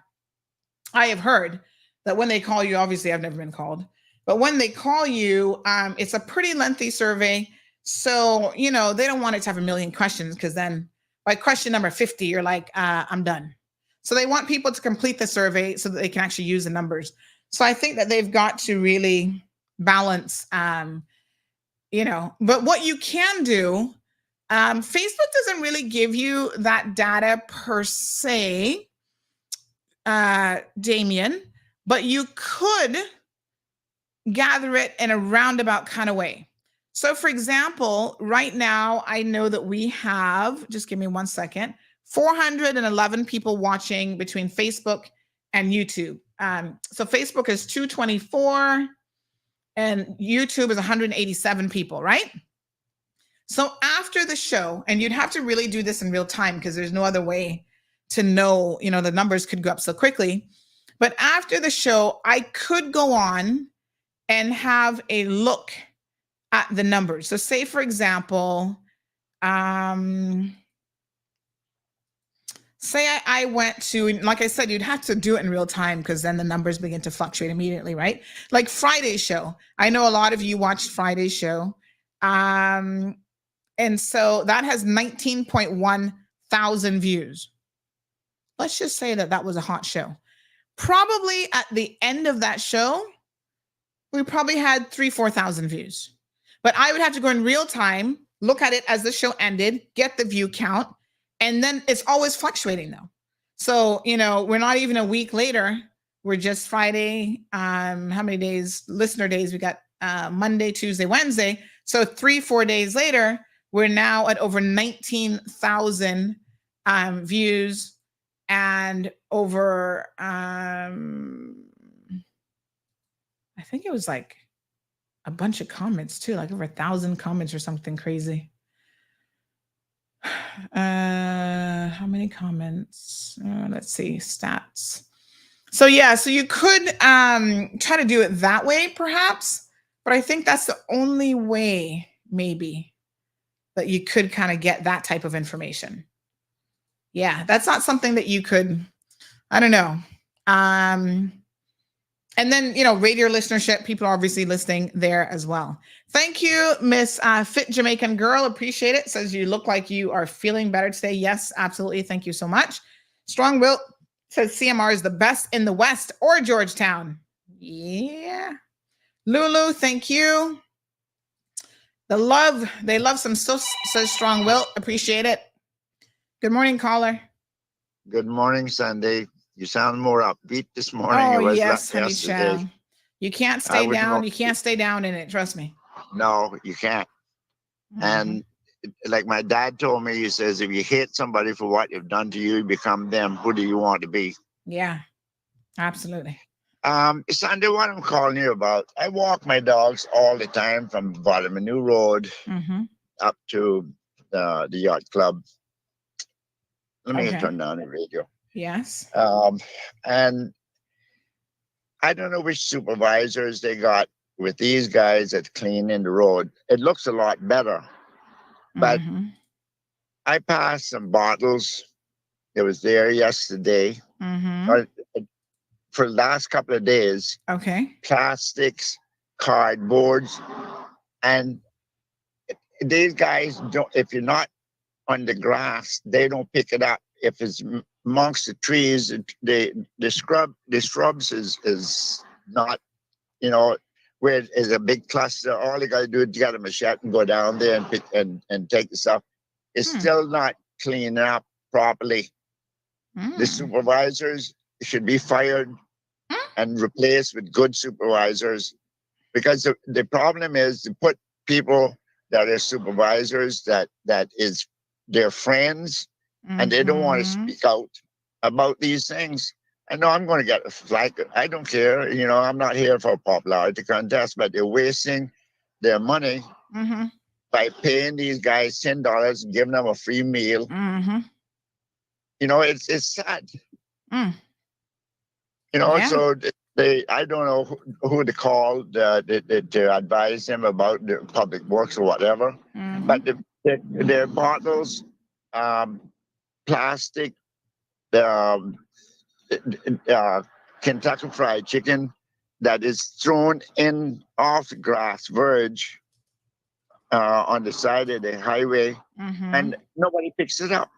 I have heard that when they call you, obviously I've never been called, but when they call you, it's a pretty lengthy survey. So, you know, they don't want it to have 1 million questions, because then by question number 50, you're like, I'm done. So they want people to complete the survey so that they can actually use the numbers. So I think that they've got to really balance, you know, but what you can do, Facebook doesn't really give you that data per se, Damien, but you could gather it in a roundabout kind of way. So for example, right now, I know that we have, just give me 1 second, 411 people watching between Facebook and YouTube. So Facebook is 224 and YouTube is 187 people, right? So after the show, and you'd have to really do this in real time because there's no other way to know, you know, the numbers could go up so quickly. But after the show, I could go on and have a look at the numbers. So say, for example, say I went to, like I said, you'd have to do it in real time because then the numbers begin to fluctuate immediately, right? Like Friday's show. I know a lot of you watched Friday's show. And so that has 19.1 thousand views. Let's just say that that was a hot show. Probably at the end of that show, we probably had 3,000-4,000 views. But I would have to go in real time, look at it as the show ended, get the view count, and then it's always fluctuating though. So, you know, we're not even a week later. We're just Friday. How many days, listener days? We got Monday, Tuesday, Wednesday. So 3-4 days later, we're now at over 19,000 views and over, I think it was like a bunch of comments too, like over 1,000 comments or something crazy. How many comments? Let's see, stats. So yeah, so you could try to do it that way perhaps, but I think that's the only way maybe that you could kind of get that type of information. Yeah, that's not something that you could, I don't know. And then, you know, radio listenership, people are obviously listening there as well. Thank you, Miss Fit Jamaican Girl. Appreciate it. Says you look like you are feeling better today. Yes, absolutely. Thank you so much. Strong Will says CMR is the best in the West or Georgetown. Yeah. Lulu, thank you. They love some sauce, says Strong Will. Appreciate it. Good morning, caller. Good morning, Sandy. You sound more upbeat this morning. Oh, yes, honey child. You can't stay down. You can't stay down in it. Trust me. No, you can't. Mm-hmm. And like my dad told me, he says, if you hate somebody for what you've done to you, you become them. Who do you want to be? Yeah. Absolutely. Sandy, what I'm calling you about, I walk my dogs all the time from New Road up to the yacht club. Let me turn down the radio. Yes. And I don't know which supervisors they got with these guys that clean in the road. It looks a lot better. But I passed some bottles. It was there yesterday. For the last couple of days. Okay. Plastics, cardboards, and these guys don't. If you're not on the grass, they don't pick it up. If it's amongst the trees, the shrubs is not, you know, where it is a big cluster. All you gotta do is get a machete and go down there and pick and take the stuff. It's still not cleaned up properly. The supervisors should be fired and replaced with good supervisors, because the problem is to put people that are supervisors that is their friends and they don't want to speak out about these things. I know I'm going to get a flag. I don't care. You know, I'm not here for a popularity contest, but they're wasting their money by paying these guys $10 and giving them a free meal. You know, it's sad. You know, so I don't know who to call to advise them about the public works or whatever. But their bottles, plastic, Kentucky Fried Chicken that is thrown in off the grass verge on the side of the highway, and nobody picks it up.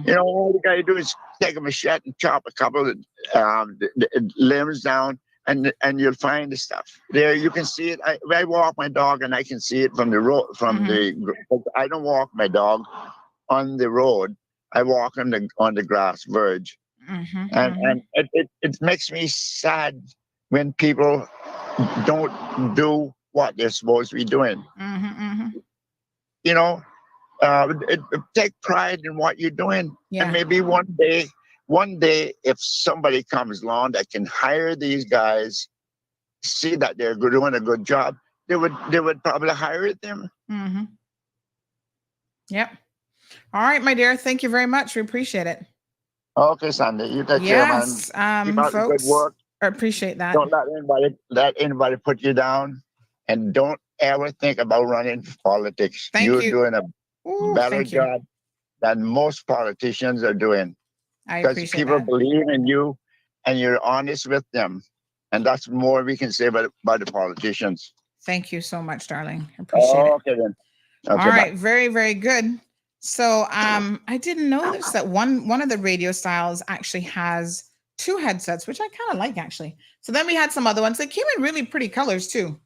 You know, all you gotta do is take a machete and chop a couple of the limbs down, and you'll find the stuff there. You can see it. I walk my dog, and I can see it from the road. I don't walk my dog on the road. I walk on the grass verge, and it makes me sad when people don't do what they're supposed to be doing. You know. Take pride in what you're doing, and maybe one day, if somebody comes along that can hire these guys, see that they're doing a good job, they would probably hire them. Yep. All right, my dear. Thank you very much. We appreciate it. Okay, Sandy, you take care, man. Keep up the Folks, good work. I appreciate that. Don't let anybody put you down, and don't ever think about running for politics. You're doing a better job than most politicians are doing, because people believe in you and you're honest with them, and that's more we can say about the politicians. Thank you so much, darling. Appreciate it. Okay then. All right, very, very good. So I didn't notice that one of the radio styles actually has 2 headsets, which I kind of like, actually. So then we had some other ones that came in really pretty colors too.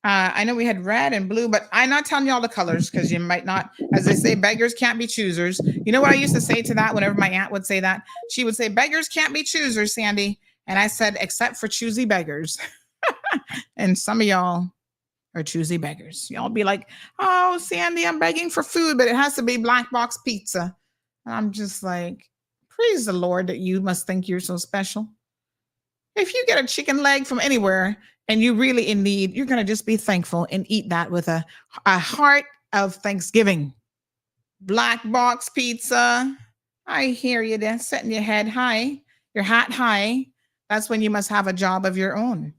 I know we had red and blue, but I'm not telling you all the colors because you might not, as they say, beggars can't be choosers. You know what I used to say to that whenever my aunt would say that? She would say, beggars can't be choosers, Sandy. And I said, except for choosy beggars. And some of y'all are choosy beggars. Y'all be like, oh, Sandy, I'm begging for food, but it has to be black box pizza. And I'm just like, praise the Lord that you must think you're so special. If you get a chicken leg from anywhere and you really in need, you're going to just be thankful and eat that with a heart of thanksgiving. Black box pizza. I hear you there, setting your head high, your hat high. That's when you must have a job of your own.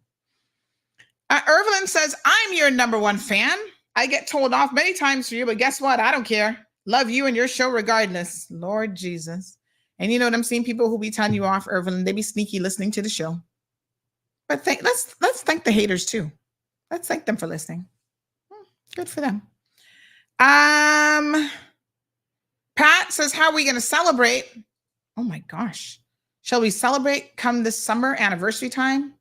Irvelin says, I'm your #1 fan. I get told off many times for you, but guess what? I don't care. Love you and your show regardless. Lord Jesus. And you know what I'm seeing? People who be telling you off, Irvelin, they be sneaky listening to the show. But let's thank the haters too. Let's thank them for listening. Good for them. Pat says, how are we going to celebrate? Oh my gosh. Shall we celebrate come this summer anniversary time?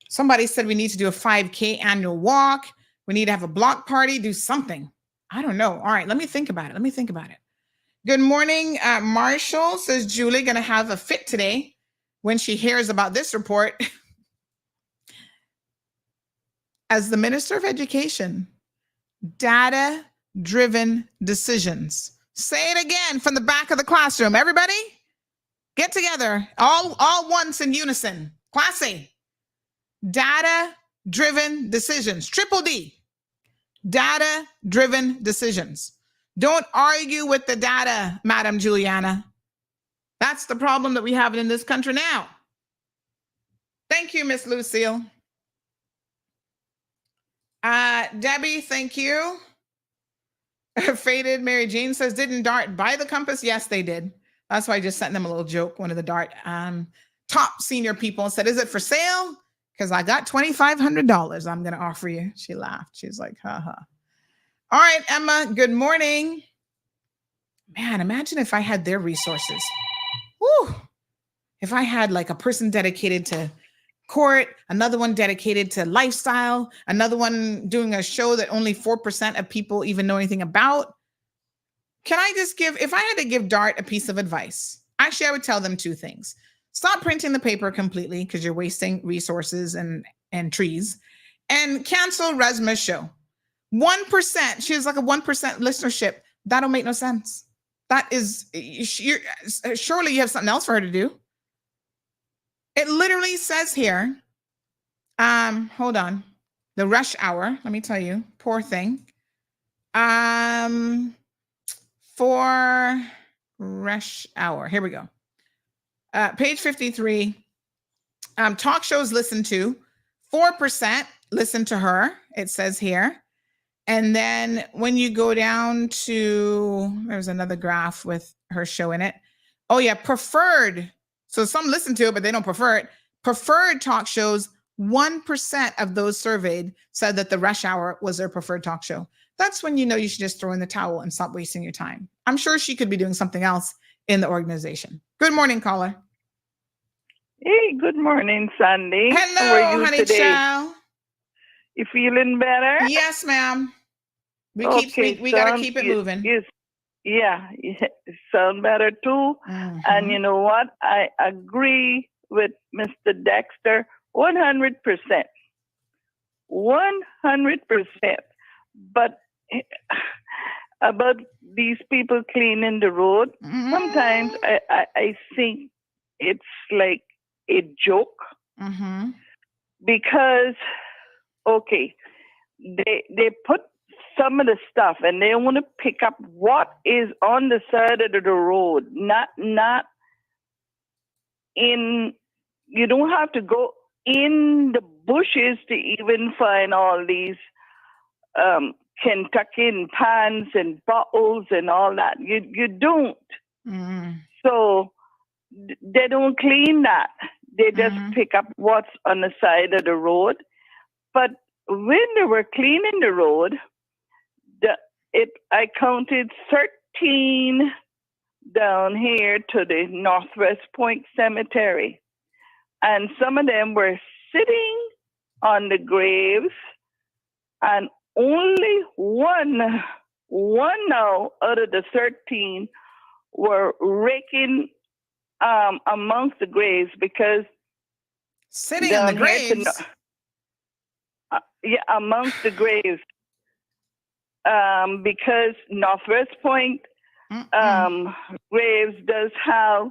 Somebody said we need to do a 5K annual walk. We need to have a block party, do something. I don't know. All right, let me think about it. Good morning, Marshall, says Julie going to have a fit today when she hears about this report. As the Minister of Education, data-driven decisions. Say it again from the back of the classroom. Everybody, Get together, all once in unison. Class A. Data-driven decisions. Triple D. Data-driven decisions. Don't argue with the data, Madam Juliana. That's the problem that we have in this country now. Thank you, Miss Lucille. Debbie, thank you. Faded Mary Jane says, didn't DART buy the compass? Yes, they did. That's why I just sent them a little joke, one of the DART top senior people, and said, is it for sale? Because I got $2,500 I'm going to offer you. She laughed. She's like, haha. All right, Emma, good morning. Man, imagine if I had their resources. Woo! If I had like a person dedicated to court, another one dedicated to lifestyle, another one doing a show that only 4% of people even know anything about. Can I just give, if I had to give DART a piece of advice, actually, I would tell them two things. Stop printing the paper completely because you're wasting resources and trees, and cancel Resma's show. 1%, she has like a 1% listenership. That don't make no sense. That is, surely you have something else for her to do. It literally says here, hold on, the rush hour, let me tell you, poor thing. For rush hour, here we go. Page 53, talk shows listened to, 4% listen to her, it says here. And then when you go down to, there's another graph with her show in it. Oh yeah, preferred. So some listen to it, but they don't prefer it. Preferred talk shows, 1% of those surveyed said that the rush hour was their preferred talk show. That's when you know you should just throw in the towel and stop wasting your time. I'm sure she could be doing something else in the organization. Good morning, caller. Hey, good morning, Sandy. Hello, how are you honey today? Chow. You feeling better? Yes, ma'am. We gotta keep it moving. Yes, yeah, you sound better too. Mm-hmm. And you know what? I agree with Mr. Dexter 100%. 100%. But about these people cleaning the road, sometimes I think it's like a joke. Mm-hmm. Because, okay, they put some of the stuff and they want to pick up what is on the side of the road, not in, you don't have to go in the bushes to even find all these Kentucky pans and bottles and all that. You don't. Mm-hmm. So they don't clean that. They just pick up what's on the side of the road. But when they were cleaning the road, I counted 13 down here to the Northwest Point Cemetery. And some of them were sitting on the graves, and only one now out of the 13 were raking amongst the graves, because sitting on the graves. Amongst the graves. Because Northwest Point graves does have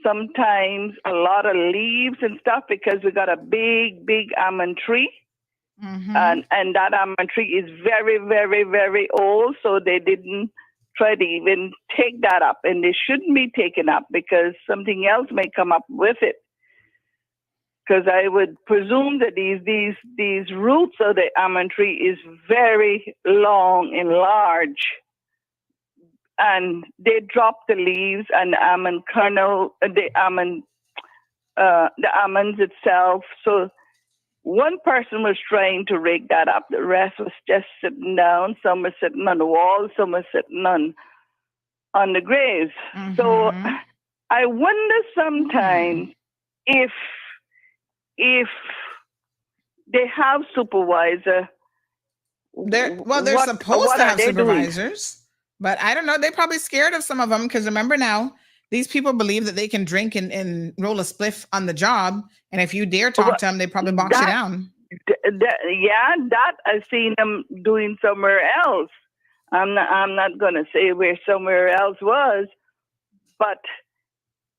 sometimes a lot of leaves and stuff, because we got a big almond tree. Mm-hmm. And that almond tree is very, very, very old, so they didn't try to even take that up, and they shouldn't be taken up because something else may come up with it. Because I would presume that these roots of the almond tree is very long and large, and they drop the leaves and the almond kernel, the almonds itself. So one person was trying to rake that up. The rest was just sitting down. Some were sitting on the wall. Some were sitting on the graves. Mm-hmm. So I wonder sometimes if they have supervisor. They're supposed to have supervisors, but I don't know. They're probably scared of some of them, because remember now, these people believe that they can drink and roll a spliff on the job, and if you dare talk to them, they probably box you down. That I've seen them doing somewhere else. I'm not going to say where somewhere else was, but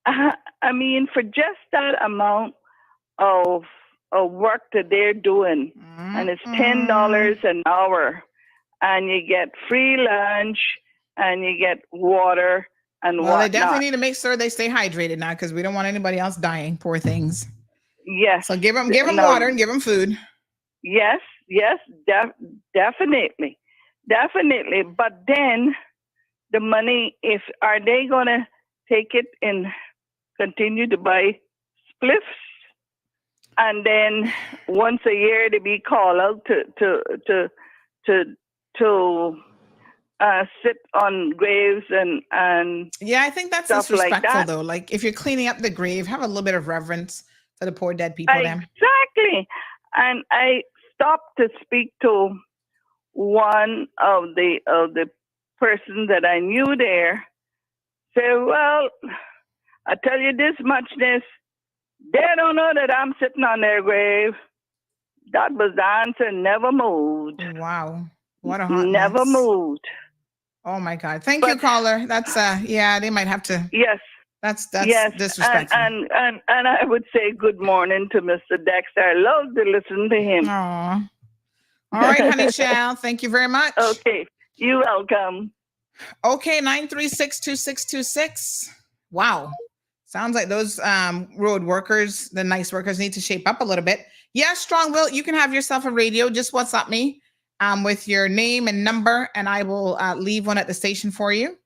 I mean, for just that amount of work that they're doing, and it's $10 an hour, and you get free lunch, and you get water and well, they whatnot. definitely need to make sure they stay hydrated now because we don't want anybody else dying. Poor things. Yes. So give them water and give them food. Yes, definitely. But then the money, are they gonna take it and continue to buy spliffs, and then once a year to be called out to sit on graves and yeah, I think that's stuff disrespectful like that. though. Like if you're cleaning up the grave, have a little bit of reverence for the poor dead people. Exactly. And I stopped to speak to one of the persons that I knew there. Say, well, I tell you this muchness, they don't know that I'm sitting on their grave. That was the answer. Never moved. Wow, what a hot never mess. moved. Oh my God! Thank you, caller. That's yeah, they might have to. Yes. That's yes. disrespectful. And I would say good morning to Mr. Dexter. I love to listen to him. Aww. All right, honey child. Thank you very much. Okay. You're welcome. Okay, 936-2626. Wow. Sounds like those road workers, the nice workers, need to shape up a little bit. Yeah, Strong Will, you can have yourself a radio. Just WhatsApp me with your name and number, and I will leave one at the station for you.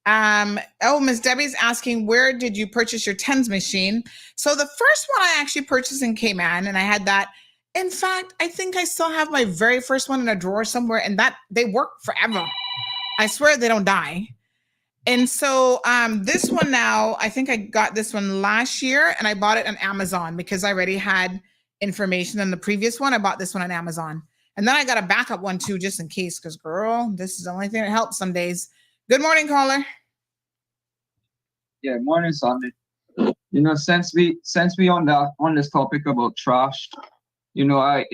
Miss Debbie's asking, where did you purchase your tens machine? So the first one I actually purchased in Cayman, and I had that. In fact, I think I still have my very first one in a drawer somewhere, and that they work forever. I swear they don't die. And so this one now, I think I got this one last year, and I bought it on Amazon because I already had information on the previous one. I bought this one on Amazon. And then I got a backup one too, just in case, because girl, this is the only thing that helps some days. Good morning, caller. Yeah, morning, Sandy. You know, since we on this topic about trash, you know, I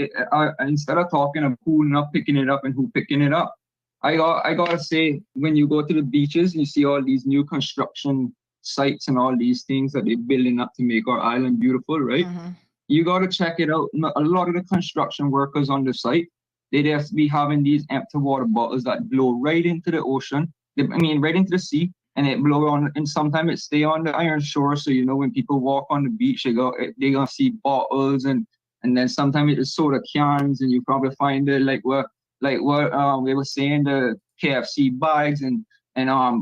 instead of talking of who not picking it up and who picking it up, I gotta say, when you go to the beaches, you see all these new construction sites and all these things that they're building up to make our island beautiful, right? Mm-hmm. You gotta check it out. A lot of the construction workers on the site, they just be having these empty water bottles that blow right into the ocean. Right into the sea, and it blow on. And sometimes it stay on the iron shore. So you know, when people walk on the beach, they gonna see bottles, and then sometimes it's soda cans, and you probably find it like what they were saying, the KFC bags and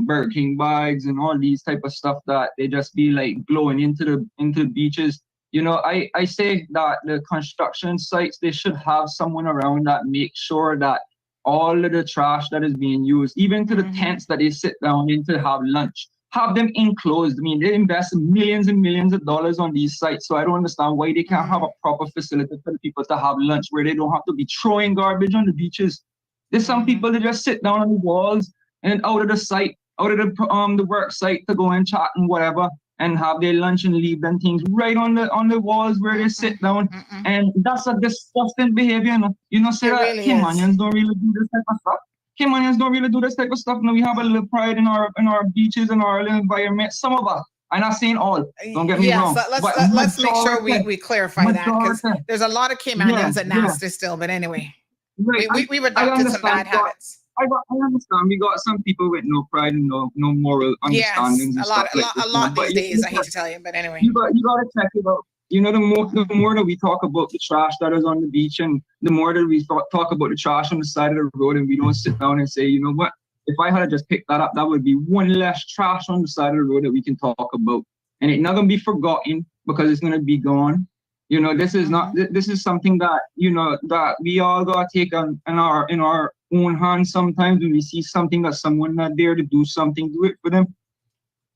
Burger King bags and all these type of stuff that they just be like blowing into the beaches. You know, I say that the construction sites, they should have someone around that makes sure that all of the trash that is being used, even to the tents that they sit down in to have lunch, have them enclosed. I mean, they invest millions and millions of dollars on these sites. So I don't understand why they can't have a proper facility for the people to have lunch where they don't have to be throwing garbage on the beaches. There's some people that just sit down on the walls and out of the site, out of the work site to go and chat and whatever, and have their lunch and leave them things right on the walls where they sit down. And that's a disgusting behavior. You know, say that really Caymanians don't really do this type of stuff. Caymanians don't really do this type of stuff. Now we have a little pride in our beaches and our little environment. Some of us. I'm not saying all. Don't get me wrong. Let's make sure we clarify that, because there's a lot of Caymanians that nasty still. But anyway, right. we've adopted some bad habits. I understand. We got some people with no pride and no moral understandings. Yes, a lot these days. I hate to tell you, but anyway, you got to check it out. You know, the more that we talk about the trash that is on the beach, and the more that we talk about the trash on the side of the road, and we don't sit down and say, you know what, if I had just picked that up, that would be one less trash on the side of the road that we can talk about, and it's not gonna be forgotten because it's gonna be gone. You know, this is not. This is something that, you know, that we all gotta take in our own hands. Sometimes when we see something that someone not there to do something, do it for them.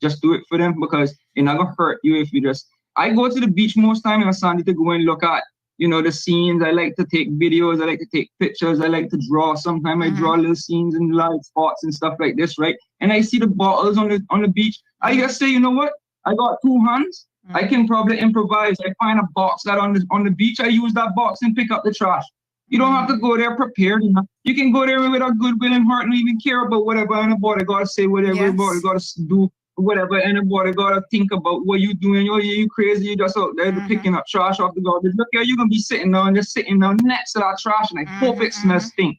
Just do it for them, because it's not gonna hurt you if you just. I go to the beach most time on Sunday to go and look at, you know, the scenes. I like to take videos. I like to take pictures. I like to draw. Sometimes I draw little scenes and live spots and stuff like this, right? And I see the bottles on the beach. I just say, you know what? I got two hands. I can probably improvise. I find a box that on the beach. I use that box and pick up the trash. You don't have to go there prepared. You know? You can go there with a good will and heart and even care about whatever on the board. I gotta say whatever about. I gotta do whatever, anybody gotta think about what you doing. You crazy, you just out there picking up trash off the garbage. Look here, you're gonna be sitting down next to that trash, and I hope it smells stink.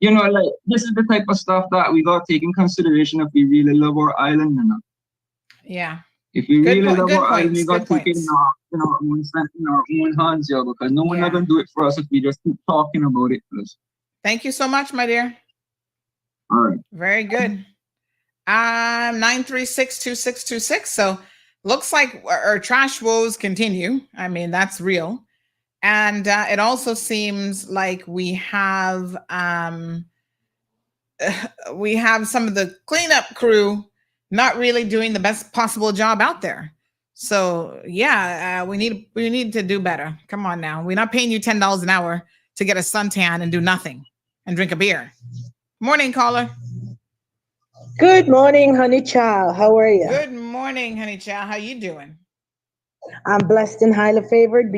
You know, like, this is the type of stuff that we gotta take in consideration if we really love our island, you know. Yeah. If we really love good our island, we points, gotta take it in our own hands, yeah, because no one gonna do it for us if we just keep talking about it first. Thank you so much, my dear. All right. Very good. 936-2626. So looks like our trash woes continue. I mean, that's real. And it also seems like we have some of the cleanup crew not really doing the best possible job out there. So yeah, we need to do better. Come on now. We're not paying you $10 an hour to get a suntan and do nothing and drink a beer. Morning, caller. Good morning, honey child. How are you? Good morning, honey child. How you doing? I'm blessed and highly favored.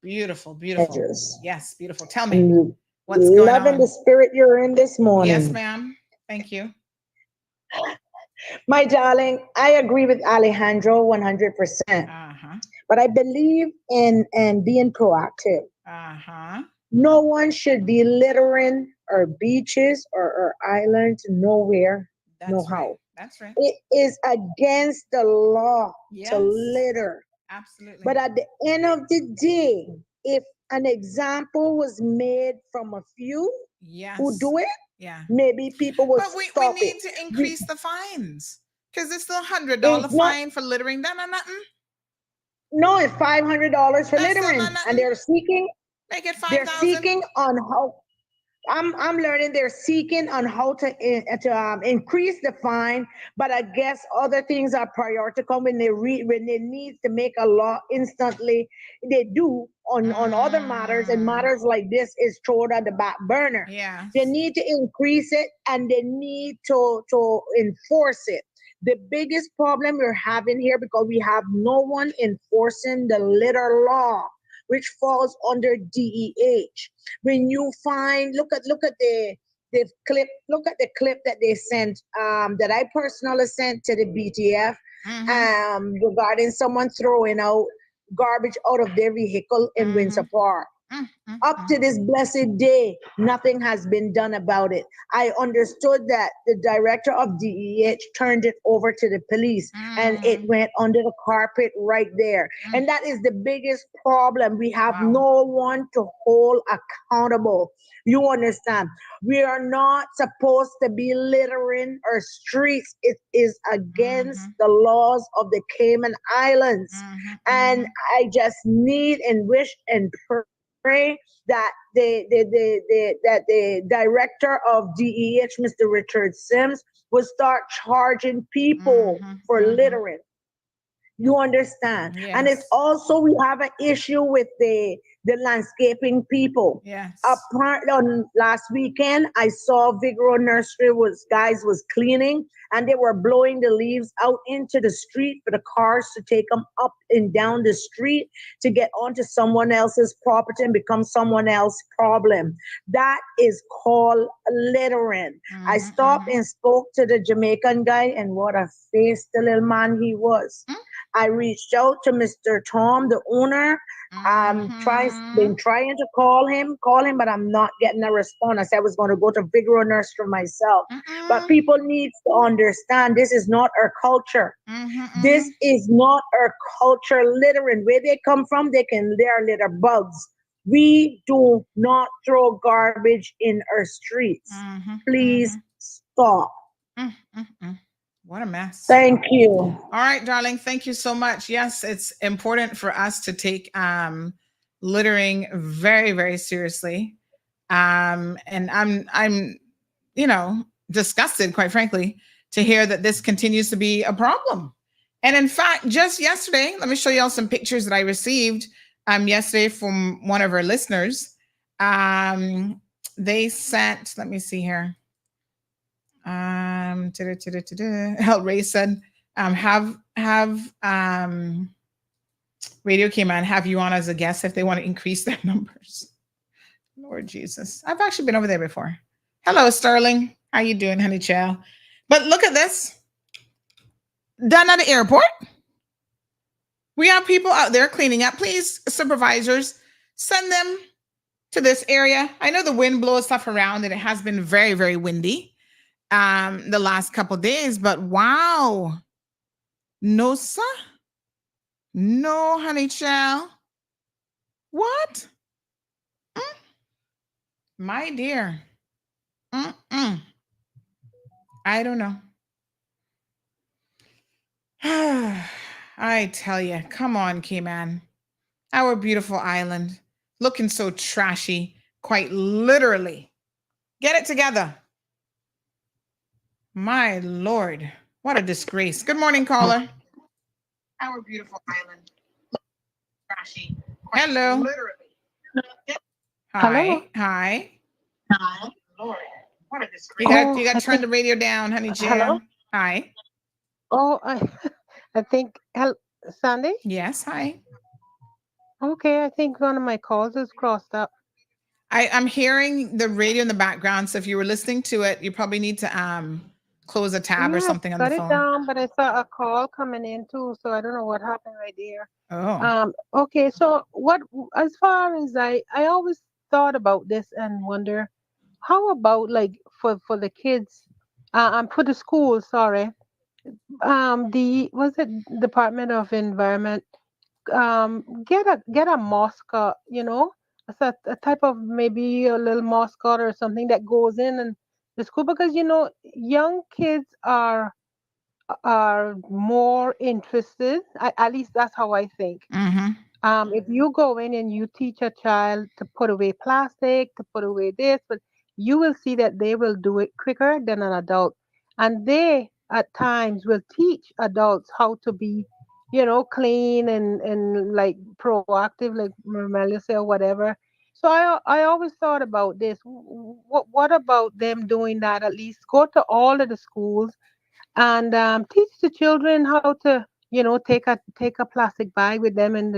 Beautiful. Angels. Yes, beautiful. Tell me what's going on. Loving the spirit you're in this morning. Yes, ma'am. Thank you. My darling, I agree with Alejandro 100%. But I believe in being proactive. No one should be littering our beaches or our islands nowhere, no how. That's right. It is against the law to Yes. litter. Absolutely. But at the end of the day, if an example was made from a few who do it, maybe people would stop we need to increase the fines, because it's still $100 fine for littering. That's not nothing. No, it's $500 for That's littering, and they're seeking. Make it $5,000. They're seeking on how. I'm learning they're seeking on how to increase the fine, but I guess other things are priority come when they need to make a law instantly. They do on other matters, and matters like this is thrown on the back burner. Yeah. They need to increase it, and they need to enforce it. The biggest problem we're having here, because we have no one enforcing the litter law, which falls under DEH. When you find, look at the clip, look at the clip that they sent, that I personally sent to the BTF, regarding someone throwing out garbage out of their vehicle in Windsor Park. Up to this blessed day, nothing has been done about it. I understood that the director of DEH turned it over to the police, and it went under the carpet right there. And that is the biggest problem. We have no one to hold accountable. You understand? We are not supposed to be littering our streets. It is against the laws of the Cayman Islands. And I just need and wish and pray that the director of DEH, Mr. Richard Sims, will start charging people for littering. You understand? Yes. And it's also, we have an issue with the landscaping people. Yes. On last weekend, I saw Vigoro Nursery guys was cleaning, and they were blowing the leaves out into the street for the cars to take them up and down the street to get onto someone else's property and become someone else's problem. That is called littering. I stopped and spoke to the Jamaican guy, and what a face the little man he was. I reached out to Mr. Tom, the owner. Been trying to call him, but I'm not getting a response. I said I was going to go to Vigoro Nursery myself. But people need to understand this is not our culture. This is not our culture, littering. Where they come from, they are litter bugs. We do not throw garbage in our streets. Please stop. What a mess. Thank you. All right, darling. Thank you so much. Yes, it's important for us to take littering very, very seriously. And I'm disgusted, quite frankly, to hear that this continues to be a problem. And in fact, just yesterday, let me show you all some pictures that I received yesterday from one of our listeners. They sent, let me see here. Ray said, have Radio Cayman have you on as a guest if they want to increase their numbers. Lord Jesus. I've actually been over there before. Hello, Sterling. How you doing, honey child? But look at this. done at the airport. We have people out there cleaning up. Please, supervisors, send them to this area. I know the wind blows stuff around and it has been very, very windy the last couple days, but wow. No, sir. No, honey child. What? My dear. I don't know. I tell you, come on, Cayman. Our beautiful island, looking so trashy, quite literally. Get it together. My Lord, what a disgrace. Good morning, caller. Our beautiful island, trashy. Hello. Literally. Hi. Hello. Hi. Hi. Lord, what a disgrace. You got to turn the radio down, honey Jam. Hello? Hi. Oh, I think, Sandy? Yes, hi. Okay, I think one of my calls is crossed up. I'm hearing the radio in the background, so if you were listening to it, you probably need to close a tab or Yeah, something on the got it phone. down, but I saw a call coming in too, so I don't know what happened right there. Oh. Okay, so as far as I always thought about this and wonder, how about like for the kids, for the school, sorry, was it Department of Environment, get a mascot, a type of maybe a little mascot or something that goes in and the school, because young kids are more interested. At least that's how I think. Mm-hmm. If you go in and you teach a child to put away plastic, to put away this, but you will see that they will do it quicker than an adult. And they, at times, will teach adults how to be, clean and like proactive, like Melissa or whatever. So I always thought about this. What about them doing that? At least go to all of the schools and teach the children how to take a plastic bag with them in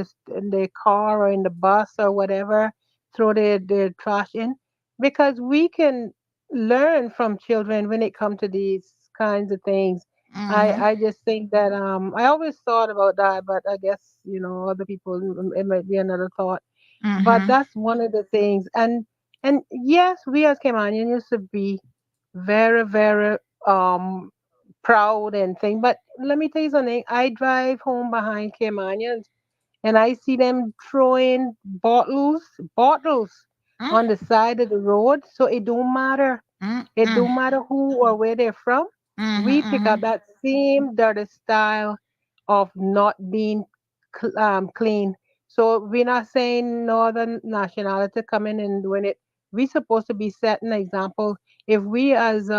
their car or in the bus or whatever, throw their trash in, because we can learn from children when it comes to these kinds of things. Mm-hmm. I just think that I always thought about that, but I guess other people, it might be another thought, but Mm-hmm. that's one of the things. And yes, we as Caymanian used to be very, very proud and thing. But let me tell you something. I drive home behind Caymanians and I see them throwing bottles on the side of the road. So it don't matter. It don't matter who or where they're from. We pick up that same dirty style of not being clean. So we're not saying no other nationality come in and doing it. We supposed to be setting an example. If we as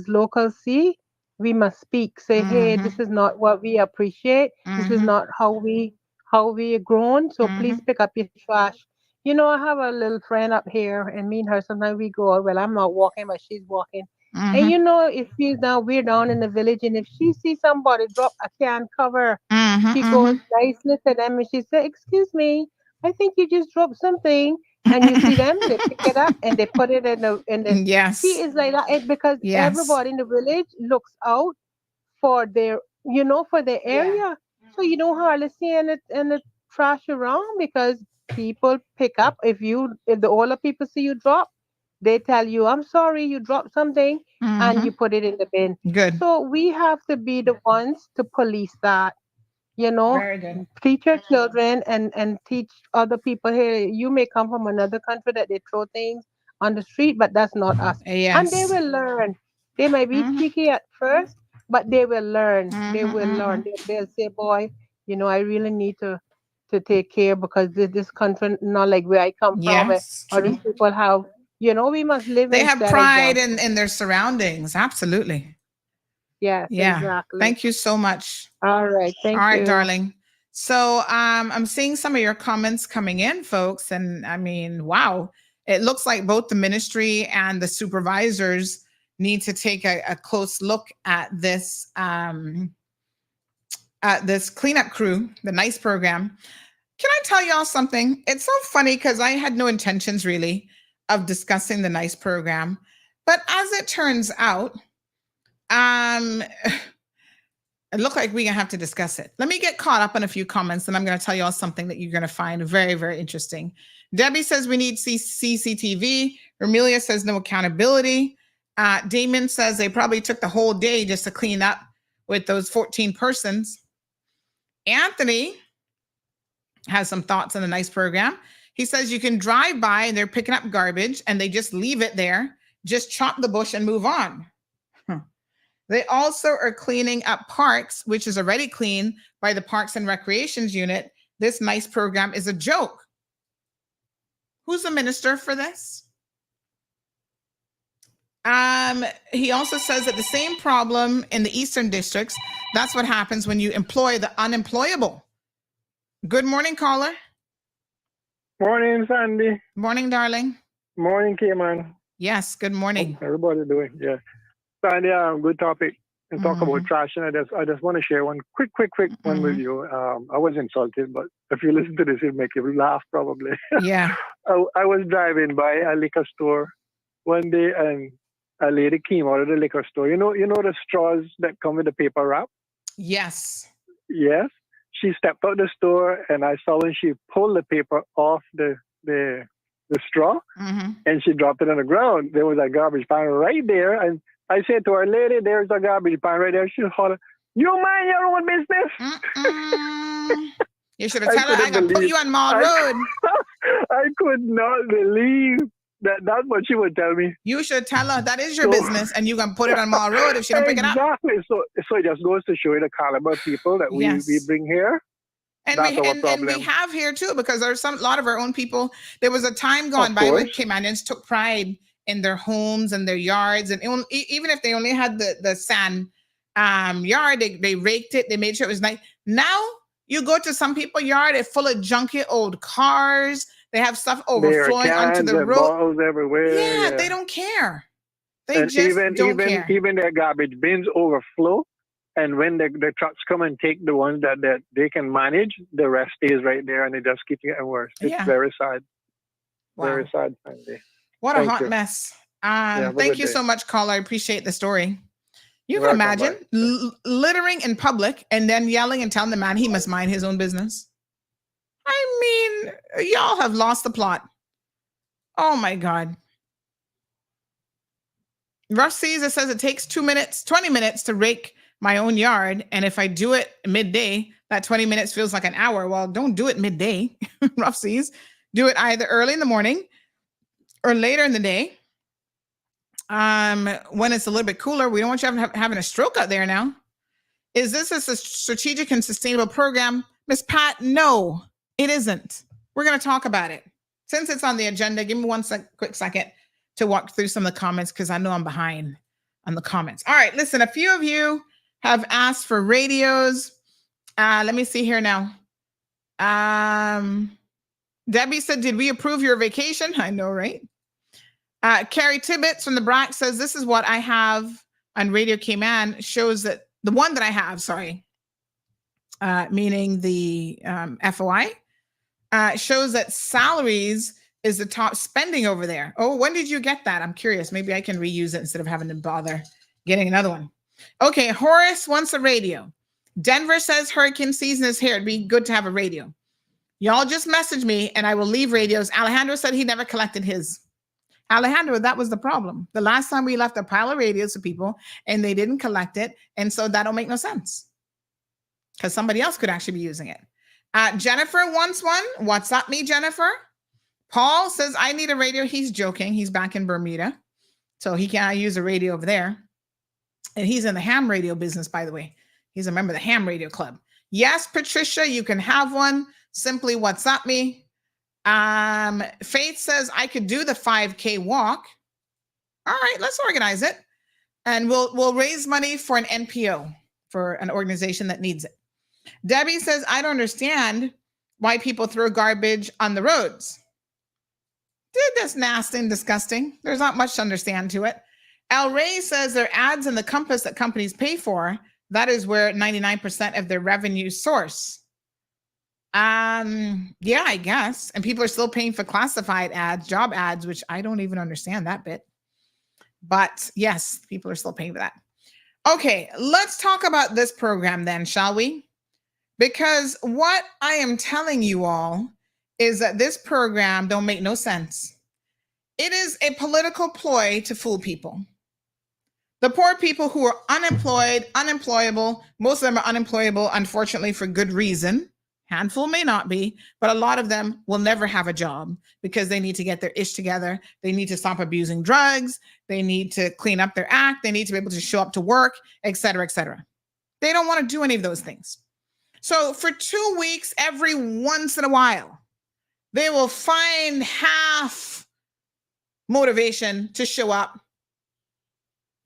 locals see, we must speak. Say, hey, this is not what we appreciate. This is not how we are grown. So please pick up your trash. I have a little friend up here, and me and her sometimes we go out. Well, I'm not walking, but she's walking. And if we're down in the village, and if she sees somebody drop a can cover, she goes nicely to them and she said, "Excuse me, I think you just dropped something." And you see them, they pick it up and they put it in the. She Yes. is like that because Yes. everybody in the village looks out for their area. So you don't hardly see any trash around because people pick up. If the older people see you drop, they tell you, "I'm sorry, you dropped something," and you put it in the bin. Good. So we have to be the ones to police that. Very good. Teach your children and teach other people. Hey, you may come from another country that they throw things on the street, but that's not us. And they Yes. will learn. They might be cheeky at first, but they will learn. They will learn. They'll say, boy, I really need to take care because this country not like where I come from, Yes. or these True. people have, we must live They and have set pride example. in their surroundings. Absolutely. Yes, Yeah. exactly. Thank you so much. All right. All Thank right, you. darling. So I'm seeing some of your comments coming in, folks. And I mean, wow. It looks like both the ministry and the supervisors need to take a close look at this cleanup crew, the NICE program. Can I tell y'all something? It's so funny because I had no intentions really of discussing the NICE program. But as it turns out, It looked like we're going to have to discuss it. Let me get caught up on a few comments, and I'm going to tell you all something that you're going to find very, very interesting. Debbie says we need CCTV. Ermelia says no accountability. Damon says they probably took the whole day just to clean up with those 14 persons. Anthony has some thoughts on a nice program. He says you can drive by and they're picking up garbage and they just leave it there. Just chop the bush and move on. They also are cleaning up parks, which is already clean by the Parks and Recreations Unit. This nice program is a joke. Who's the minister for this? He also says that the same problem in the Eastern districts, that's what happens when you employ the unemployable. Good morning, caller. Morning, Sandy. Morning, darling. Morning, Cayman. Yes, good morning. How's everybody doing? Yeah. Sandy, good topic. And talk about trash. And I just want to share one quick one with you. I was insulted, but if you listen to this, it'll make you laugh probably. Yeah. I was driving by a liquor store one day and a lady came out of the liquor store. You know the straws that come with the paper wrap? Yes. Yes. She stepped out the store and I saw when she pulled the paper off the straw and she dropped it on the ground. There was a garbage pan right there. And I said to her, lady, there's a garbage pan right there. She hollered, you mind your own business? You should have told her I can put you on Mall Road. I could not believe that's what she would tell me. You should tell her that is your business and you can put it on Mall Road if she don't pick it up. Exactly. So it just goes to show you the caliber of people that we bring here. And we have here too, because there's a lot of our own people. There was a time gone by when Caymanians took pride in their homes and their yards, and even if they only had the sand yard, they raked it. They made sure it was nice. Now you go to some people's yard, it's full of junky old cars. They have stuff overflowing onto the road. Everywhere. Yeah, they don't care. They and just don't care. Even their garbage bins overflow. And when the trucks come and take the ones that they can manage, the rest stays right there and it just keeps getting worse. It's very sad. Wow. Very sad, Sandy. What a hot mess. Thank you so much, caller. I appreciate the story. You can imagine littering in public and then yelling and telling the man he must mind his own business. I mean, y'all have lost the plot. Oh my God. Rough Caesar says it takes 20 minutes to rake my own yard. And if I do it midday, that 20 minutes feels like an hour. Well, don't do it midday, Rough Seas. Do it either early in the morning or later in the day. When it's a little bit cooler. We don't want you having a stroke out there now. Is this a strategic and sustainable program? Miss Pat, no, it isn't. We're going to talk about it. Since it's on the agenda, give me one quick second to walk through some of the comments because I know I'm behind on the comments. All right, listen, a few of you have asked for radios. Let me see here now. Debbie said, did we approve your vacation? I know, right? Carrie Tibbetts from the Bronx says, this is what I have on Radio Cayman, shows that the one that I have, meaning the FOI, shows that salaries is the top spending over there. Oh, when did you get that? I'm curious. Maybe I can reuse it instead of having to bother getting another one. Okay, Horace wants a radio. Denver says hurricane season is here. It'd be good to have a radio. Y'all just message me and I will leave radios. Alejandro said he never collected his. Alejandro, that was the problem. The last time we left a pile of radios to people and they didn't collect it. And so that don't make no sense because somebody else could actually be using it. Jennifer wants one. What's up, me, Jennifer? Paul says, I need a radio. He's joking. He's back in Bermuda. So he can't use a radio over there. And he's in the ham radio business, by the way. He's a member of the ham radio club. Yes, Patricia, you can have one. Simply WhatsApp me. Faith says I could do the 5K walk. All right, let's organize it. And we'll raise money for an NPO, for an organization that needs it. Debbie says, I don't understand why people throw garbage on the roads. Dude, that's nasty and disgusting. There's not much to understand to it. El Rey says there are ads in the Compass that companies pay for. That is where 99% of their revenue source. Yeah, I guess. And people are still paying for classified ads, job ads, which I don't even understand that bit. But yes, people are still paying for that. Okay, let's talk about this program then, shall we? Because what I am telling you all is that this program don't make no sense. It is a political ploy to fool people. The poor people who are unemployed, unemployable, most of them are unemployable, unfortunately, for good reason. Handful may not be, but a lot of them will never have a job because they need to get their ish together. They need to stop abusing drugs. They need to clean up their act. They need to be able to show up to work, et cetera, et cetera. They don't want to do any of those things. So for 2 weeks, every once in a while, they will find half motivation to show up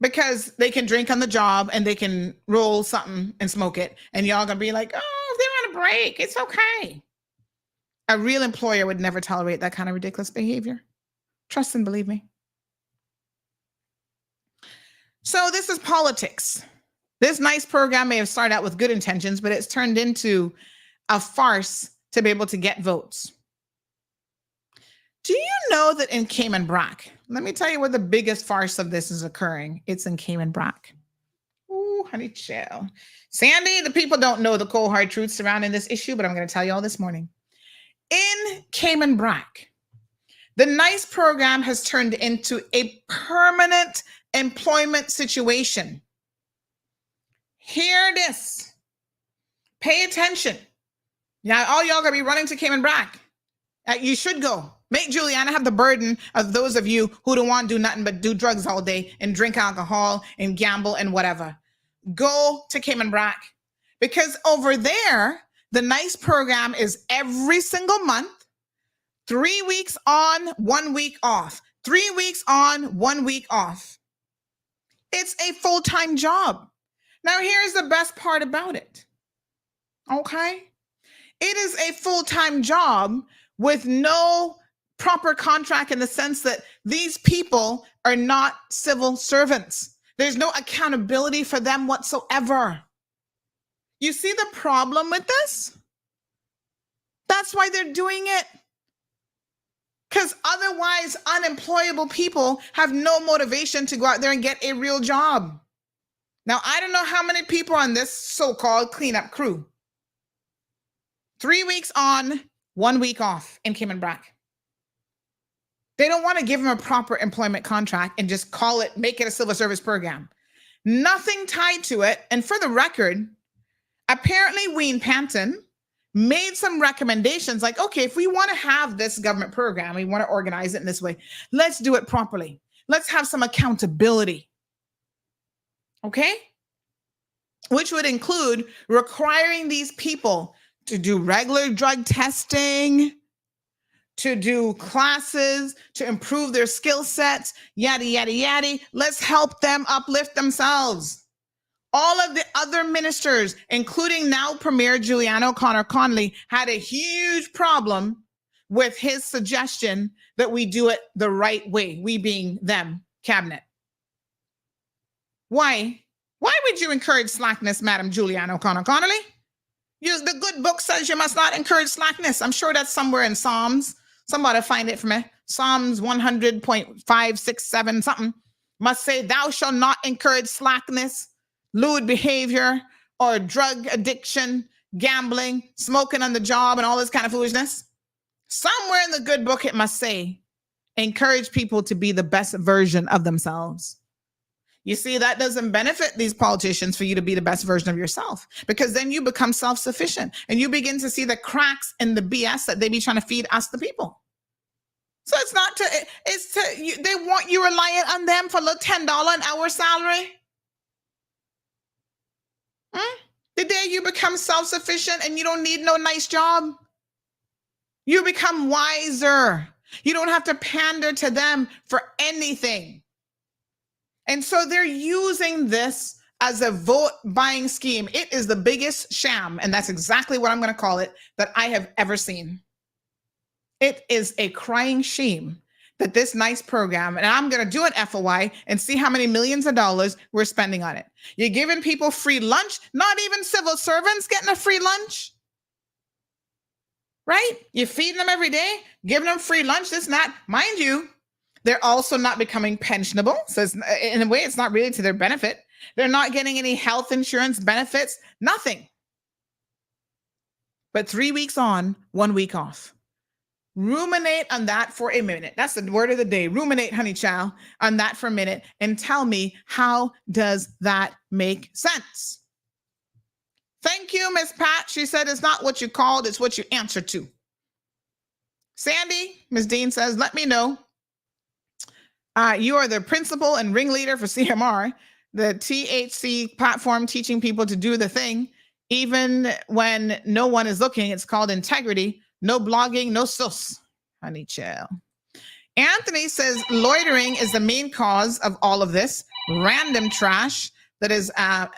because they can drink on the job and they can roll something and smoke it. And y'all gonna be like, oh, they're on a break. It's okay. A real employer would never tolerate that kind of ridiculous behavior. Trust and believe me. So this is politics. This nice program may have started out with good intentions, but it's turned into a farce to be able to get votes. Do you know that in Cayman Brac, let me tell you where the biggest farce of this is occurring. It's in Cayman Brac. Ooh, honey chill. Sandy, the people don't know the cold hard truth surrounding this issue, but I'm going to tell you all this morning. In Cayman Brac, the NICE program has turned into a permanent employment situation. Hear this. Pay attention. Yeah, all y'all gonna be running to Cayman Brac. You should go. Make Juliana have the burden of those of you who don't want to do nothing but do drugs all day and drink alcohol and gamble and whatever. Go to Cayman Brac, because over there, the NICE program is every single month, 3 weeks on, 1 week off. 3 weeks on, 1 week off. It's a full-time job. Now, here's the best part about it. Okay? It is a full-time job with no proper contract in the sense that these people are not civil servants. There's no accountability for them whatsoever. You see the problem with this? That's why they're doing it. Because otherwise, unemployable people have no motivation to go out there and get a real job. Now, I don't know how many people are on this so-called cleanup crew. 3 weeks on, 1 week off in Cayman Brac. They don't want to give them a proper employment contract and just call it, make it a civil service program. Nothing tied to it. And for the record, apparently Wayne Panton made some recommendations like, okay, if we want to have this government program, we want to organize it in this way, let's do it properly. Let's have some accountability. Okay? Which would include requiring these people to do regular drug testing, to do classes, to improve their skill sets, yada, yada, yada. Let's help them uplift themselves. All of the other ministers, including now Premier Juliana O'Connor Connolly, had a huge problem with his suggestion that we do it the right way, we being them, cabinet. Why? Why would you encourage slackness, Madam Juliana O'Connor Connolly? The good book says you must not encourage slackness. I'm sure that's somewhere in Psalms. Somebody find it for me. Psalms 100.567 something must say, thou shalt not encourage slackness, lewd behavior, or drug addiction, gambling, smoking on the job, and all this kind of foolishness. Somewhere in the good book, it must say, encourage people to be the best version of themselves. You see, that doesn't benefit these politicians for you to be the best version of yourself, because then you become self-sufficient and you begin to see the cracks in the BS that they be trying to feed us, the people. So they want you reliant on them for a little $10 an hour salary. The day you become self-sufficient and you don't need no nice job, you become wiser. You don't have to pander to them for anything. And so they're using this as a vote buying scheme. It is the biggest sham, and that's exactly what I'm going to call it, that I have ever seen. It is a crying shame that this NICE program, and I'm going to do an FOI and see how many millions of dollars we're spending on it. You're giving people free lunch, not even civil servants getting a free lunch. Right? You're feeding them every day, giving them free lunch, this and that. Mind you, they're also not becoming pensionable. So in a way, it's not really to their benefit. They're not getting any health insurance benefits, nothing. But 3 weeks on, 1 week off. Ruminate on that for a minute. That's the word of the day. Ruminate, honey child, on that for a minute and tell me, how does that make sense? Thank you, Miss Pat. She said it's not what you called, it's what you answer to. Sandy, Ms. Dean says, let me know. You are the principal and ringleader for CMR, the THC platform teaching people to do the thing, even when no one is looking. It's called integrity. No blogging, no sus. Honey child. Anthony says loitering is the main cause of all of this. Random trash that is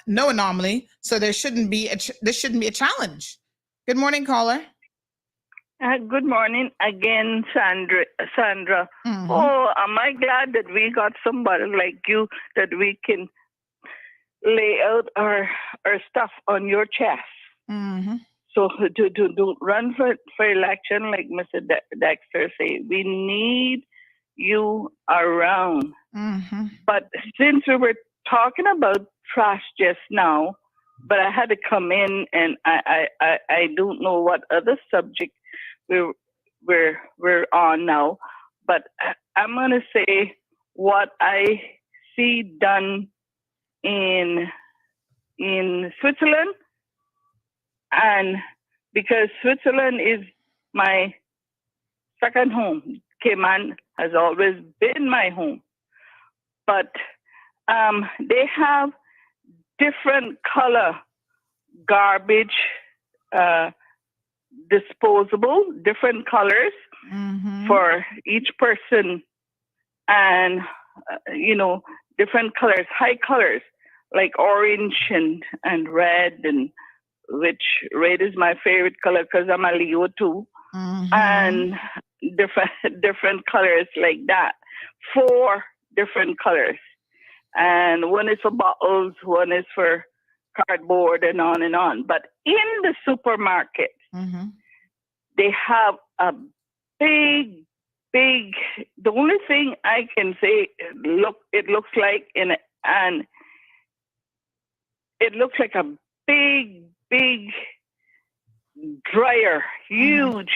no anomaly. So there shouldn't be this shouldn't be a challenge. Good morning, caller. Good morning again, Sandra. Oh, am I glad that we got somebody like you that we can lay out our stuff on your chest. So to run for election, like Mr. Dexter say, we need you around. But since we were talking about trash just now, but I had to come in and I don't know what other subject we're on now, but I'm gonna say what I see done in Switzerland, and because Switzerland is my second home, Cayman has always been my home, but they have different color garbage disposable, different colors for each person, and different colors, high colors like orange and red, and which red is my favorite color because I'm a Leo too, and different colors like that, 4 different colors, and one is for bottles, one is for cardboard, and on and on. But in the supermarket, they have a big, the only thing I can say, it looks like it looks like a big dryer, huge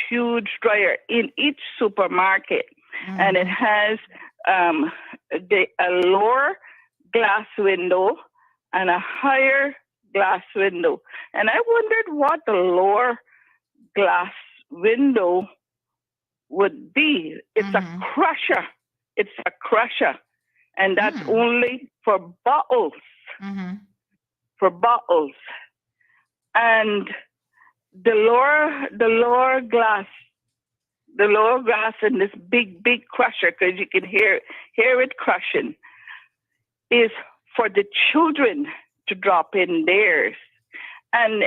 dryer in each supermarket. And it has a lower glass window and a higher glass window. And I wondered what the lower glass window would be. It's a crusher. It's a crusher. And that's only for bottles. For bottles. And the lower glass in this big crusher, because you can hear it crushing, is for the children to drop in theirs. And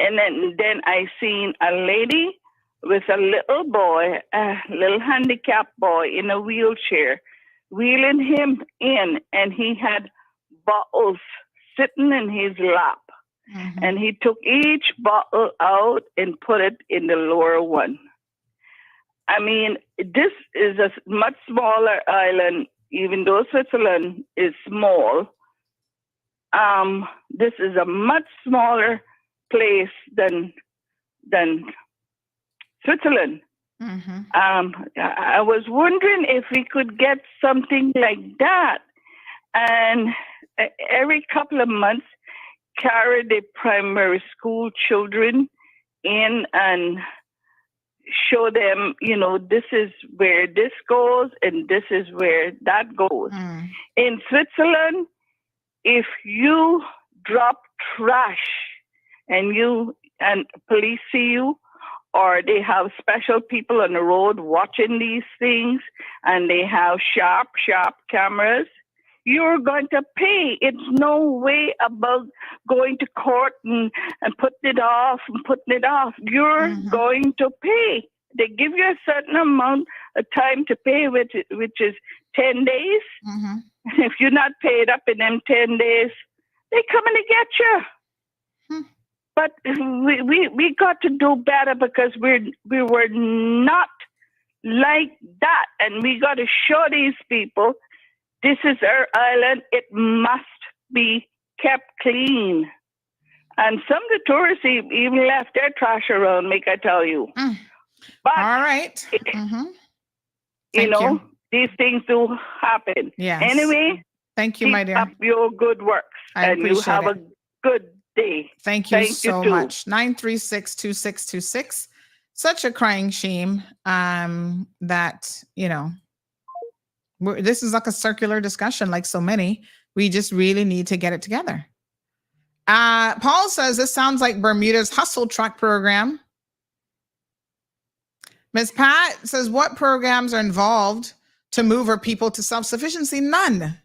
then I seen a lady with a little boy, a little handicapped boy in a wheelchair, wheeling him in, and he had bottles sitting in his lap. And he took each bottle out and put it in the lower one. I mean, this is a much smaller island, even though Switzerland is small. This is a much smaller place than Switzerland. I was wondering if we could get something like that, and every couple of months carry the primary school children in and show them, this is where this goes and this is where that goes. In Switzerland, if you drop trash and police see you, or they have special people on the road watching these things, and they have sharp cameras, you're going to pay. It's no way about going to court and putting it off. You're going to pay. They give you a certain amount of time to pay, which is 10 days. If you're not paid up in them 10 days, they coming to get you. But we got to do better, because we were not like that. And we got to show these people, this is our island. It must be kept clean. And some of the tourists even left their trash around, make I tell you. But all right. You know, these things do happen. Yes. Anyway, thank you, my dear. Keep up your good works. I and you have appreciate a good day. Thank you so much. 936-2626. Such a crying shame that, you know, this is like a circular discussion like so many. We just really need to get it together. Paul says this sounds like Bermuda's hustle truck program. Ms. Pat says, what programs are involved to move our people to self-sufficiency? None.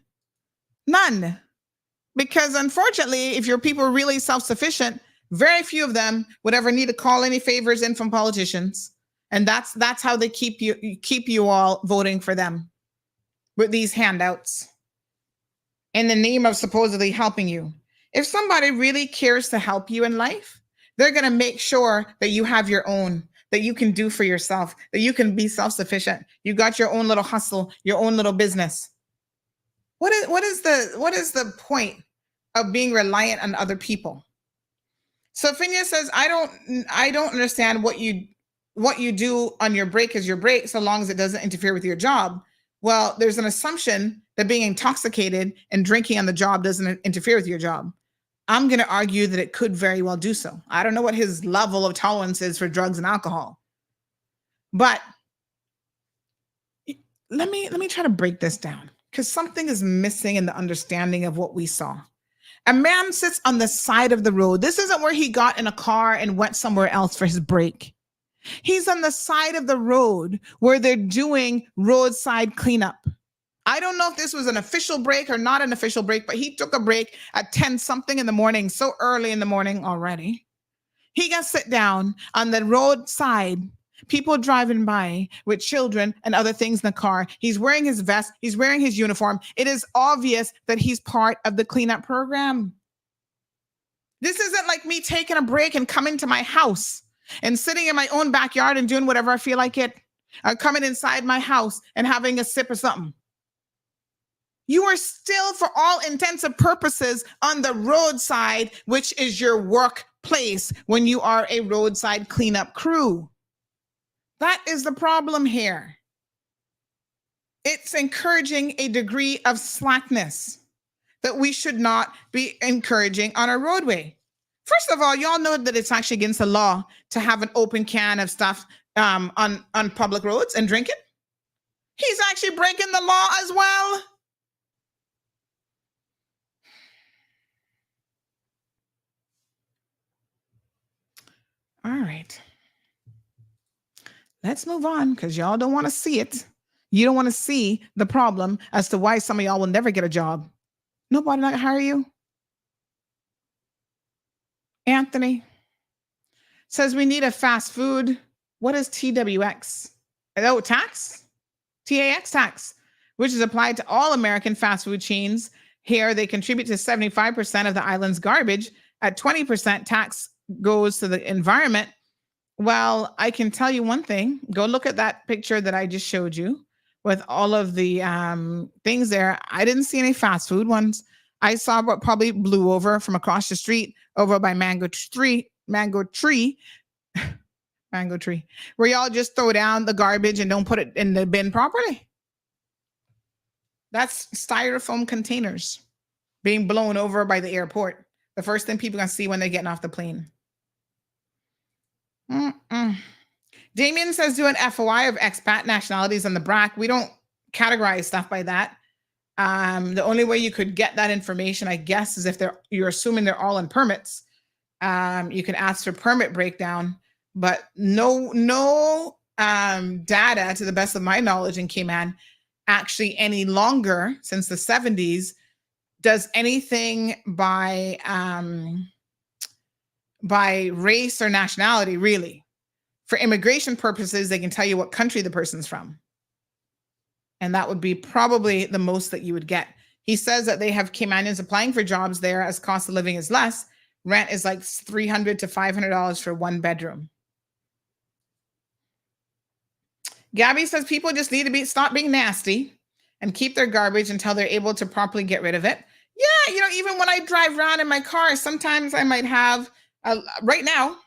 Because unfortunately, if your people are really self-sufficient, very few of them would ever need to call any favors in from politicians. And that's how they keep you all voting for them with these handouts in the name of supposedly helping you. If somebody really cares to help you in life, they're going to make sure that you have your own, that you can do for yourself, that you can be self-sufficient. You got your own little hustle, your own little business. What is the point of being reliant on other people? So Phineas says, I don't understand what you do on your break is your break, so long as it doesn't interfere with your job. Well, there's an assumption that being intoxicated and drinking on the job doesn't interfere with your job. I'm going to argue that it could very well do so. I don't know what his level of tolerance is for drugs and alcohol. But let me try to break this down, because something is missing in the understanding of what we saw. A man sits on the side of the road. This isn't where he got in a car and went somewhere else for his break. He's on the side of the road where they're doing roadside cleanup. I don't know if this was an official break or not an official break, but he took a break at 10 something in the morning, so early in the morning already. He got sit down on the roadside, people driving by with children and other things in the car. He's wearing his vest. He's wearing his uniform. It is obvious that he's part of the cleanup program. This isn't like me taking a break and coming to my house and sitting in my own backyard and doing whatever I feel like it, or coming inside my house and having a sip or something. You are still, for all intents and purposes, on the roadside, which is your workplace when you are a roadside cleanup crew. That is the problem here. It's encouraging a degree of slackness that we should not be encouraging on our roadway. First of all, y'all know that it's actually against the law to have an open can of stuff on public roads and drink it. He's actually breaking the law as well. All right. Let's move on, because y'all don't want to see it. You don't want to see the problem as to why some of y'all will never get a job. Nobody not hire you. Anthony says we need a fast food. What is TWX? Oh, tax? TAX tax, which is applied to all American fast food chains. Here, they contribute to 75% of the island's garbage. At 20%, tax goes to the environment. Well, I can tell you one thing. Go look at that picture that I just showed you with all of the things there. I didn't see any fast food ones. I saw what probably blew over from across the street over by Mango Tree, where y'all just throw down the garbage and don't put it in the bin properly. That's styrofoam containers being blown over by the airport. The first thing people are going to see when they're getting off the plane. Damien says do an FOI of expat nationalities on the BRAC. We don't categorize stuff by that. The only way you could get that information, I guess, is if you're assuming they're all on permits. You can ask for permit breakdown, but no data, to the best of my knowledge, in Cayman actually any longer since the 70s does anything by race or nationality, really. For immigration purposes, they can tell you what country the person's from. And that would be probably the most that you would get. He says that they have Caymanians applying for jobs there as cost of living is less. Rent is like $300 to $500 for one bedroom. Gabby says people just need to stop being nasty and keep their garbage until they're able to properly get rid of it. Yeah, even when I drive around in my car, sometimes I might have, right now,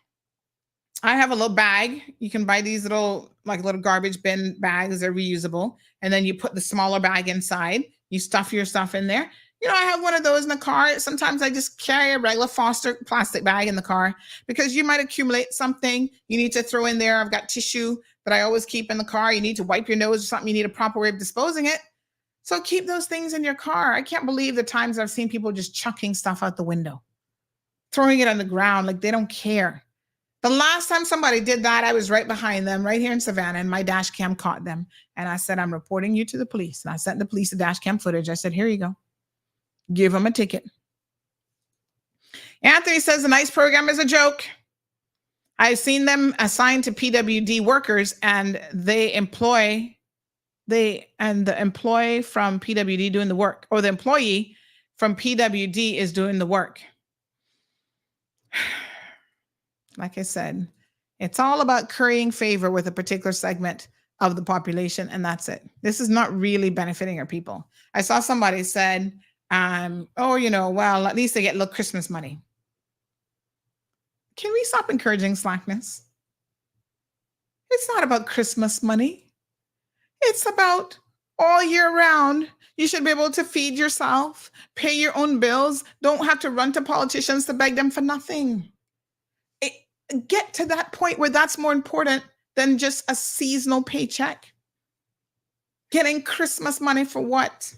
I have a little bag. You can buy these little garbage bin bags. They're reusable. And then you put the smaller bag inside. You stuff your stuff in there. I have one of those in the car. Sometimes I just carry a regular Foster plastic bag in the car because you might accumulate something you need to throw in there. I've got tissue that I always keep in the car. You need to wipe your nose or something. You need a proper way of disposing it. So keep those things in your car. I can't believe the times I've seen people just chucking stuff out the window, throwing it on the ground like they don't care. The last time somebody did that, I was right behind them, right here in Savannah, and my dash cam caught them. And I said, I'm reporting you to the police. And I sent the police the dash cam footage. I said, here you go. Give them a ticket. Anthony says the NICE program is a joke. I've seen them assigned to PWD workers, and the employee from PWD doing the work, or the employee from PWD is doing the work. Like I said, it's all about currying favor with a particular segment of the population, and that's it. This is not really benefiting our people. I saw somebody said, well, at least they get a little Christmas money. Can we stop encouraging slackness? It's not about Christmas money. It's about all year round. You should be able to feed yourself, pay your own bills, don't have to run to politicians to beg them for nothing. Get to that point where that's more important than just a seasonal paycheck. Getting Christmas money for what?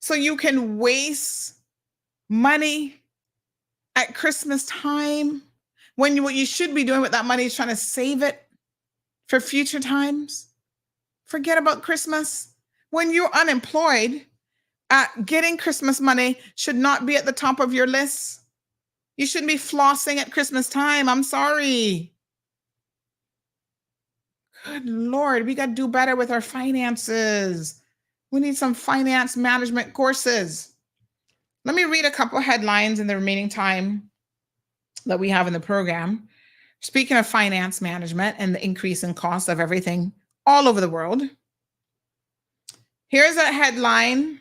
So you can waste money at Christmas time when what you should be doing with that money is trying to save it for future times. Forget about Christmas. When you're unemployed, getting Christmas money should not be at the top of your list. You shouldn't be flossing at Christmas time. I'm sorry. Good Lord, we got to do better with our finances. We need some finance management courses. Let me read a couple of headlines in the remaining time that we have in the program. Speaking of finance management and the increase in cost of everything all over the world. Here's a headline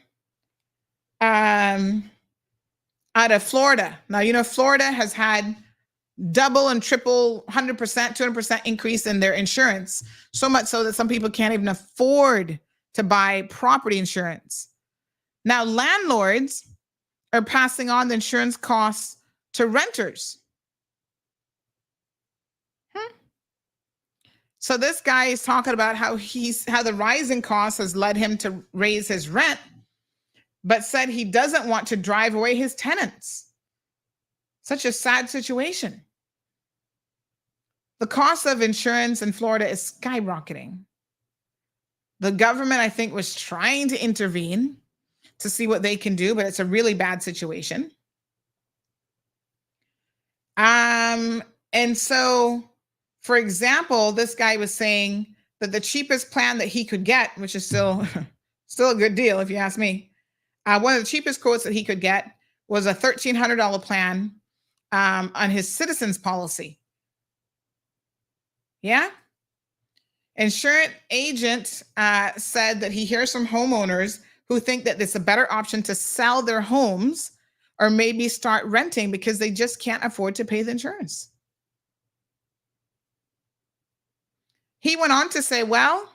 out of Florida. Now, Florida has had double and triple 100%, 200% increase in their insurance. So much so that some people can't even afford to buy property insurance. Now, landlords are passing on the insurance costs to renters. So this guy is talking about how the rising costs has led him to raise his rent, but said he doesn't want to drive away his tenants. Such a sad situation. The cost of insurance in Florida is skyrocketing. The government, I think, was trying to intervene to see what they can do, but it's a really bad situation. And so, for example, this guy was saying that the cheapest plan that he could get, which is still a good deal if you ask me, one of the cheapest quotes that he could get was a $1,300 plan on his citizens policy. Yeah. Insurance agent said that he hears from homeowners who think that it's a better option to sell their homes or maybe start renting because they just can't afford to pay the insurance. He went on to say, well,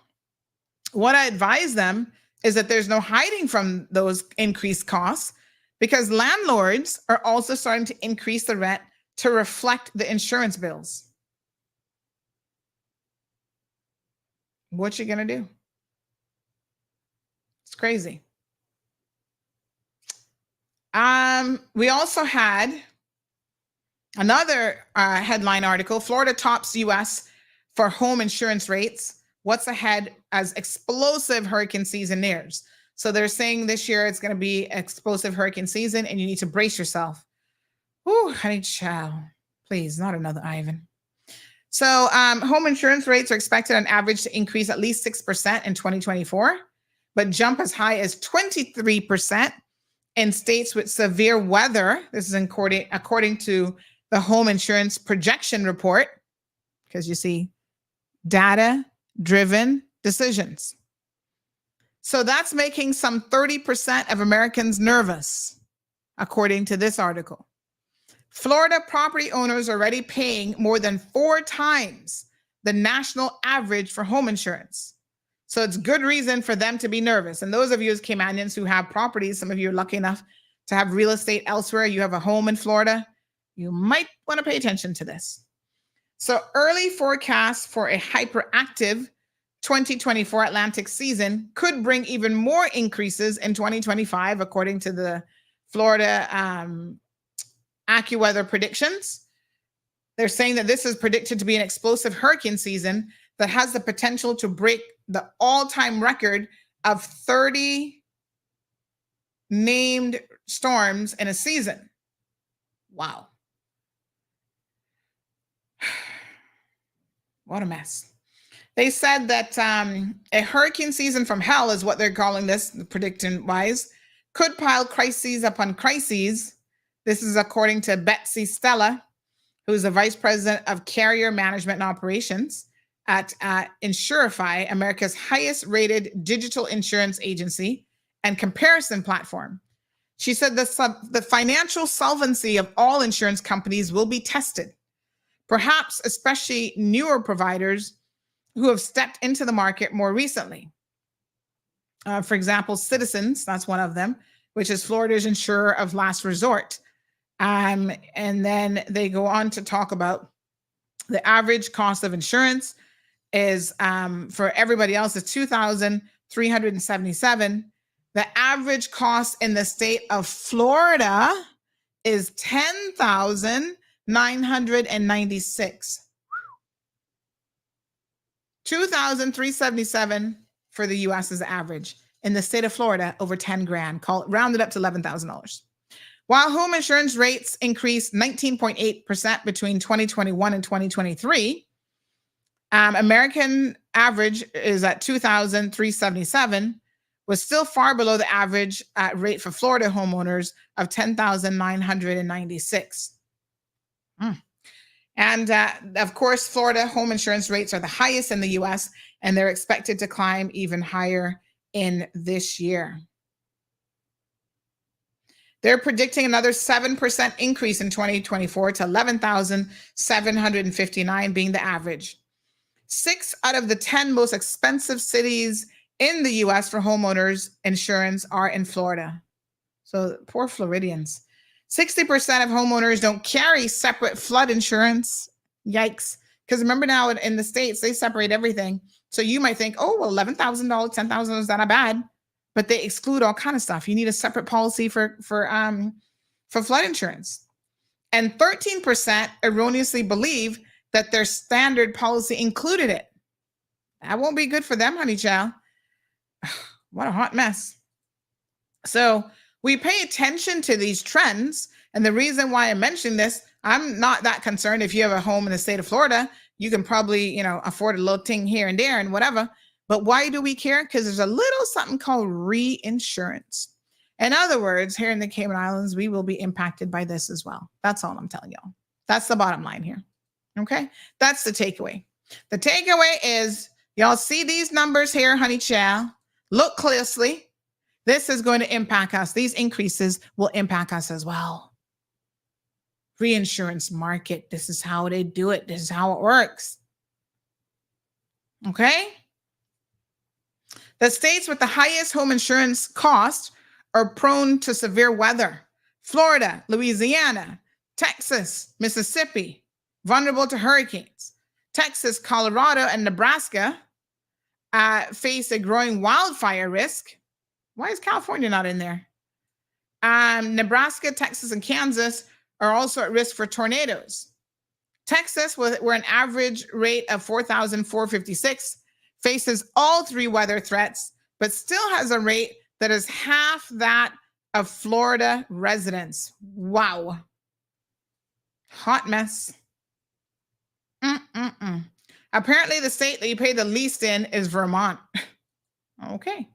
what I advise them is that there's no hiding from those increased costs because landlords are also starting to increase the rent to reflect the insurance bills. What you gonna do? It's crazy. We also had another headline article, Florida tops US for home insurance rates. What's ahead as explosive hurricane season nears? So they're saying this year it's going to be explosive hurricane season and you need to brace yourself. Ooh, honey child, please, not another Ivan. So home insurance rates are expected on average to increase at least 6% in 2024, but jump as high as 23% in states with severe weather. This is according to the Home Insurance Projection Report, because you see, data-driven decisions. So that's making some 30% of Americans nervous. according to this article. Florida property owners are already paying more than 4 times the national average for home insurance. So it's good reason for them to be nervous. And those of you as Caymanians who have properties, some of you are lucky enough to have real estate elsewhere, you have a home in Florida, you might want to pay attention to this. So early forecasts for a hyperactive 2024 Atlantic season could bring even more increases in 2025, according to the Florida AccuWeather predictions. They're saying that this is predicted to be an explosive hurricane season that has the potential to break the all-time record of 30 named storms in a season. Wow. What a mess. They said that a hurricane season from hell is what they're calling this, prediction-wise, could pile crises upon crises. This is according to Betsy Stella, who's the vice president of carrier management and operations at Insurify, America's highest rated digital insurance agency and comparison platform. She said the financial solvency of all insurance companies will be tested, perhaps especially newer providers who have stepped into the market more recently. For example, Citizens, that's one of them, which is Florida's insurer of last resort. And then they go on to talk about the average cost of insurance is for everybody else is $2,377. The average cost in the state of Florida is $10,996. $2,377 for the U.S. is the average. In the state of Florida, over 10 grand, rounded up to $11,000. While home insurance rates increased 19.8% between 2021 and 2023, American average is at $2,377, was still far below the average rate for Florida homeowners of $10,996. And of course, Florida home insurance rates are the highest in the U.S., and they're expected to climb even higher in this year. They're predicting another 7% increase in 2024 to 11,759 being the average. 6 out of the 10 most expensive cities in the U.S. for homeowners insurance are in Florida. So poor Floridians. 60% of homeowners don't carry separate flood insurance. Yikes. Because remember now in the States, they separate everything. So you might think, oh, well, $11,000, $10,000 is not bad. But they exclude all kind of stuff. You need a separate policy for flood insurance. And 13% erroneously believe that their standard policy included it. That won't be good for them, honey child. What a hot mess. So we pay attention to these trends. And the reason why I mentioned this, I'm not that concerned. If you have a home in the state of Florida, you can probably, afford a little thing here and there and whatever. But why do we care? Because there's a little something called reinsurance. In other words, here in the Cayman Islands, we will be impacted by this as well. That's all I'm telling y'all. That's the bottom line here. Okay? That's the takeaway. The takeaway is, y'all see these numbers here, honey child. Look closely. This is going to impact us. These increases will impact us as well. Reinsurance market. This is how they do it. This is how it works. Okay? The states with the highest home insurance cost are prone to severe weather. Florida, Louisiana, Texas, Mississippi, vulnerable to hurricanes. Texas, Colorado, and Nebraska face a growing wildfire risk. Why is California not in there? Nebraska, Texas, and Kansas are also at risk for tornadoes. Texas, where an average rate of 4,456, faces all 3 weather threats, but still has a rate that is half that of Florida residents. Wow. Hot mess. Apparently, the state that you pay the least in is Vermont. Okay.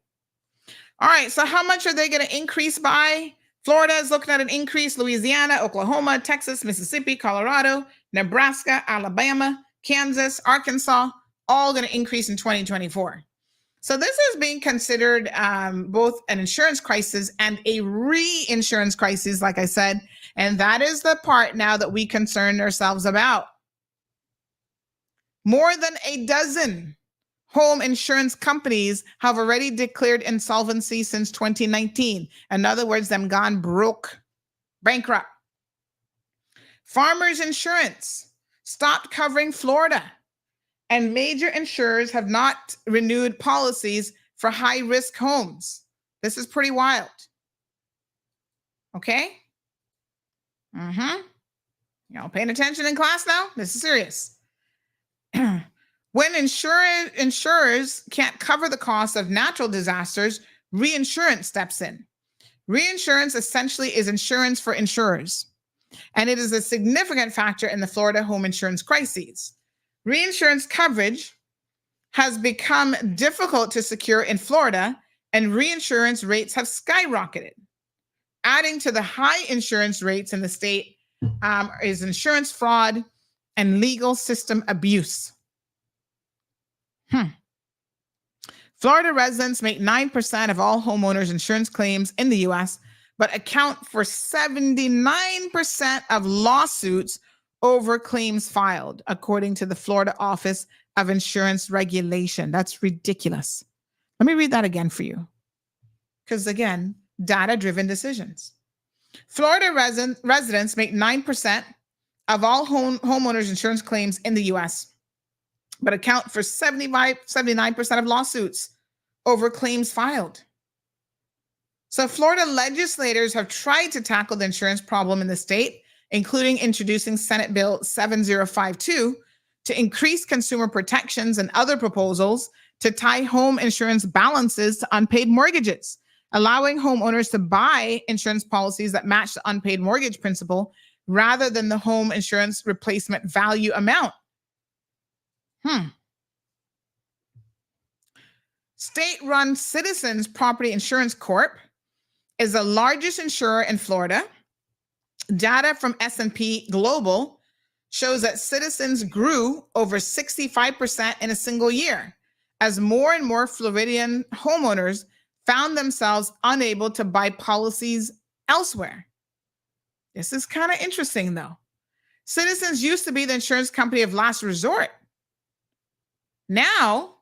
All right. So how much are they going to increase by? Florida is looking at an increase. Louisiana, Oklahoma, Texas, Mississippi, Colorado, Nebraska, Alabama, Kansas, Arkansas, all going to increase in 2024. So this is being considered both an insurance crisis and a reinsurance crisis, like I said. And that is the part now that we concern ourselves about. More than a dozen home insurance companies have already declared insolvency since 2019. In other words, them gone broke, bankrupt. Farmers Insurance stopped covering Florida, and major insurers have not renewed policies for high-risk homes. This is pretty wild. Okay? Y'all paying attention in class now? This is serious. When insurers can't cover the cost of natural disasters, reinsurance steps in. Reinsurance essentially is insurance for insurers, and it is a significant factor in the Florida home insurance crises. Reinsurance coverage has become difficult to secure in Florida, and reinsurance rates have skyrocketed. Adding to the high insurance rates in the state is insurance fraud and legal system abuse. Florida residents make 9% of all homeowners insurance claims in the U.S., but account for 79% of lawsuits over claims filed, according to the Florida Office of Insurance Regulation. That's ridiculous. Let me read that again for you. Because again, data-driven decisions. Florida residents make 9% of all homeowners insurance claims in the U.S., but account for 79% of lawsuits over claims filed. So Florida legislators have tried to tackle the insurance problem in the state, including introducing Senate Bill 7052 to increase consumer protections and other proposals to tie home insurance balances to unpaid mortgages, allowing homeowners to buy insurance policies that match the unpaid mortgage principal rather than the home insurance replacement value amount. State-run Citizens Property Insurance Corp is the largest insurer in Florida. Data from S&P Global shows that Citizens grew over 65% in a single year, as more and more Floridian homeowners found themselves unable to buy policies elsewhere. This is kind of interesting, though. Citizens used to be the insurance company of last resort. Now,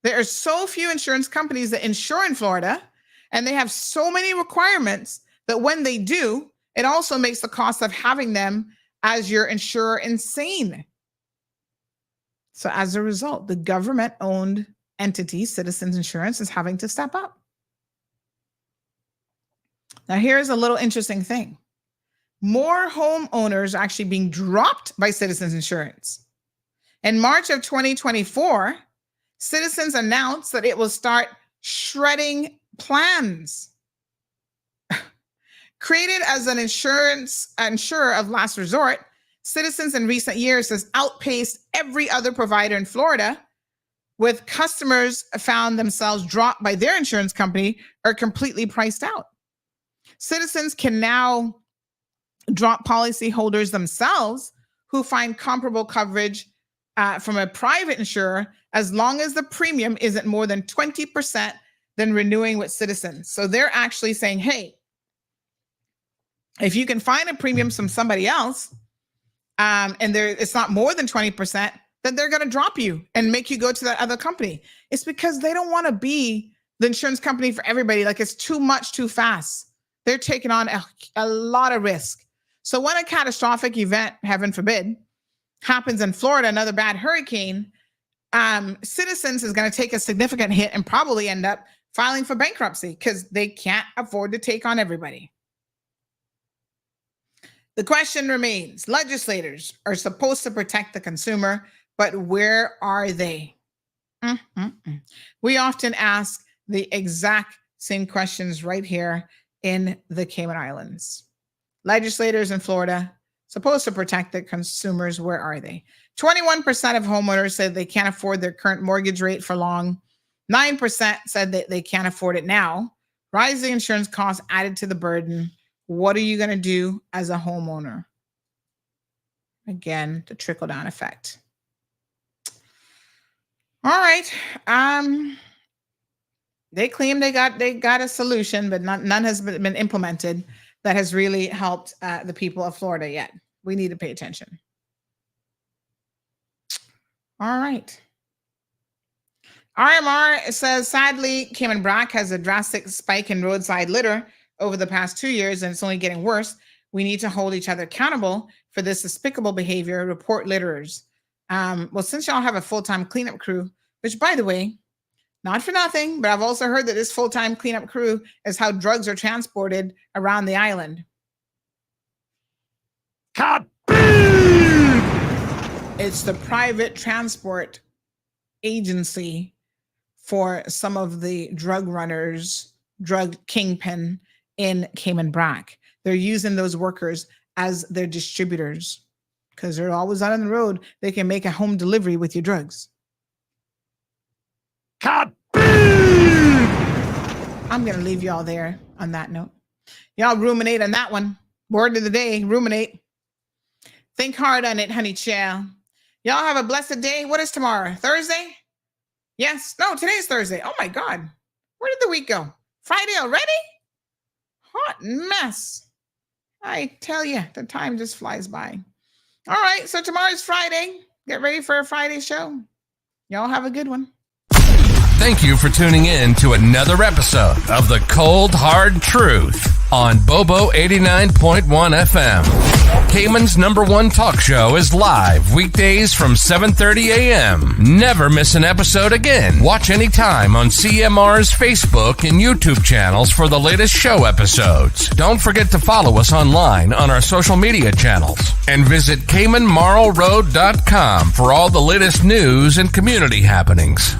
there are so few insurance companies that insure in Florida, and they have so many requirements that when they do, it also makes the cost of having them as your insurer insane. So as a result, the government-owned entity, Citizens Insurance, is having to step up. Now, here's a little interesting thing. More homeowners are actually being dropped by Citizens Insurance. In March of 2024, Citizens announced that it will start shredding plans. Created as an insurer of last resort, Citizens in recent years has outpaced every other provider in Florida, with customers found themselves dropped by their insurance company or completely priced out. Citizens can now drop policyholders themselves who find comparable coverage from a private insurer, as long as the premium isn't more than 20% than renewing with Citizens. So they're actually saying, hey, if you can find a premium from somebody else, and it's not more than 20%, then they're going to drop you and make you go to that other company. It's because they don't want to be the insurance company for everybody. Like, it's too much too fast. They're taking on a lot of risk. So when a catastrophic event, heaven forbid, happens in Florida, another bad hurricane, Citizens is going to take a significant hit and probably end up filing for bankruptcy because they can't afford to take on everybody. The question remains, legislators are supposed to protect the consumer, but where are they? We often ask the exact same questions right here in the Cayman Islands. Legislators in Florida supposed to protect the consumers. Where are they? 21% of homeowners said they can't afford their current mortgage rate for long. 9% said that they can't afford it now. Rising insurance costs added to the burden. What are you going to do as a homeowner? Again, the trickle-down effect. All right. They claim they got a solution, but none has been implemented that has really helped the people of Florida yet. We need to pay attention. All right. RMR says, sadly, Cayman Brac has a drastic spike in roadside litter over the past 2 years, and it's only getting worse. We need to hold each other accountable for this despicable behavior. Report litterers. Well, since y'all have a full-time cleanup crew, which, by the way, not for nothing, but I've also heard that this full-time cleanup crew is how drugs are transported around the island. It's the private transport agency for some of the drug runners, drug kingpin in Cayman Brac. They're using those workers as their distributors because they're always out on the road. They can make a home delivery with your drugs. I'm going to leave y'all there on that note. Y'all ruminate on that one. Word of the day, ruminate. Think hard on it, honey child. Y'all have a blessed day. What is tomorrow? Thursday? Yes. No, today's Thursday. Oh my God. Where did the week go? Friday already? Hot mess. I tell you, the time just flies by. All right. So tomorrow's Friday. Get ready for a Friday show. Y'all have a good one. Thank you for tuning in to another episode of The Cold Hard Truth on Bobo 89.1 FM. Cayman's #1 talk show is live weekdays from 7:30 a.m. Never miss an episode again. Watch anytime on CMR's Facebook and YouTube channels for the latest show episodes. Don't forget to follow us online on our social media channels and visit CaymanMarlRoad.com for all the latest news and community happenings.